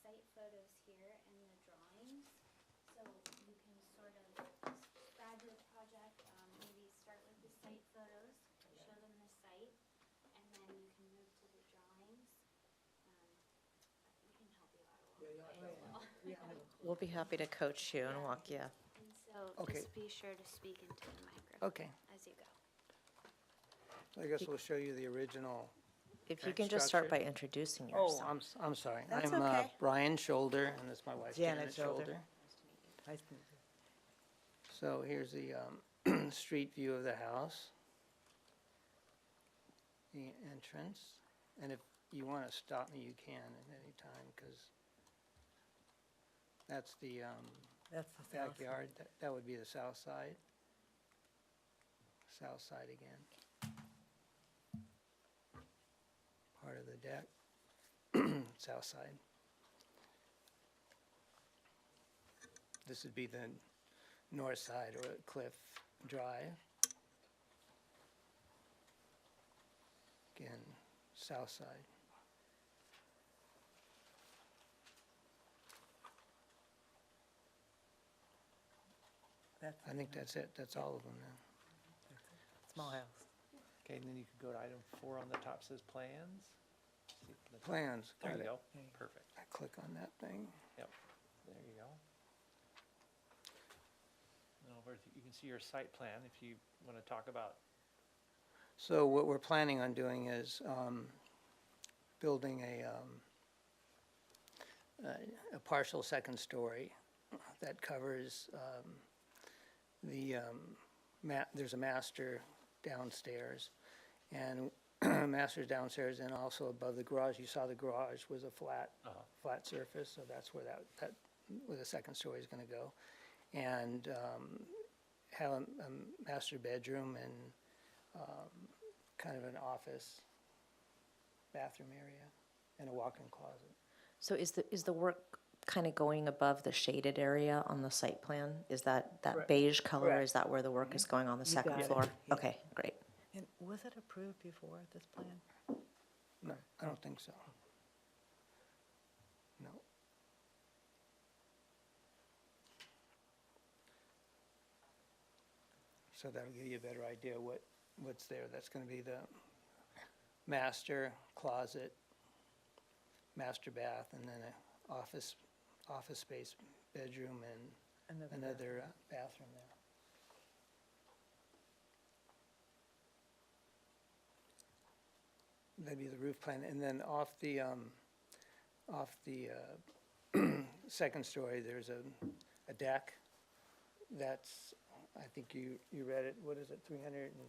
[SPEAKER 5] Site photos here and the drawings, so you can sort of describe the project, maybe start with the site photos, show them the site, and then you can move to the drawings. We can help you out along the way as well.
[SPEAKER 4] We'll be happy to coach you and walk you.
[SPEAKER 5] And so
[SPEAKER 19] Okay.
[SPEAKER 5] just be sure to speak into the microphone
[SPEAKER 19] Okay.
[SPEAKER 5] as you go.
[SPEAKER 19] I guess we'll show you the original.
[SPEAKER 4] If you can just start by
[SPEAKER 19] structure.
[SPEAKER 4] introducing
[SPEAKER 19] Oh,
[SPEAKER 4] yourself.
[SPEAKER 19] I'm sorry.
[SPEAKER 6] That's
[SPEAKER 19] I'm
[SPEAKER 6] okay.
[SPEAKER 19] Brian Shoulder, and this is my wife,
[SPEAKER 6] Janet
[SPEAKER 19] Janet
[SPEAKER 6] Shoulder.
[SPEAKER 19] Shoulder.
[SPEAKER 6] Nice to meet you.
[SPEAKER 19] So here's the street view of the house, the entrance, and if you want to stop me, you can at any time, because that's the
[SPEAKER 6] That's the south side.
[SPEAKER 19] backyard. That would be the south side. South side again. Part of the deck, south side. This would be the north side or Cliff Drive. Again, south side.
[SPEAKER 6] That's
[SPEAKER 19] I think that's it. That's all of them then.
[SPEAKER 6] small house.
[SPEAKER 2] Okay, and then you could go to item 4 on the top, says plans. See if the-
[SPEAKER 19] Plans.
[SPEAKER 2] There
[SPEAKER 19] got
[SPEAKER 2] you
[SPEAKER 19] it.
[SPEAKER 2] go. Perfect.
[SPEAKER 19] I click on that thing.
[SPEAKER 2] Yep, there you go. Now, you can see your site plan if you want to talk about.
[SPEAKER 19] So what we're planning on doing is building a partial second story that covers there's a master downstairs, and master's downstairs, and also above the garage. You saw the garage was a flat surface, so that's where where the second story is going to go, and have a master bedroom and kind of an office, bathroom area, and a walk-in closet.
[SPEAKER 4] So is the work kind of going above the shaded area on the site plan? Is that
[SPEAKER 19] Correct.
[SPEAKER 4] beige color,
[SPEAKER 19] Correct.
[SPEAKER 4] is that where the work is going on the
[SPEAKER 6] You
[SPEAKER 4] second
[SPEAKER 6] got it.
[SPEAKER 4] floor?
[SPEAKER 6] Yeah.
[SPEAKER 4] Okay, great.
[SPEAKER 6] And was it approved before, this plan?
[SPEAKER 19] No, I don't think so. No. So that'll give you a better idea what's there. That's gonna be the master closet, master bath, and then a office space, bedroom, and another bathroom there. That'd be the roof plan, and then off the second story, there's a deck that's, I think you read it, what is it, 300 and,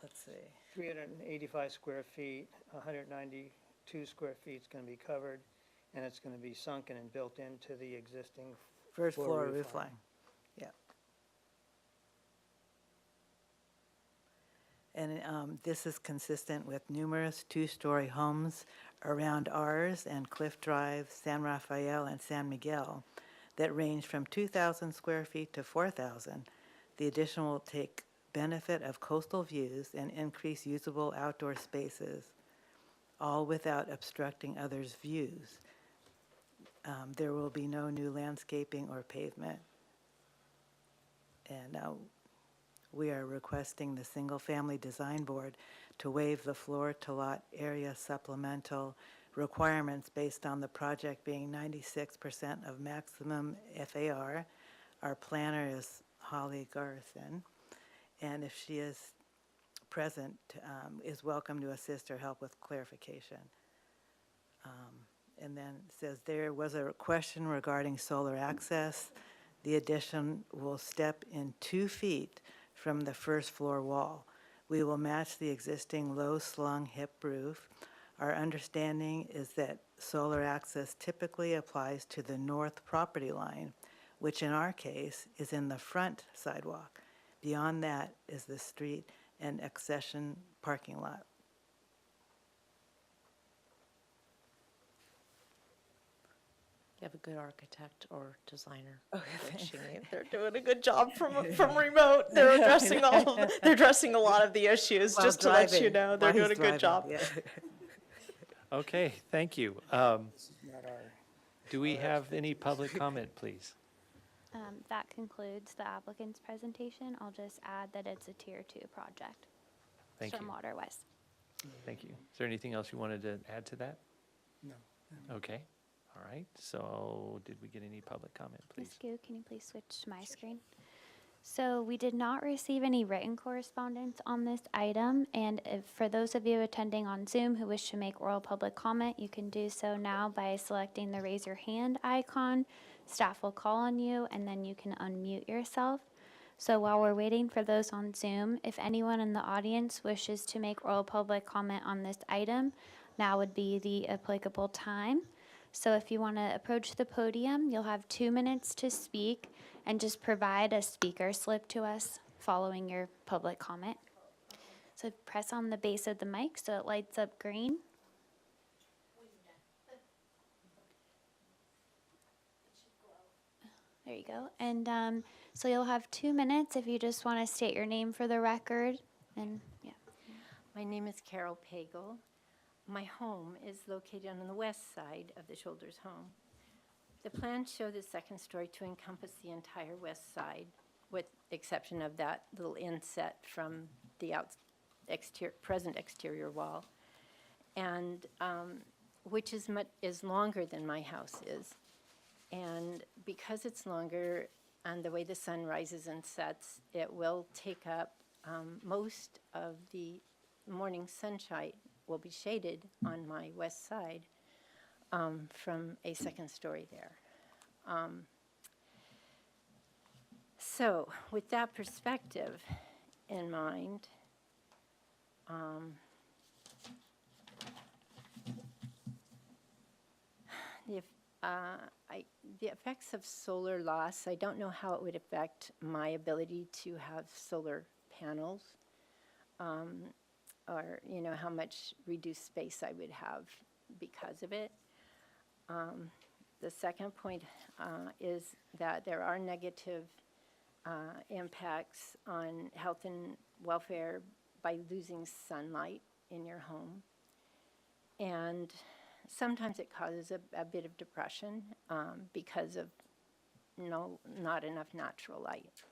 [SPEAKER 6] Let's see.
[SPEAKER 19] 385 square feet, 192 square feet is gonna be covered, and it's gonna be sunken and built into the existing
[SPEAKER 6] First floor roof line. Yeah. And this is consistent with numerous two-story homes around ours and Cliff Drive, San Rafael, and San Miguel that range from 2,000 square feet to 4,000. The addition will take benefit of coastal views and increase usable outdoor spaces, all without obstructing others' views. There will be no new landscaping or pavement. And we are requesting the Single Family Design Board to waive the floor to lot area supplemental requirements based on the project being 96% of maximum FAR. Our planner is Holly Garthen. And if she is
[SPEAKER 20] present is welcome to assist or help with clarification. And then it says there was a question regarding solar access. The addition will step in 2 feet from the first floor wall. We will match the existing low slung hip roof. Our understanding is that solar access typically applies to the north property line, which in our case is in the front sidewalk. Beyond that is the street and accession parking lot.
[SPEAKER 4] You have a good architect or designer.
[SPEAKER 20] Oh,
[SPEAKER 4] coaching you. They're doing a good job from remote. They're addressing they're addressing a lot of the issues,
[SPEAKER 20] While
[SPEAKER 4] just to let you
[SPEAKER 20] driving,
[SPEAKER 4] know. They're
[SPEAKER 20] while
[SPEAKER 4] doing a
[SPEAKER 20] he's
[SPEAKER 4] good job.
[SPEAKER 20] driving, yeah.
[SPEAKER 2] Okay, thank you.
[SPEAKER 19] Not our,
[SPEAKER 2] Do we have any public comment, please?
[SPEAKER 5] That concludes the applicant's presentation. I'll just add that it's a Tier 2 project,
[SPEAKER 2] Thank you.
[SPEAKER 5] stormwater-wise.
[SPEAKER 2] Thank you. Is there anything else you wanted to add to that?
[SPEAKER 19] no.
[SPEAKER 2] Okay, all right. So did we get any public comment,
[SPEAKER 5] Ms.
[SPEAKER 2] please?
[SPEAKER 5] Gu, can you please switch to my screen? So we did not receive any written correspondence on this item, and if, for those of you attending on Zoom who wish to make oral public comment, you can do so now by selecting the raise your hand icon. Staff will call on you, and then you can unmute yourself. So while we're waiting for those on Zoom, if anyone in the audience wishes to make oral public comment on this item, now would be the applicable time. So if you want to approach the podium, you'll have 2 minutes to speak, and just provide a speaker slip to us following your public comment. So press on the base of the mic so it lights up green. There you go. And so you'll have 2 minutes if you just want to state your name for the record. And yeah.
[SPEAKER 21] My name is Carol Pagel. My home is located on the west side of the Shoulders home. The plans show the second story to encompass the entire west side, with exception of that little inset from the present exterior wall, and which is longer than my house is. And because it's longer, and the way the sun rises and sets, it will take up most of the morning sunshine will be shaded on my west side from a second story there. So with that perspective in mind, the effects of solar loss, I don't know how it would affect my ability to have solar panels, or how much reduced space I would have because of it. The second point is that there are negative impacts on health and welfare by losing sunlight in your home. And sometimes it causes a bit of depression because of not enough natural light,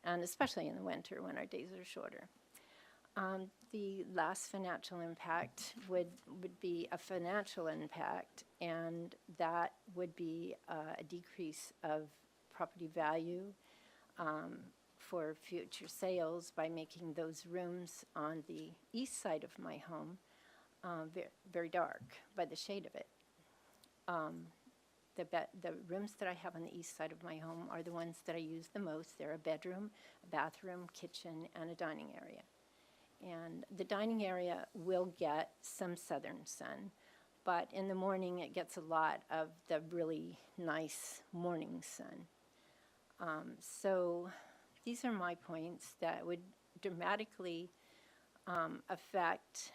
[SPEAKER 21] and especially in the winter when our days are shorter. The last financial impact would be a financial impact, and that would be a decrease of property value for future sales by making those rooms on the east side of my home very dark by the shade of it. The rooms that I have on the east side of my home are the ones that I use the most. They're a bedroom, a bathroom, kitchen, and a dining area. And the dining area will get some southern sun, but in the morning it gets a lot of the really nice morning sun. So these are my points that would dramatically affect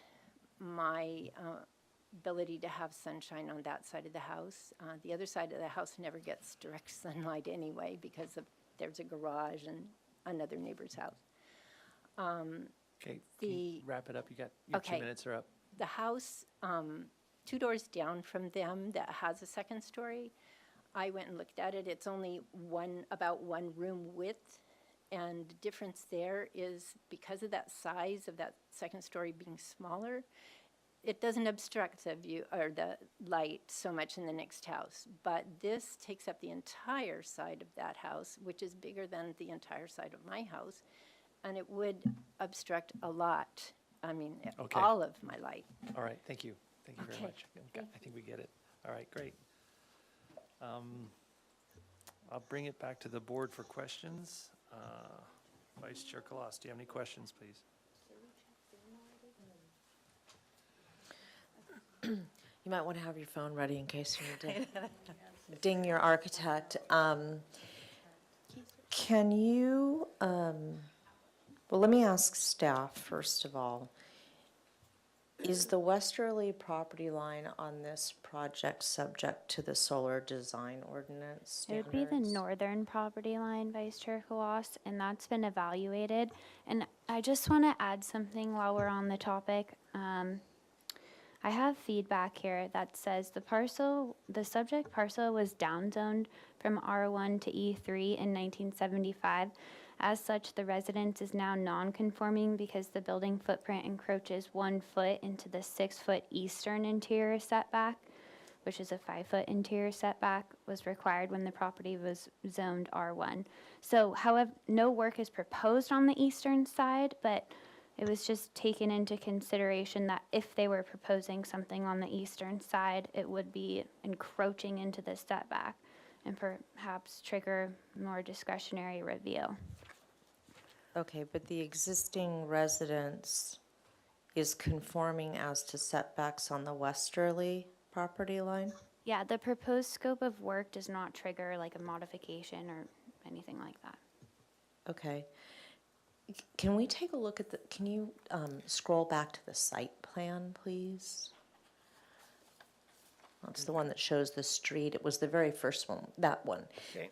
[SPEAKER 21] my ability to have sunshine on that side of the house. The other side of the house never gets direct sunlight anyway because there's a garage and another neighbor's house.
[SPEAKER 2] Okay, can you wrap it up? Your 2 minutes are up.
[SPEAKER 21] The house 2 doors down from them that has a second story, I went and looked at it. It's only about one room width, and the difference there is because of that size of that second story being smaller, it doesn't obstruct the view or the light so much in the next house. But this takes up the entire side of that house, which is bigger than the entire side of my house. and it would obstruct a lot, I mean,
[SPEAKER 2] Okay.
[SPEAKER 21] all of my light.
[SPEAKER 2] All right, thank you. Thank you very
[SPEAKER 21] Okay,
[SPEAKER 2] much. I think we get it. All right, great. I'll bring it back to the board for questions. Vice Chair Kalas, do you have any questions, please?
[SPEAKER 4] You might want to have your phone ready in case you need to ding your architect. Can you, well, let me ask staff, first of all. Is the westerly property line on this project subject to the solar design ordinance
[SPEAKER 5] It
[SPEAKER 4] standards?
[SPEAKER 5] would be the northern property line, Vice Chair Kalas, and that's been evaluated. And I just want to add something while we're on the topic. I have feedback here that says the subject parcel was downzoned from R1 to E3 in 1975. As such, the residence is now non-conforming because the building footprint encroaches 1 foot into the 6-foot eastern interior setback, which is a 5-foot interior setback, was required when the property was zoned R1. So, however, no work is proposed on the eastern side, but it was just taken into consideration that if they were proposing something on the eastern side, it would be encroaching into the setback and perhaps trigger more discretionary review.
[SPEAKER 4] Okay, but the existing residence is conforming as to setbacks on the westerly property line?
[SPEAKER 5] Yeah, the proposed scope of work does not trigger like a modification or anything like that.
[SPEAKER 4] Okay. Can we take a look at can you scroll back to the site plan, please? That's the one that shows the street. It was the very first one, that one.
[SPEAKER 19] Okay.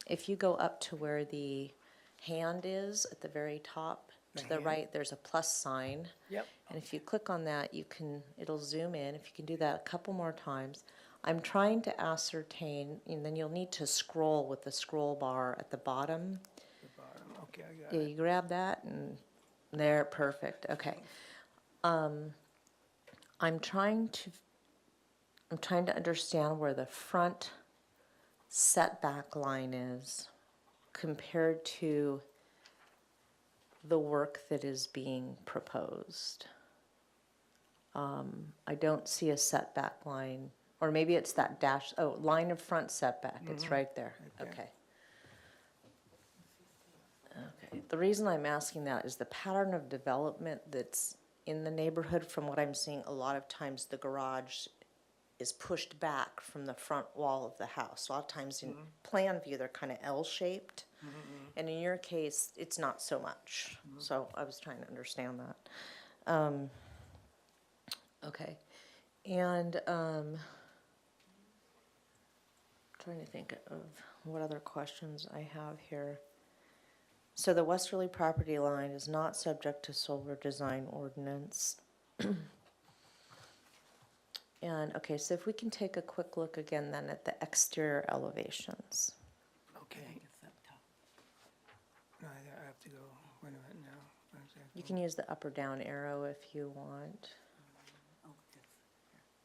[SPEAKER 4] If you go up to where the hand is at the very top, to the
[SPEAKER 19] hand?
[SPEAKER 4] right, there's a plus sign.
[SPEAKER 19] Yep.
[SPEAKER 4] And if you click on that, it'll zoom in. If you can do that a couple more times. I'm trying to ascertain, and then you'll need to scroll with the scroll bar at the bottom.
[SPEAKER 19] Okay, I got
[SPEAKER 4] Yeah,
[SPEAKER 19] it.
[SPEAKER 4] you grab that and there, perfect, okay. I'm trying to understand where the front setback line is compared to the work that is being proposed. I don't see a setback line, or maybe it's that line of front setback, it's right there, okay. Okay, the reason I'm asking that is the pattern of development that's in the neighborhood, from what I'm seeing, a lot of times the garage is pushed back from the front wall of the house. A lot of times in plan view, they're kind of L-shaped. And in your case, it's not so much. So I was trying to understand that. Okay. And trying to think of what other questions I have here. So the westerly property line is not subject to solar design ordinance. And, okay, so if we can take a quick look again then at the exterior elevations.
[SPEAKER 19] Okay. No, I have to go, wait a minute now. One second.
[SPEAKER 4] You can use the up or down arrow if you want.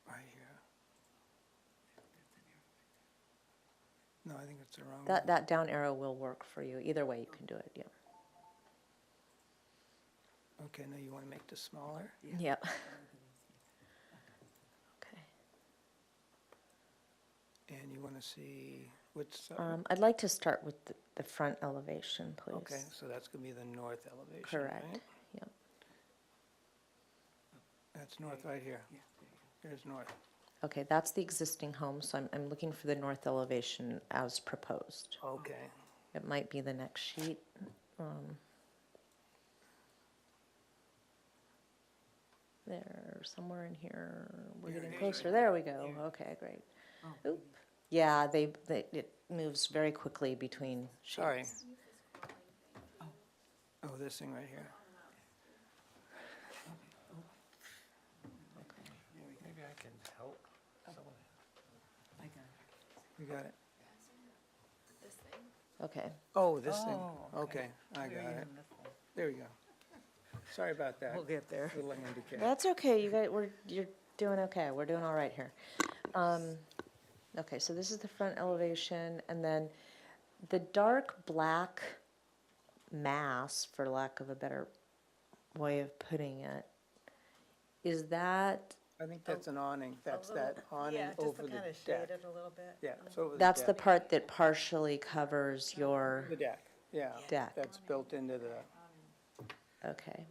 [SPEAKER 19] Right here. No, I think it's the wrong one.
[SPEAKER 4] That down arrow will work for you. Either way, you can do it, yeah.
[SPEAKER 19] Okay, now you want to make this smaller?
[SPEAKER 4] Yeah. Okay.
[SPEAKER 19] And you want to see which,
[SPEAKER 4] I'd like to start with the front elevation, please.
[SPEAKER 19] okay, so that's going to be the north elevation,
[SPEAKER 4] Correct,
[SPEAKER 19] right?
[SPEAKER 4] yep.
[SPEAKER 19] That's north right here. There's north.
[SPEAKER 4] Okay, that's the existing home, so I'm looking for the north elevation as proposed.
[SPEAKER 19] Okay.
[SPEAKER 4] It might be the next sheet. There, somewhere in here, we're getting closer, there we go, okay, great. Oop, yeah, it moves very quickly between sheets.
[SPEAKER 19] Sorry. Oh, this thing right here.
[SPEAKER 2] Maybe I can help someone.
[SPEAKER 19] You got it?
[SPEAKER 10] This thing.
[SPEAKER 4] Okay.
[SPEAKER 19] Oh, this thing. Okay, I got it. There we go. Sorry about that.
[SPEAKER 20] We'll get there.
[SPEAKER 19] Little handicap.
[SPEAKER 4] That's okay, you guys, you're doing okay, we're doing all right here. Okay, so this is the front elevation, and then the dark black mass, for lack of a better way of putting it, is that,
[SPEAKER 19] I think that's an awning, that's that awning over the
[SPEAKER 20] kind of
[SPEAKER 19] deck.
[SPEAKER 20] shaded a little bit.
[SPEAKER 19] Yeah, it's over the deck.
[SPEAKER 4] that's the part that partially covers your,
[SPEAKER 19] The deck, yeah.
[SPEAKER 4] Deck.
[SPEAKER 19] That's built into the,
[SPEAKER 4] okay.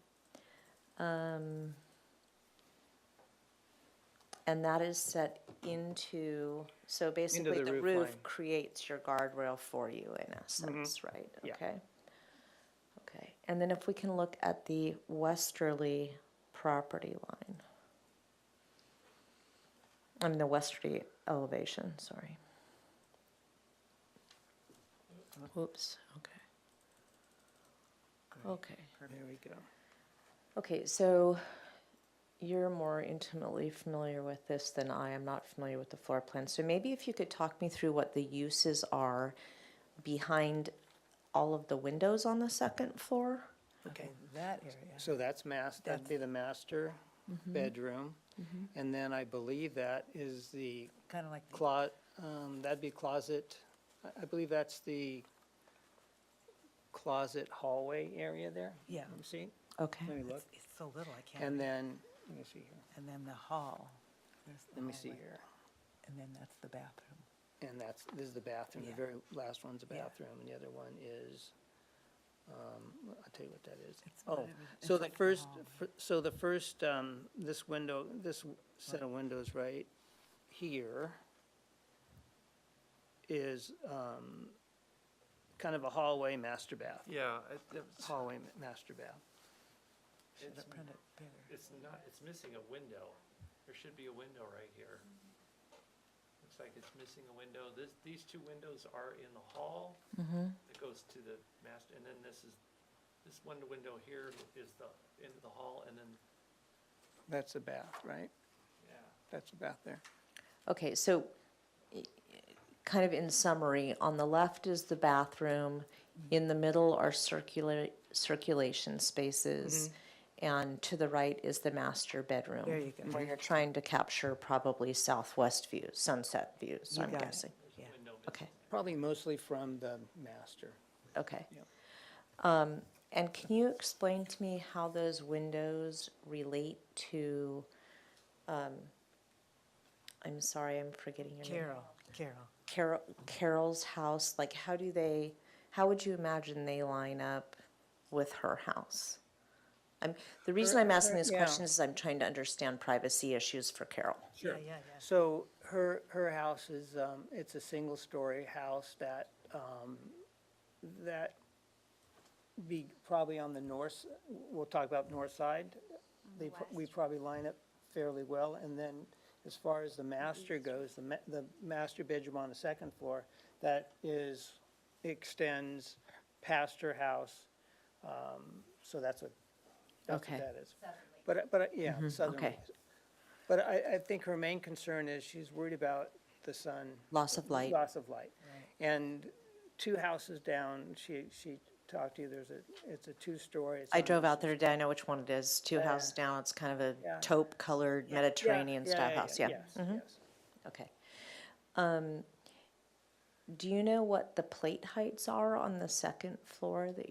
[SPEAKER 4] And that is set into, so basically
[SPEAKER 19] the
[SPEAKER 4] the
[SPEAKER 19] roof
[SPEAKER 4] roof
[SPEAKER 19] line.
[SPEAKER 4] creates your guardrail for you in essence, right?
[SPEAKER 19] Yeah.
[SPEAKER 4] Okay. Okay, and then if we can look at the westerly property line. I mean, the westerly elevation, sorry. Whoops, okay. Okay.
[SPEAKER 19] there we go.
[SPEAKER 4] Okay, so you're more intimately familiar with this than I am, not familiar with the floor plan. So maybe if you could talk me through what the uses are behind all of the windows on the second floor?
[SPEAKER 19] Okay,
[SPEAKER 20] That area.
[SPEAKER 19] so that'd be the master bedroom. And then I believe that is the
[SPEAKER 20] Kind of like,
[SPEAKER 19] that'd be closet, I believe that's the closet hallway area there.
[SPEAKER 20] Yeah.
[SPEAKER 19] Let me see,
[SPEAKER 4] Okay.
[SPEAKER 19] let me look.
[SPEAKER 20] it's so little, I can't.
[SPEAKER 19] And
[SPEAKER 20] read.
[SPEAKER 19] then, let me see here,
[SPEAKER 20] And then the hall. There's the
[SPEAKER 19] let me see
[SPEAKER 20] hallway.
[SPEAKER 19] here.
[SPEAKER 20] And then that's the bathroom.
[SPEAKER 19] And this is the bathroom, the
[SPEAKER 20] Yeah.
[SPEAKER 19] very last one's a
[SPEAKER 20] Yeah.
[SPEAKER 19] bathroom, and the other one is, I'll tell you what that is.
[SPEAKER 20] It's
[SPEAKER 19] Oh,
[SPEAKER 20] whatever.
[SPEAKER 19] so
[SPEAKER 20] It's
[SPEAKER 19] the
[SPEAKER 20] like the
[SPEAKER 19] first,
[SPEAKER 20] hallway.
[SPEAKER 19] so the first, this window, this set of windows right here is, kind of a hallway master bath,
[SPEAKER 2] Yeah,
[SPEAKER 19] hallway master bath.
[SPEAKER 20] Should have printed bigger.
[SPEAKER 2] it's not, it's missing a window. There should be a window right here. Looks like it's missing a window. These two windows are in the hall. That goes to the master, and then this one window here is the, into the hall, and then,
[SPEAKER 19] That's the bath, right?
[SPEAKER 2] yeah.
[SPEAKER 19] That's the bath there.
[SPEAKER 4] Okay, so kind of in summary, on the left is the bathroom, in the middle are circulation spaces, and to the right is the master bedroom.
[SPEAKER 20] There you go.
[SPEAKER 4] Where you're trying to capture probably southwest views, sunset views,
[SPEAKER 20] You
[SPEAKER 4] I'm
[SPEAKER 20] got it.
[SPEAKER 4] guessing.
[SPEAKER 20] Yeah.
[SPEAKER 4] Okay,
[SPEAKER 19] Probably mostly from the master.
[SPEAKER 4] okay.
[SPEAKER 19] Yep.
[SPEAKER 4] And can you explain to me how those windows relate to, I'm sorry, I'm forgetting your name. Carol's house? Like, how would you imagine they line up with her house? The reason I'm asking this
[SPEAKER 19] yeah.
[SPEAKER 4] question is I'm trying to understand privacy issues for Carol.
[SPEAKER 19] Sure.
[SPEAKER 20] Yeah.
[SPEAKER 19] So her house is, it's a single-story house that be probably on the north, we'll talk about north side. We probably line up fairly well, and then as far as the master goes, the master bedroom on the second floor, that extends past her house. So that's what
[SPEAKER 4] Okay.
[SPEAKER 19] that is. But, yeah, southerly.
[SPEAKER 4] okay.
[SPEAKER 19] But I think her main concern is she's worried about the sun.
[SPEAKER 4] Loss of light.
[SPEAKER 19] Loss of light. And 2 houses down, she talked to you, it's a 2-story. it's
[SPEAKER 4] I
[SPEAKER 19] on-
[SPEAKER 4] drove out there today, I know which one it is, 2 houses down, it's kind of a
[SPEAKER 19] Yeah.
[SPEAKER 4] taupe-colored Mediterranean style house, yeah.
[SPEAKER 19] Yes,
[SPEAKER 4] Mhm.
[SPEAKER 19] yes.
[SPEAKER 4] Okay. Do you know what the plate heights are on the second floor that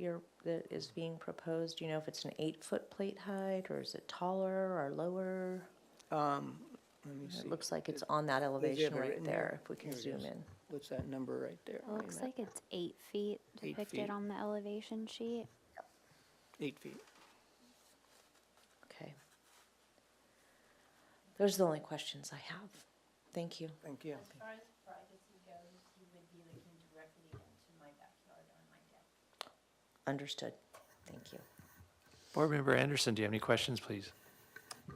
[SPEAKER 4] is being proposed? Do you know if it's an 8-foot plate height, or is it taller or lower?
[SPEAKER 19] Let me see.
[SPEAKER 4] It looks like it's on that
[SPEAKER 19] Does he
[SPEAKER 4] elevation
[SPEAKER 19] have it
[SPEAKER 4] right
[SPEAKER 19] written
[SPEAKER 4] there, if we can
[SPEAKER 19] Here it
[SPEAKER 4] zoom
[SPEAKER 19] is.
[SPEAKER 4] in.
[SPEAKER 19] What's that number right there?
[SPEAKER 5] It looks like it's 8 feet
[SPEAKER 19] 8
[SPEAKER 5] depicted
[SPEAKER 19] feet.
[SPEAKER 5] on the elevation sheet.
[SPEAKER 19] 8 feet.
[SPEAKER 4] Okay. Those are the only questions I have. Thank you.
[SPEAKER 19] Thank you.
[SPEAKER 21] As far as privacy goes, you would be looking directly into my backyard on my deck.
[SPEAKER 4] Understood. Thank you.
[SPEAKER 2] Board Member Anderson, do you have any questions, please?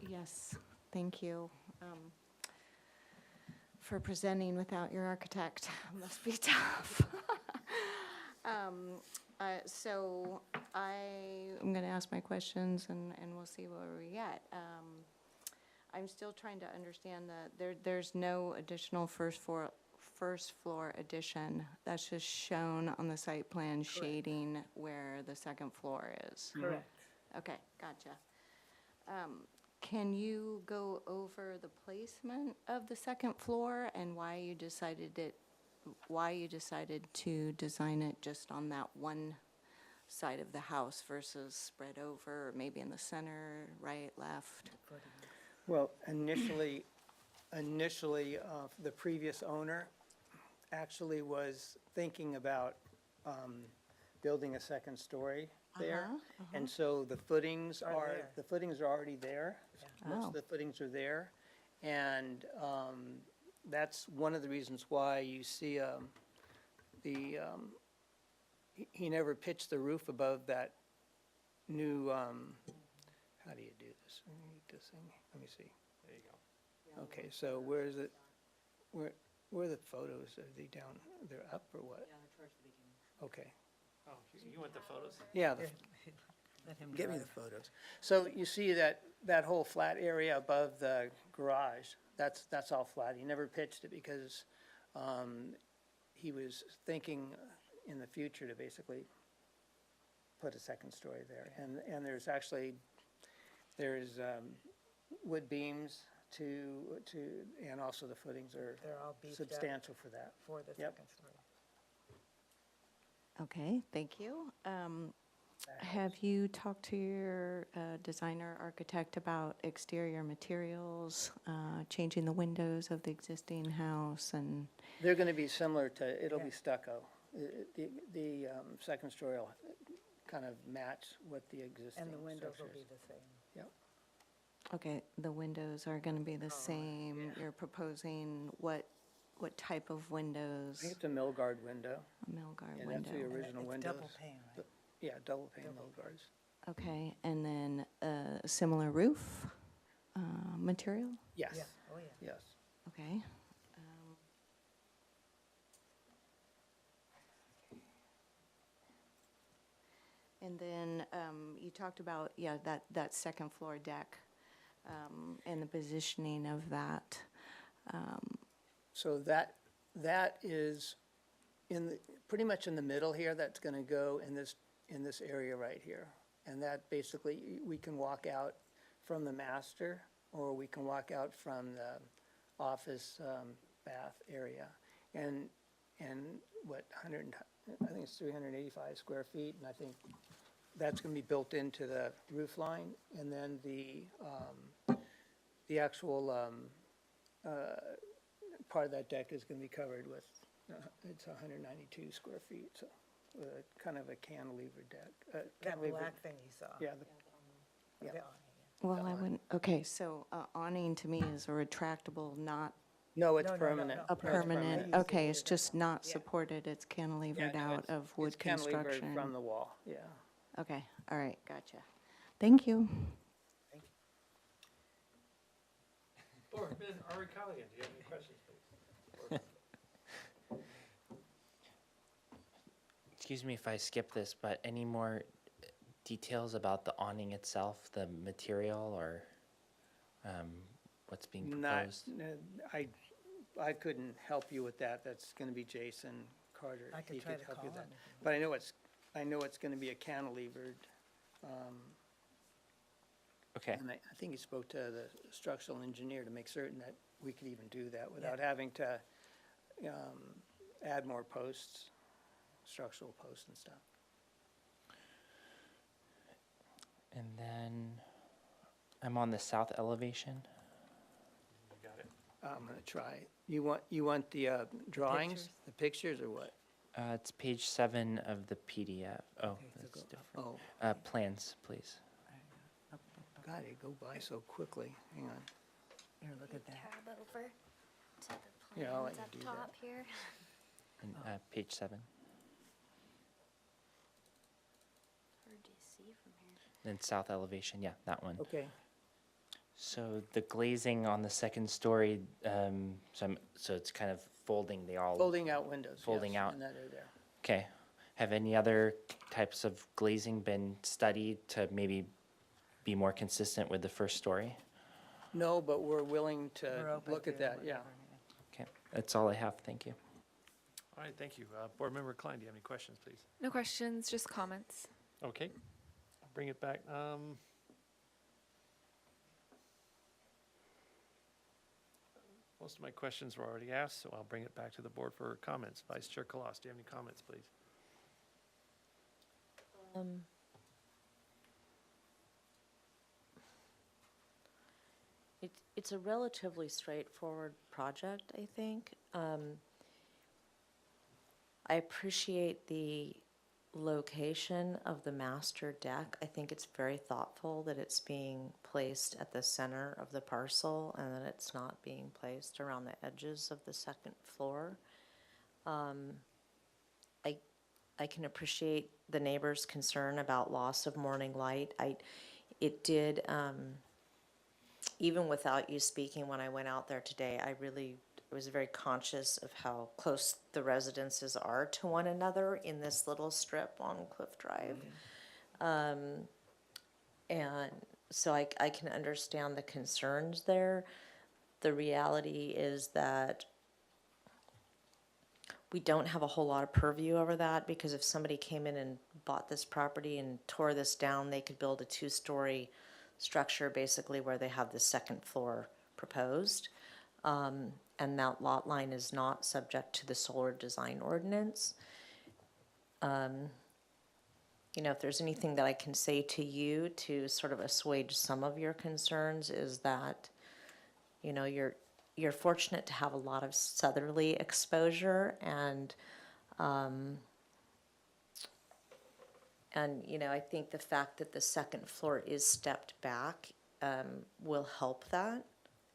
[SPEAKER 6] Yes, thank you. For presenting without your architect, must be tough. So I'm going to ask my questions and we'll see where we get. I'm still trying to understand that there's no additional first floor addition. That's just shown on the site plan shading where the second floor is.
[SPEAKER 20] Correct.
[SPEAKER 6] Okay, gotcha. Can you go over the placement of the second floor and why you decided to design it just on that one side of the house versus spread over, or maybe in the center, right, left?
[SPEAKER 19] Well, initially, the previous owner actually was thinking about building a second story there. And so the footings are, already there. Most of the footings are there. And that's one of the reasons why you see he never pitched the roof above that new, how do you do this? Let me get this thing, let me see. There you go. Okay, so where is it, where are the photos? Are they down, they're up or what? Yeah, they're towards the beginning. Okay.
[SPEAKER 2] Oh, you want the photos?
[SPEAKER 19] Yeah, give me the photos. So you see that whole flat area above the garage, that's all flat. He never pitched it because he was thinking in the future to basically put a second story there. And there's actually, there's wood beams and also the footings are
[SPEAKER 15] They're all beefed up
[SPEAKER 19] substantial for that.
[SPEAKER 15] for the
[SPEAKER 19] Yep.
[SPEAKER 15] second story.
[SPEAKER 6] Okay, thank you. Have you talked to your designer architect about exterior materials, changing the windows of the existing house and?
[SPEAKER 19] They're going to be similar to, it'll be stucco. The second story will kind of match what the existing
[SPEAKER 15] And the windows will
[SPEAKER 19] structure
[SPEAKER 15] be
[SPEAKER 19] is.
[SPEAKER 15] the same.
[SPEAKER 19] Yep.
[SPEAKER 6] Okay, the windows are going to be the same. You're proposing what type of windows?
[SPEAKER 19] I think it's a Milgard window.
[SPEAKER 6] A Milgard
[SPEAKER 19] Yeah,
[SPEAKER 6] window.
[SPEAKER 19] that's the original
[SPEAKER 15] It's
[SPEAKER 19] windows.
[SPEAKER 15] double pane, right?
[SPEAKER 19] Yeah, double pane Milgards.
[SPEAKER 6] Okay, and then a similar roof material?
[SPEAKER 19] Yes.
[SPEAKER 15] Yeah, oh, yeah.
[SPEAKER 19] Yes.
[SPEAKER 6] Okay. And then you talked about, that second floor deck and the positioning of that.
[SPEAKER 19] So that is pretty much in the middle here. That's going to go in this area right here. And that basically, we can walk out from the master, or we can walk out from the office bath area. And what, I think it's 385 square feet, and I think that's going to be built into the roof line. And then the actual part of that deck is going to be covered with, it's 192 square feet, so kind of a cantilever deck.
[SPEAKER 15] That
[SPEAKER 19] cantilever-
[SPEAKER 15] black thing you saw.
[SPEAKER 19] Yeah,
[SPEAKER 15] The
[SPEAKER 19] yeah.
[SPEAKER 15] awning.
[SPEAKER 6] Well, I wouldn't, okay, so awning to me is a retractable, not
[SPEAKER 19] No, it's
[SPEAKER 15] No, no, no,
[SPEAKER 19] permanent.
[SPEAKER 15] no.
[SPEAKER 6] a
[SPEAKER 19] No, it's
[SPEAKER 6] permanent, okay, it's just not supported, it's
[SPEAKER 19] Yeah,
[SPEAKER 6] cantilevered
[SPEAKER 19] no,
[SPEAKER 6] out
[SPEAKER 19] it's-
[SPEAKER 6] of wood
[SPEAKER 19] it's cantilevered
[SPEAKER 6] construction.
[SPEAKER 19] from the wall, yeah.
[SPEAKER 6] Okay, all right, gotcha. Thank you.
[SPEAKER 2] Board Member Arakalia, do you have any questions, please?
[SPEAKER 9] Excuse me if I skip this, but any more details about the awning itself, the material, or what's being proposed?
[SPEAKER 19] I couldn't help you with that. That's going to be Jason Carter.
[SPEAKER 15] I could
[SPEAKER 19] He
[SPEAKER 15] try to
[SPEAKER 19] help
[SPEAKER 15] call
[SPEAKER 19] you with
[SPEAKER 15] him.
[SPEAKER 19] that. But I know it's going to be a cantilevered.
[SPEAKER 9] Okay.
[SPEAKER 19] And I think he spoke to the structural engineer to make certain that we could even do that without having to add more posts, structural posts and stuff.
[SPEAKER 9] And then I'm on the south elevation.
[SPEAKER 2] You got it.
[SPEAKER 19] I'm going to try. You want the drawings, the pictures, or what?
[SPEAKER 9] It's page 7 of the PDF. Oh, that's different.
[SPEAKER 19] Oh,
[SPEAKER 9] Plans, please.
[SPEAKER 19] God, they go by so quickly. Hang on.
[SPEAKER 15] Here, look at that.
[SPEAKER 5] Tab over to the
[SPEAKER 19] Yeah, I'll let
[SPEAKER 5] plans
[SPEAKER 19] you
[SPEAKER 5] up
[SPEAKER 19] do that.
[SPEAKER 5] top here.
[SPEAKER 9] And, page 7.
[SPEAKER 5] Hard to see from here.
[SPEAKER 9] Then south elevation, yeah, that one.
[SPEAKER 19] Okay.
[SPEAKER 9] So the glazing on the second story, so it's kind of folding, they all.
[SPEAKER 19] Folding out windows.
[SPEAKER 9] Folding
[SPEAKER 19] yes,
[SPEAKER 9] out.
[SPEAKER 19] And that are there.
[SPEAKER 9] Okay. Have any other types of glazing been studied to maybe be more consistent with the first story?
[SPEAKER 19] No, but we're willing
[SPEAKER 15] We're
[SPEAKER 19] to
[SPEAKER 15] open
[SPEAKER 19] look at
[SPEAKER 15] to
[SPEAKER 19] that, yeah.
[SPEAKER 15] whatever,
[SPEAKER 9] Okay, that's all I have, thank you.
[SPEAKER 2] All right, thank you. Board Member Klein, do you have any questions, please?
[SPEAKER 10] No questions, just comments.
[SPEAKER 2] Okay, I'll bring it back. Most of my questions were already asked, so I'll bring it back to the board for comments. Vice Chair Kalas, do you have any comments, please?
[SPEAKER 4] It's a relatively straightforward project, I think. I appreciate the location of the master deck. I think it's very thoughtful that it's being placed at the center of the parcel and that it's not being placed around the edges of the second floor. I can appreciate the neighbor's concern about loss of morning light. It did, even without you speaking, when I went out there today, I was very conscious of how close the residences are to one another in this little strip on Cliff Drive. And so I can understand the concerns there. The reality is that we don't have a whole lot of purview over that, because if somebody came in and bought this property and tore this down, they could build a 2-story structure basically where they have the second floor proposed. And that lot line is not subject to the solar design ordinance. You know, if there's anything that I can say to you to sort of assuage some of your concerns, is that, you know, you're fortunate to have a lot of southerly exposure, and you know, I think the fact that the second floor is stepped back will help that,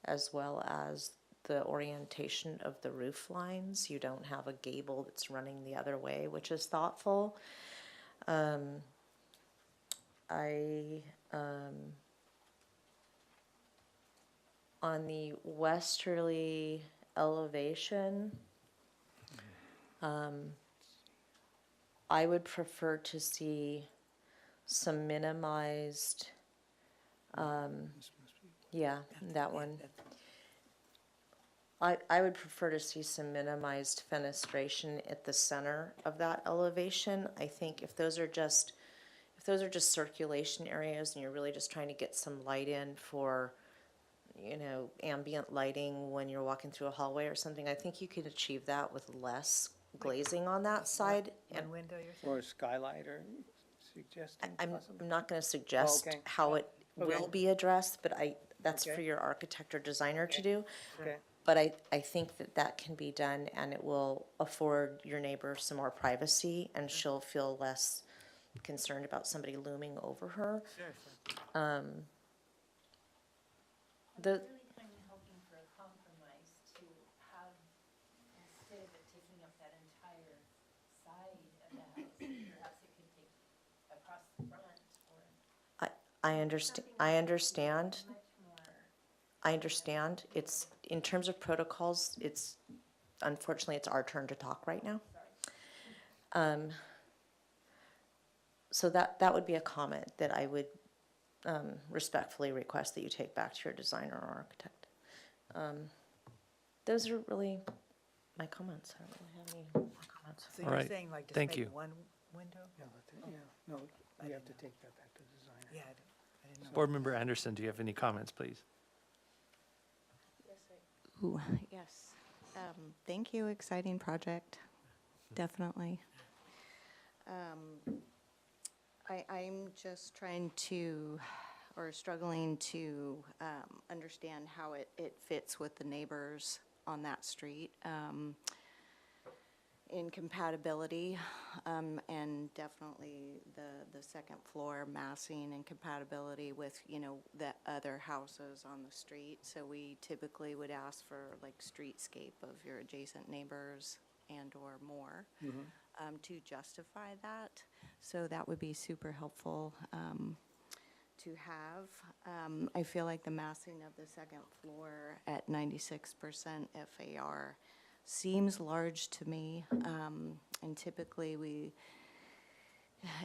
[SPEAKER 4] as well as the orientation of the roof lines. You don't have a gable that's running the other way, which is thoughtful. On the westerly elevation, I would prefer to see some minimized, yeah, that one. I would prefer to see some minimized fenestration at the center of that elevation. I think if those are just circulation areas and you're really just trying to get some light in for, you know, ambient lighting when you're walking through a hallway or something, I think you could achieve that with less glazing on that side.
[SPEAKER 20] One window, you're saying?
[SPEAKER 19] Or a skylight, or suggesting
[SPEAKER 4] I'm
[SPEAKER 19] possibly?
[SPEAKER 4] not going to suggest
[SPEAKER 19] okay.
[SPEAKER 4] how it
[SPEAKER 19] Okay.
[SPEAKER 4] will be addressed, but that's
[SPEAKER 19] Okay.
[SPEAKER 4] for your architect or designer to do.
[SPEAKER 19] Okay.
[SPEAKER 4] But I think that can be done, and it will afford your neighbor some more privacy, and she'll feel less concerned about somebody looming over her. The
[SPEAKER 21] really kind of hoping for a compromise to have, instead of it taking up that entire side of the house, perhaps it could take across the front, or
[SPEAKER 4] I understand.
[SPEAKER 21] much more.
[SPEAKER 4] I understand. It's, in terms of protocols, unfortunately, it's our turn to talk right now. So that would be a comment that I would respectfully request that you take back to your designer or architect. Those are really my comments. I don't really have any more comments.
[SPEAKER 20] So
[SPEAKER 2] All
[SPEAKER 20] you're
[SPEAKER 2] right.
[SPEAKER 20] saying like just
[SPEAKER 2] Thank
[SPEAKER 20] make
[SPEAKER 2] you.
[SPEAKER 20] one window?
[SPEAKER 19] Yeah, no, we have to take that back to the designer.
[SPEAKER 20] Yeah, I didn't know.
[SPEAKER 2] Board Member Anderson, do you have any comments, please?
[SPEAKER 6] Ooh, yes. Thank you, exciting project, definitely. I'm just trying to, or struggling to understand how it fits with the neighbors on that street. In compatibility, and definitely the second floor massing and compatibility with, you know, the other houses on the street. So we typically would ask for like streetscape of your adjacent neighbors and or more to justify that. So that would be super helpful to have. I feel like the massing of the second floor at 96% FAR seems large to me, and typically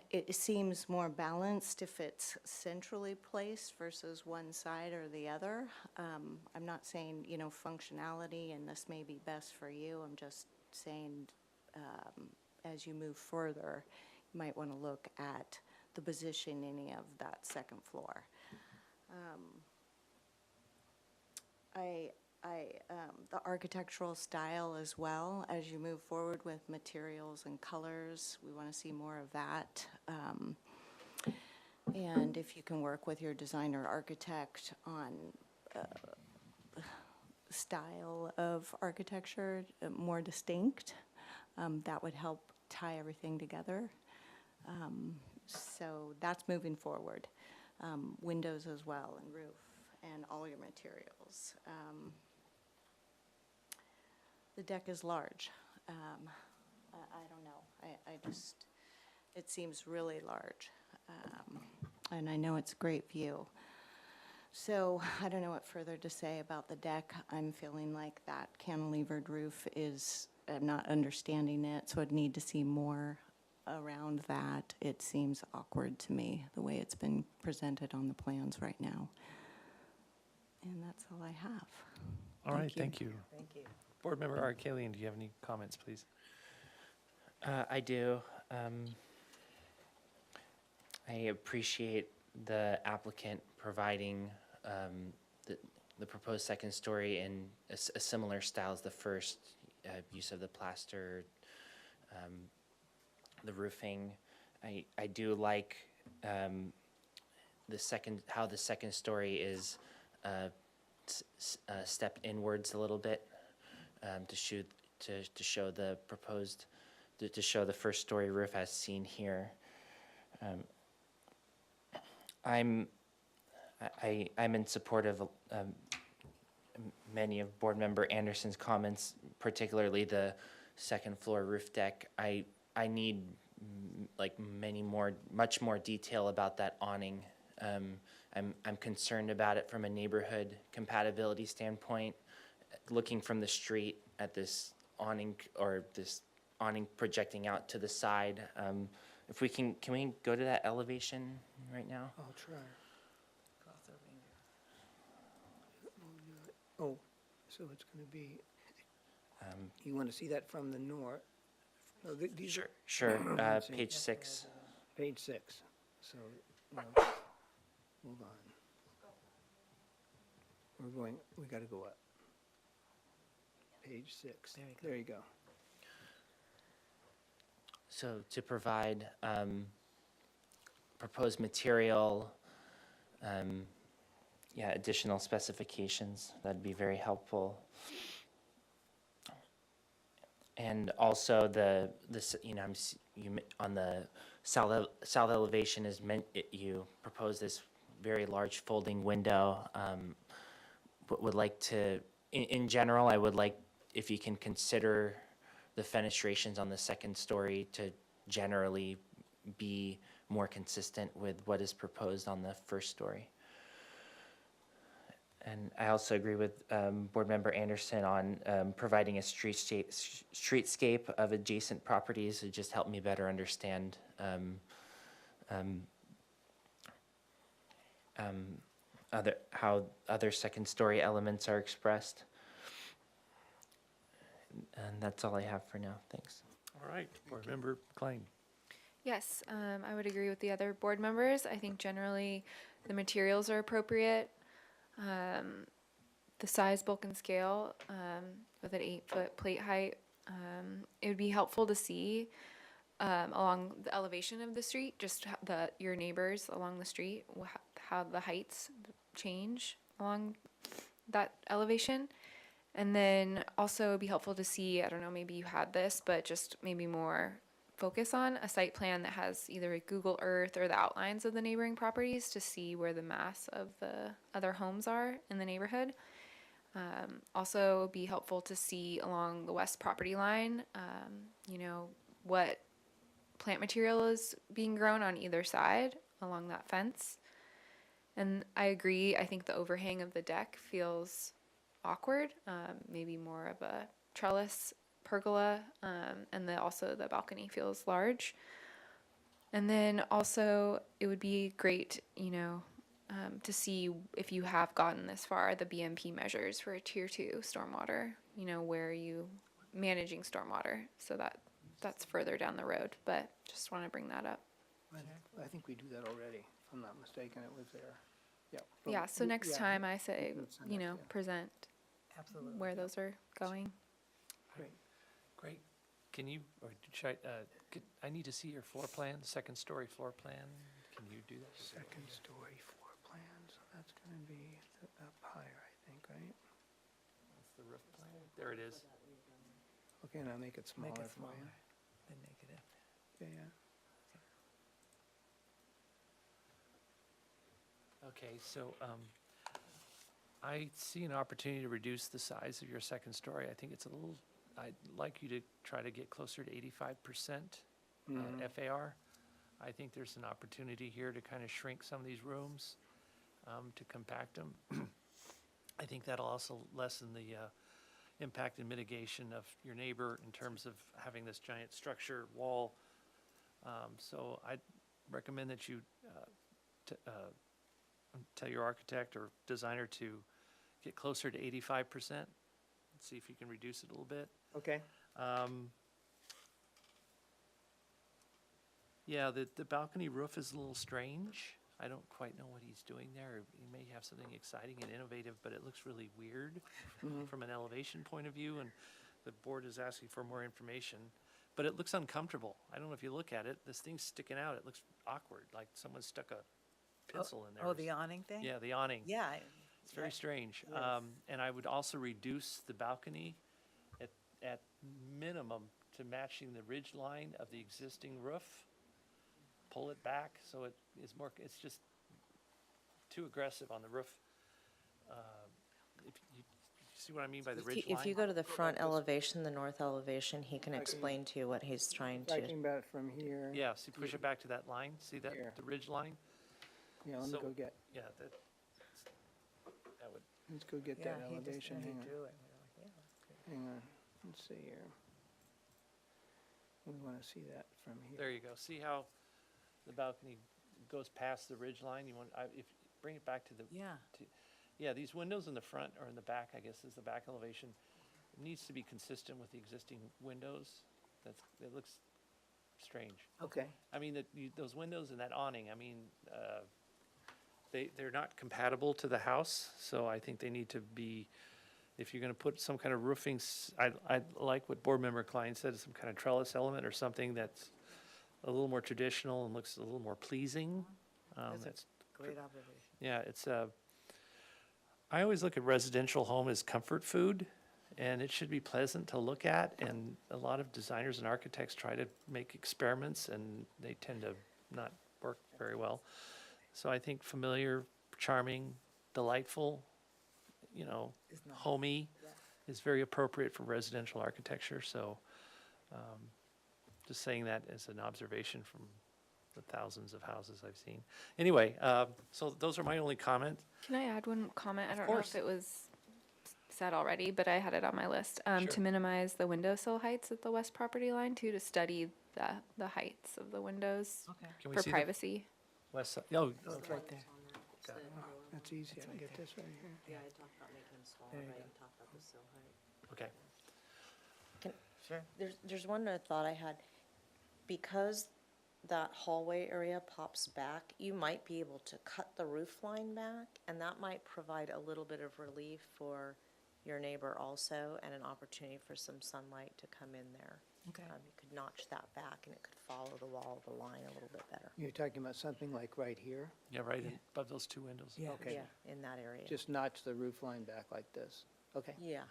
[SPEAKER 6] it seems more balanced if it's centrally placed versus one side or the other. I'm not saying, you know, functionality and this may be best for you. I'm just saying as you move further, you might want to look at the positioning of that second floor. the architectural style as well, as you move forward with materials and colors, we want to see more of that. And if you can work with your designer architect on style of architecture, more distinct, that would help tie everything together. So that's moving forward. Windows as well, and roof, and all your materials. The deck is large. I don't know. I just, it seems really large. And I know it's a great view. So I don't know what further to say about the deck. I'm feeling like that cantilevered roof is, I'm not understanding it, so I'd need to see more around that. It seems awkward to me, the way it's been presented on the plans right now. And that's all I have.
[SPEAKER 2] All right, thank you.
[SPEAKER 20] Thank you.
[SPEAKER 2] Board Member Arkalian, do you have any comments, please?
[SPEAKER 9] I do. I appreciate the applicant providing the proposed second story in a similar style as the first, use of the plaster, the roofing. I do like how the second story is stepped inwards a little bit to show the proposed, to show the first story roof as seen here. I'm in support of many of Board Member Anderson's comments, particularly the second floor roof deck. I need like much more detail about that awning. I'm concerned about it from a neighborhood compatibility standpoint. Looking from the street at this awning projecting out to the side. If we can we go to that elevation right now?
[SPEAKER 19] I'll try. Oh, so it's going to be, you want to see that from the north? No, these are.
[SPEAKER 9] Sure,
[SPEAKER 19] Let's see.
[SPEAKER 9] page 6.
[SPEAKER 19] Page 6. So, no, hold on. We got to go up. Page 6. There you go.
[SPEAKER 9] So to provide proposed material, additional specifications, that'd be very helpful. And also on the south elevation is meant, you propose this very large folding window. Would like to, in general, I would like if you can consider the fenestrations on the second story to generally be more consistent with what is proposed on the first story. And I also agree with Board Member Anderson on providing a streetscape of adjacent properties to just help me better understand how other second story elements are expressed. And that's all I have for now. Thanks.
[SPEAKER 2] All right, Board Member Klein.
[SPEAKER 10] Yes, I would agree with the other board members. I think generally the materials are appropriate. The size, bulk, and scale with an 8-foot plate height. It would be helpful to see along the elevation of the street, just your neighbors along the street, how the heights change along that elevation. And then also it'd be helpful to see, I don't know, maybe you had this, but just maybe more focus on a site plan that has either a Google Earth or the outlines of the neighboring properties to see where the mass of the other homes are in the neighborhood. Also it'd be helpful to see along the west property line, what plant material is being grown on either side along that fence. And I agree, I think the overhang of the deck feels awkward, maybe more of a trellis pergola, and also the balcony feels large. And then also it would be great, to see if you have gotten this far, the BMP measures for a tier 2 stormwater, where are you managing stormwater? So that's further down the road, but just want to bring that up.
[SPEAKER 19] I think we do that already, if I'm not mistaken, it was there. Yeah.
[SPEAKER 10] Yeah, so next time I say,
[SPEAKER 19] That's next, yeah.
[SPEAKER 10] present
[SPEAKER 20] Absolutely.
[SPEAKER 10] where those are going.
[SPEAKER 2] Great. Can you, or should I need to see your floor plan, second story floor plan. Can you do that?
[SPEAKER 19] Second story floor plan, so that's gonna be up higher, I think, right?
[SPEAKER 2] That's the roof plan. There it is.
[SPEAKER 19] Okay, now make it smaller
[SPEAKER 20] Make it
[SPEAKER 19] for you.
[SPEAKER 20] smaller. Then negative.
[SPEAKER 19] Okay, yeah.
[SPEAKER 2] Okay, so I see an opportunity to reduce the size of your second story. I think it's a little, I'd like you to try to get closer to 85% FAR. I think there's an opportunity here to kind of shrink some of these rooms, to compact them. I think that'll also lessen the impact and mitigation of your neighbor in terms of having this giant structure wall. So I'd recommend that you tell your architect or designer to get closer to 85%. See if you can reduce it a little bit.
[SPEAKER 19] Okay.
[SPEAKER 2] Yeah, the balcony roof is a little strange. I don't quite know what he's doing there. He may have something exciting and innovative, but it looks really weird from an elevation point of view, and the board is asking for more information. But it looks uncomfortable. I don't know if you look at it, this thing's sticking out. It looks awkward, like someone stuck a pencil in there.
[SPEAKER 20] Oh, the awning thing?
[SPEAKER 2] Yeah, the awning.
[SPEAKER 20] Yeah.
[SPEAKER 2] It's very strange.
[SPEAKER 20] Yes.
[SPEAKER 2] And I would also reduce the balcony at minimum to matching the ridge line of the existing roof. Pull it back so it is more, it's just too aggressive on the roof. If you see what I mean by the ridge line?
[SPEAKER 4] If you go to the front elevation, the north elevation, he can explain to you what he's trying to.
[SPEAKER 19] Talking about it from here.
[SPEAKER 2] Yeah, see, push it back to that line, see that,
[SPEAKER 19] Here.
[SPEAKER 2] the ridge line?
[SPEAKER 19] Yeah, let me
[SPEAKER 2] So-
[SPEAKER 19] go get,
[SPEAKER 2] Yeah, that would,
[SPEAKER 19] let's go get
[SPEAKER 20] Yeah,
[SPEAKER 19] that
[SPEAKER 20] he just,
[SPEAKER 19] elevation,
[SPEAKER 20] he
[SPEAKER 19] hang on.
[SPEAKER 20] drew it. We were like, yeah, that's good.
[SPEAKER 19] Hang on, let's see here. We wanna see that from here.
[SPEAKER 2] there you go. See how the balcony goes past the ridge line? You want, if, bring it back to the.
[SPEAKER 20] Yeah.
[SPEAKER 2] Yeah, these windows in the front or in the back, I guess is the back elevation, needs to be consistent with the existing windows. It looks strange.
[SPEAKER 19] Okay.
[SPEAKER 2] I mean, those windows and that awning, I mean, they're not compatible to the house, so I think they need to be, if you're gonna put some kind of roofing, I like what board member Klein said, some kind of trellis element or something that's a little more traditional and looks a little more pleasing.
[SPEAKER 20] That's a great observation.
[SPEAKER 2] Yeah, it's I always look at residential home as comfort food, and it should be pleasant to look at, and a lot of designers and architects try to make experiments, and they tend to not work very well. So I think familiar, charming, delightful, you know,
[SPEAKER 20] Is nice.
[SPEAKER 2] homey is very appropriate for residential architecture, so just saying that as an observation from the thousands of houses I've seen. Anyway, so those are my only comments.
[SPEAKER 10] Can I add one comment? I
[SPEAKER 2] Of
[SPEAKER 10] don't know
[SPEAKER 2] course.
[SPEAKER 10] if it was said already, but I had it on my list.
[SPEAKER 2] Sure.
[SPEAKER 10] To minimize the windowsill heights at the west property line too, to study the heights of the windows
[SPEAKER 20] Okay.
[SPEAKER 2] Can we
[SPEAKER 10] for
[SPEAKER 2] see the
[SPEAKER 10] privacy.
[SPEAKER 2] west side? Oh,
[SPEAKER 20] It's right there.
[SPEAKER 19] That's easy, I can get this right here.
[SPEAKER 4] Yeah, I talked about making them smaller,
[SPEAKER 20] There you
[SPEAKER 4] right,
[SPEAKER 20] go.
[SPEAKER 4] and talk about the sill height.
[SPEAKER 2] okay.
[SPEAKER 4] There's one other thought I had. Because that hallway area pops back, you might be able to cut the roof line back, and that might provide a little bit of relief for your neighbor also, and an opportunity for some sunlight to come in there.
[SPEAKER 20] Okay.
[SPEAKER 4] You could notch that back, and it could follow the wall of the line a little bit better.
[SPEAKER 19] You're talking about something like right here?
[SPEAKER 2] Yeah, right above those two windows.
[SPEAKER 20] Yeah.
[SPEAKER 19] Okay.
[SPEAKER 4] Yeah, in that area.
[SPEAKER 19] Just notch the roof line back like this. Okay.
[SPEAKER 4] Yeah.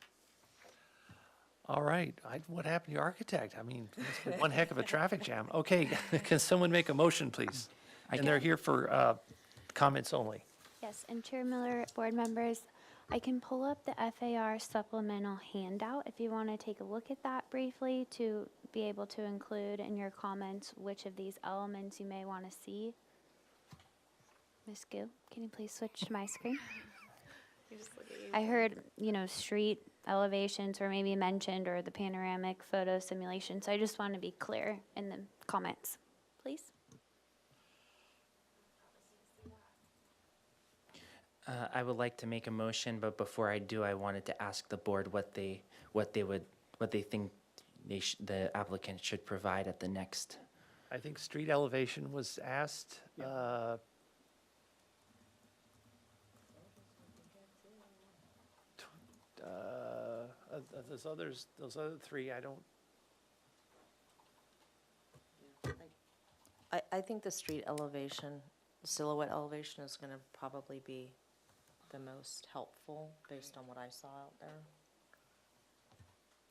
[SPEAKER 2] All right, what happened to your architect? I mean, it's been one heck of a traffic jam. Okay, can someone make a motion, please? And they're here for comments only.
[SPEAKER 5] Yes, and Chair Miller, board members, I can pull up the FAR supplemental handout if you want to take a look at that briefly to be able to include in your comments which of these elements you may want to see. Ms. Gu, can you please switch to my screen? I heard, street elevations were maybe mentioned or the panoramic photo simulation, so I just want to be clear in the comments, please.
[SPEAKER 9] I would like to make a motion, but before I do, I wanted to ask the board what they think the applicant should provide at the next.
[SPEAKER 2] I think street elevation was asked. those other three, I don't,
[SPEAKER 4] I think the street elevation, silhouette elevation is gonna probably be the most helpful based on what I saw out there.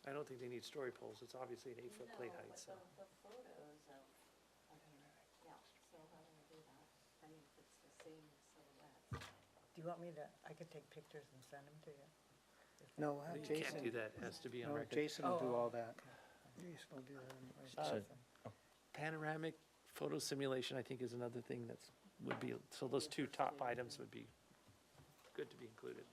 [SPEAKER 2] I don't think they need story poles. It's obviously an 8-foot plate height, so.
[SPEAKER 20] Do you want me to, I could take pictures and send them to you?
[SPEAKER 19] No,
[SPEAKER 2] You
[SPEAKER 19] Jason.
[SPEAKER 2] can't do that. It has to be on
[SPEAKER 19] No,
[SPEAKER 2] record.
[SPEAKER 19] Jason will do
[SPEAKER 20] Oh,
[SPEAKER 19] all that. Jason will do that.
[SPEAKER 2] Uh, Panoramic photo simulation, I think, is another thing that's, would be, so those two top items would be good to be included.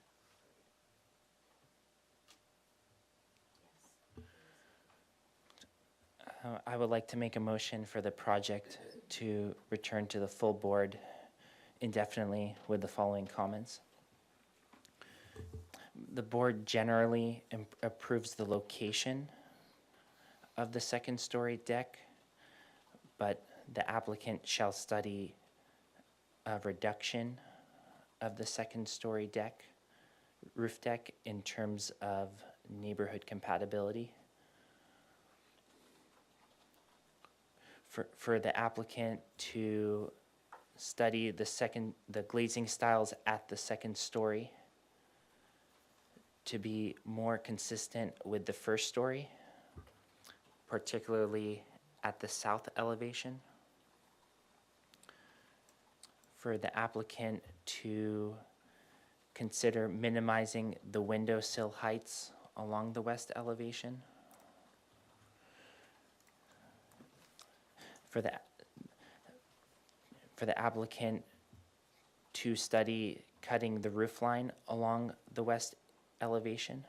[SPEAKER 9] I would like to make a motion for the project to return to the full board indefinitely with the following comments. The board generally approves the location of the second-story deck, but the applicant shall study a reduction of the second-story deck, roof deck, in terms of neighborhood compatibility. For the applicant to study the glazing styles at the second story to be more consistent with the first story, particularly at the south elevation. For the applicant to consider minimizing the window sill heights along the west elevation. For the applicant to study cutting the roof line along the west elevation.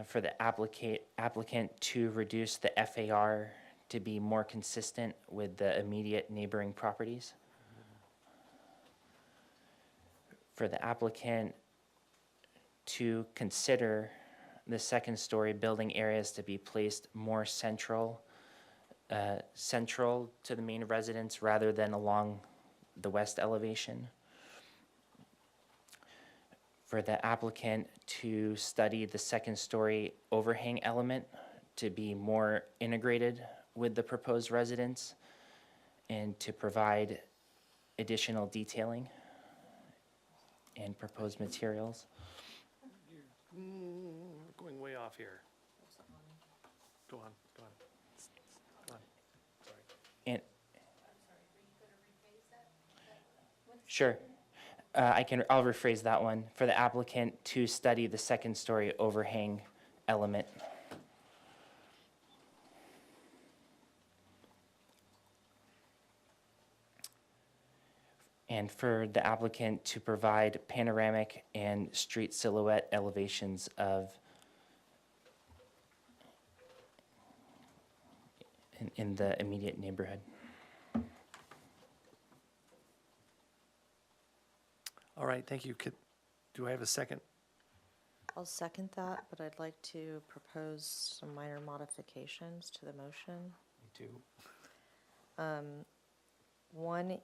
[SPEAKER 9] For the applicant to reduce the FAR to be more consistent with the immediate neighboring properties. For the applicant to consider the second story building areas to be placed more central to the main residence rather than along the west elevation. For the applicant to study the second story overhang element to be more integrated with the proposed residence and to provide additional detailing and proposed materials.
[SPEAKER 2] Going way off here. Go on. Sorry.
[SPEAKER 9] And sure. I'll rephrase that one. For the applicant to study the second story overhang element. And for the applicant to provide panoramic and street silhouette elevations in the immediate neighborhood.
[SPEAKER 2] All right, thank you. Do I have a second?
[SPEAKER 4] I'll second that, but I'd like to propose some minor modifications to the motion.
[SPEAKER 2] Me too.
[SPEAKER 4] One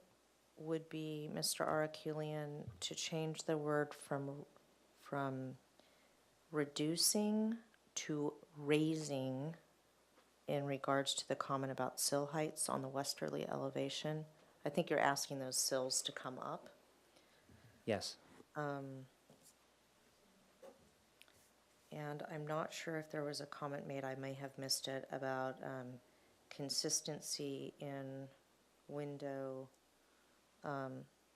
[SPEAKER 4] would be Mr. Arakulian to change the word from reducing to raising in regards to the comment about sill heights on the westerly elevation. I think you're asking those sills to come up.
[SPEAKER 9] Yes.
[SPEAKER 4] And I'm not sure if there was a comment made, I may have missed it, about consistency in window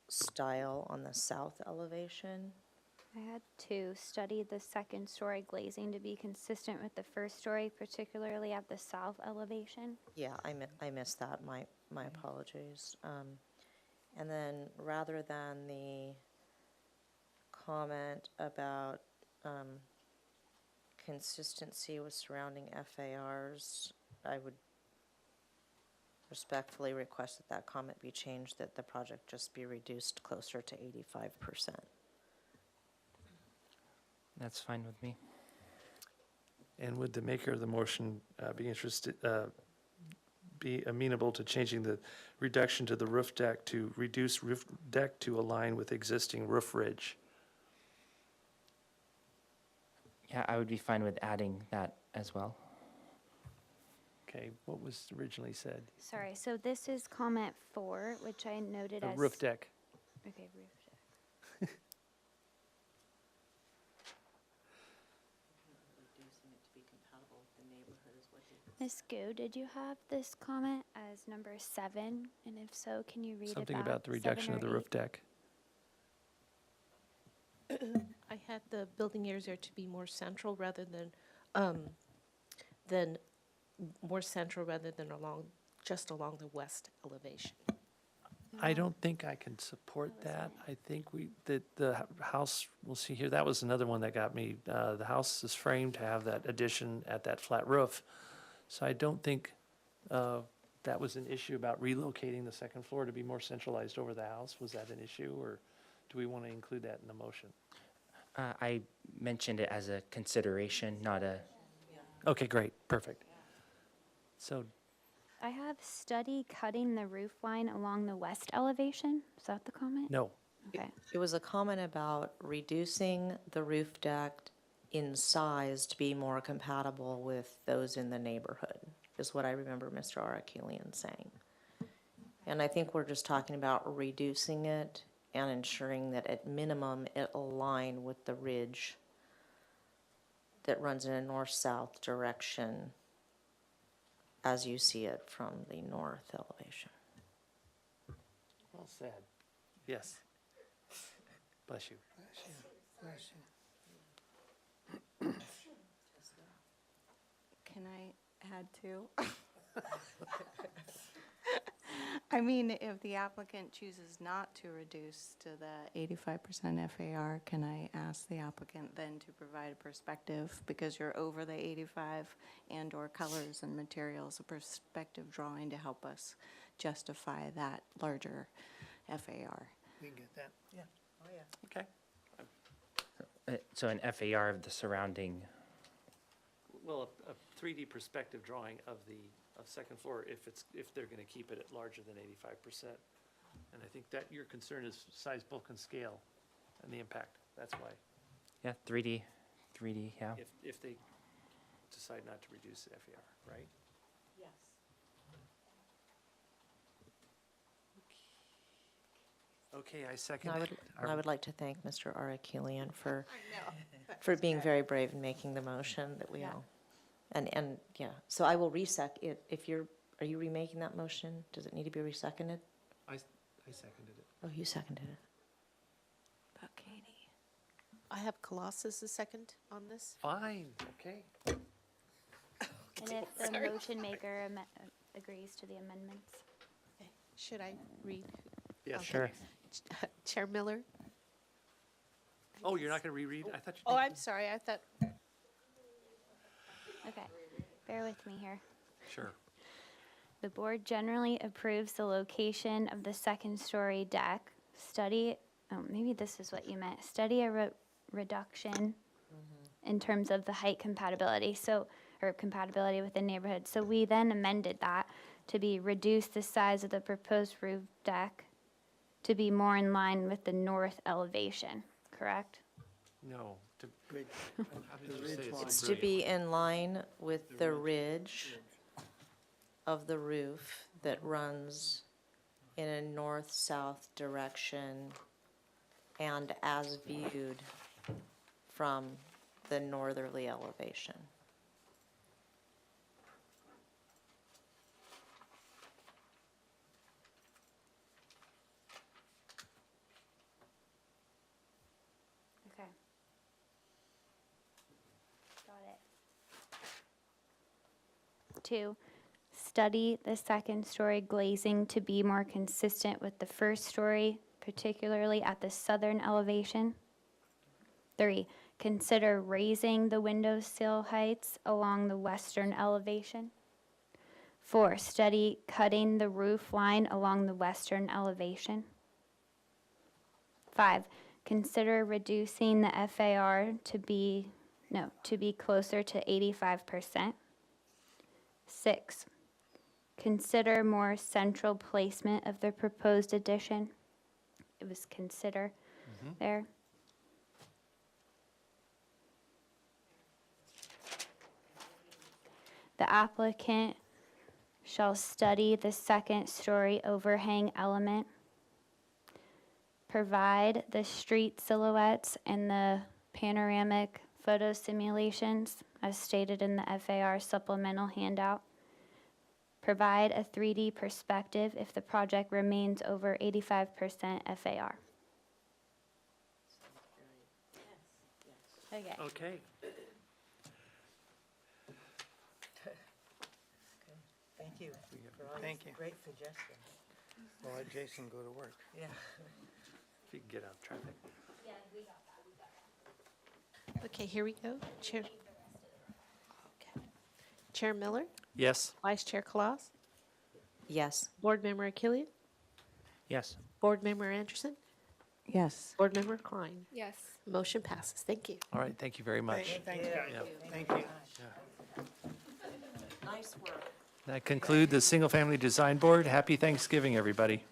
[SPEAKER 4] style on the south elevation.
[SPEAKER 5] I had to study the second story glazing to be consistent with the first story, particularly at the south elevation.
[SPEAKER 4] Yeah, I missed that, my apologies. And then rather than the comment about consistency with surrounding FARs, I would respectfully request that that comment be changed, that the project just be reduced closer to 85%.
[SPEAKER 9] That's fine with me.
[SPEAKER 2] be amenable to changing the reduction to the roof deck to reduce roof deck to align with existing roof ridge.
[SPEAKER 9] Yeah, I would be fine with adding that as well.
[SPEAKER 2] Okay, what was originally said?
[SPEAKER 5] Sorry, so this is comment 4, which I noted
[SPEAKER 2] The
[SPEAKER 5] as.
[SPEAKER 2] roof deck.
[SPEAKER 5] Okay, roof deck. Ms. Gu, did you have this comment as number 7? And if so, can you read it back?
[SPEAKER 2] Something about the reduction of the roof deck.
[SPEAKER 3] I had the building areas are to be more central rather than more central rather than just along the west elevation.
[SPEAKER 2] I don't think I can support that. I think the house, we'll see here, that was another one that got me. The house is framed to have that addition at that flat roof. So I don't think that was an issue about relocating the second floor to be more centralized over the house. Was that an issue, or do we want to include that in the motion?
[SPEAKER 9] I mentioned it as a consideration, not a,
[SPEAKER 2] Okay, great, perfect. So
[SPEAKER 5] I have study cutting the roof line along the west elevation. Is that the comment?
[SPEAKER 2] no,
[SPEAKER 5] Okay.
[SPEAKER 4] It was a comment about reducing the roof deck in size to be more compatible with those in the neighborhood, is what I remember Mr. Arakelian saying. And I think we're just talking about reducing it and ensuring that at minimum it align with the ridge that runs in a north-south direction as you see it from the north elevation.
[SPEAKER 2] well said. Yes. Bless you.
[SPEAKER 6] Can I add too? I mean, if the applicant chooses not to reduce to the 85% FAR, can I ask the applicant then to provide a perspective? Because you're over the 85 and/or colors and materials, a perspective drawing to help us justify that larger FAR.
[SPEAKER 19] We can get that. Yeah.
[SPEAKER 16] Oh, yeah.
[SPEAKER 2] Okay.
[SPEAKER 9] so an FAR of the surrounding,
[SPEAKER 2] Well, a 3D perspective drawing of second floor if they're going to keep it at larger than 85%. And I think that your concern is size, bulk, and scale and the impact. That's why,
[SPEAKER 9] yeah, 3D, yeah.
[SPEAKER 2] if they decide not to reduce the FAR, right?
[SPEAKER 3] Yes.
[SPEAKER 2] Okay, I second
[SPEAKER 4] And
[SPEAKER 2] it.
[SPEAKER 4] I would like to thank Mr. Arakelian for being very brave in making the motion that we all. And, yeah, so I will it. Are you remaking that motion? Does it need to be reseconded?
[SPEAKER 2] I seconded it.
[SPEAKER 4] Oh, you seconded it.
[SPEAKER 6] About Katie.
[SPEAKER 3] I have Colossus a second on this.
[SPEAKER 2] Fine, okay.
[SPEAKER 5] And if the motion maker agrees to the amendments.
[SPEAKER 3] Okay. Should I read?
[SPEAKER 2] Yes.
[SPEAKER 3] Okay.
[SPEAKER 9] Sure.
[SPEAKER 3] Chair Miller?
[SPEAKER 2] Oh, you're not going to reread? I thought you
[SPEAKER 3] Oh,
[SPEAKER 2] did.
[SPEAKER 3] I'm sorry. I thought.
[SPEAKER 5] Okay, bear with me here.
[SPEAKER 2] Sure.
[SPEAKER 5] The board generally approves the location of the second-story deck. Maybe this is what you meant. Study a reduction in terms of the height compatibility, or compatibility with the neighborhood. So we then amended that to be reduce the size of the proposed roof deck to be more in line with the north elevation, correct?
[SPEAKER 2] No.
[SPEAKER 19] Ridge.
[SPEAKER 2] How did you say
[SPEAKER 4] It's to be in line with the ridge of the roof that runs in a north-south direction and as viewed from the northerly elevation.
[SPEAKER 5] Okay. Got it. 2, study the second-story glazing to be more consistent with the first story, particularly at the southern elevation. 3, consider raising the window sill heights along the western elevation. 4, study cutting the roof line along the western elevation. 5, consider reducing the FAR to be closer to 85%. 6, consider more central placement of the proposed addition. It was consider there. The applicant shall study the second-story overhang element, provide the street silhouettes and the panoramic photo simulations as stated in the FAR supplemental handout, provide a 3D perspective if the project remains over 85% FAR.
[SPEAKER 3] Okay.
[SPEAKER 2] Okay.
[SPEAKER 20] Thank you for all
[SPEAKER 19] Thank
[SPEAKER 20] these
[SPEAKER 19] you.
[SPEAKER 20] great suggestions.
[SPEAKER 19] We'll let Jason go to work.
[SPEAKER 20] Yeah.
[SPEAKER 2] If you can get out of traffic.
[SPEAKER 3] Okay, here we go. Chair. Okay. Chair Miller,
[SPEAKER 2] Yes.
[SPEAKER 3] Vice Chair Claus,
[SPEAKER 4] Yes.
[SPEAKER 3] Board Member Achillian,
[SPEAKER 19] Yes.
[SPEAKER 3] Board Member Anderson,
[SPEAKER 20] Yes.
[SPEAKER 3] Board Member Klein.
[SPEAKER 10] Yes.
[SPEAKER 3] Motion passes. Thank you.
[SPEAKER 2] All right, thank you very much.
[SPEAKER 19] Thank you.
[SPEAKER 2] Yeah.
[SPEAKER 19] Thank you.
[SPEAKER 4] Nice work.
[SPEAKER 2] That concludes the Single Family Design Board. Happy Thanksgiving, everybody.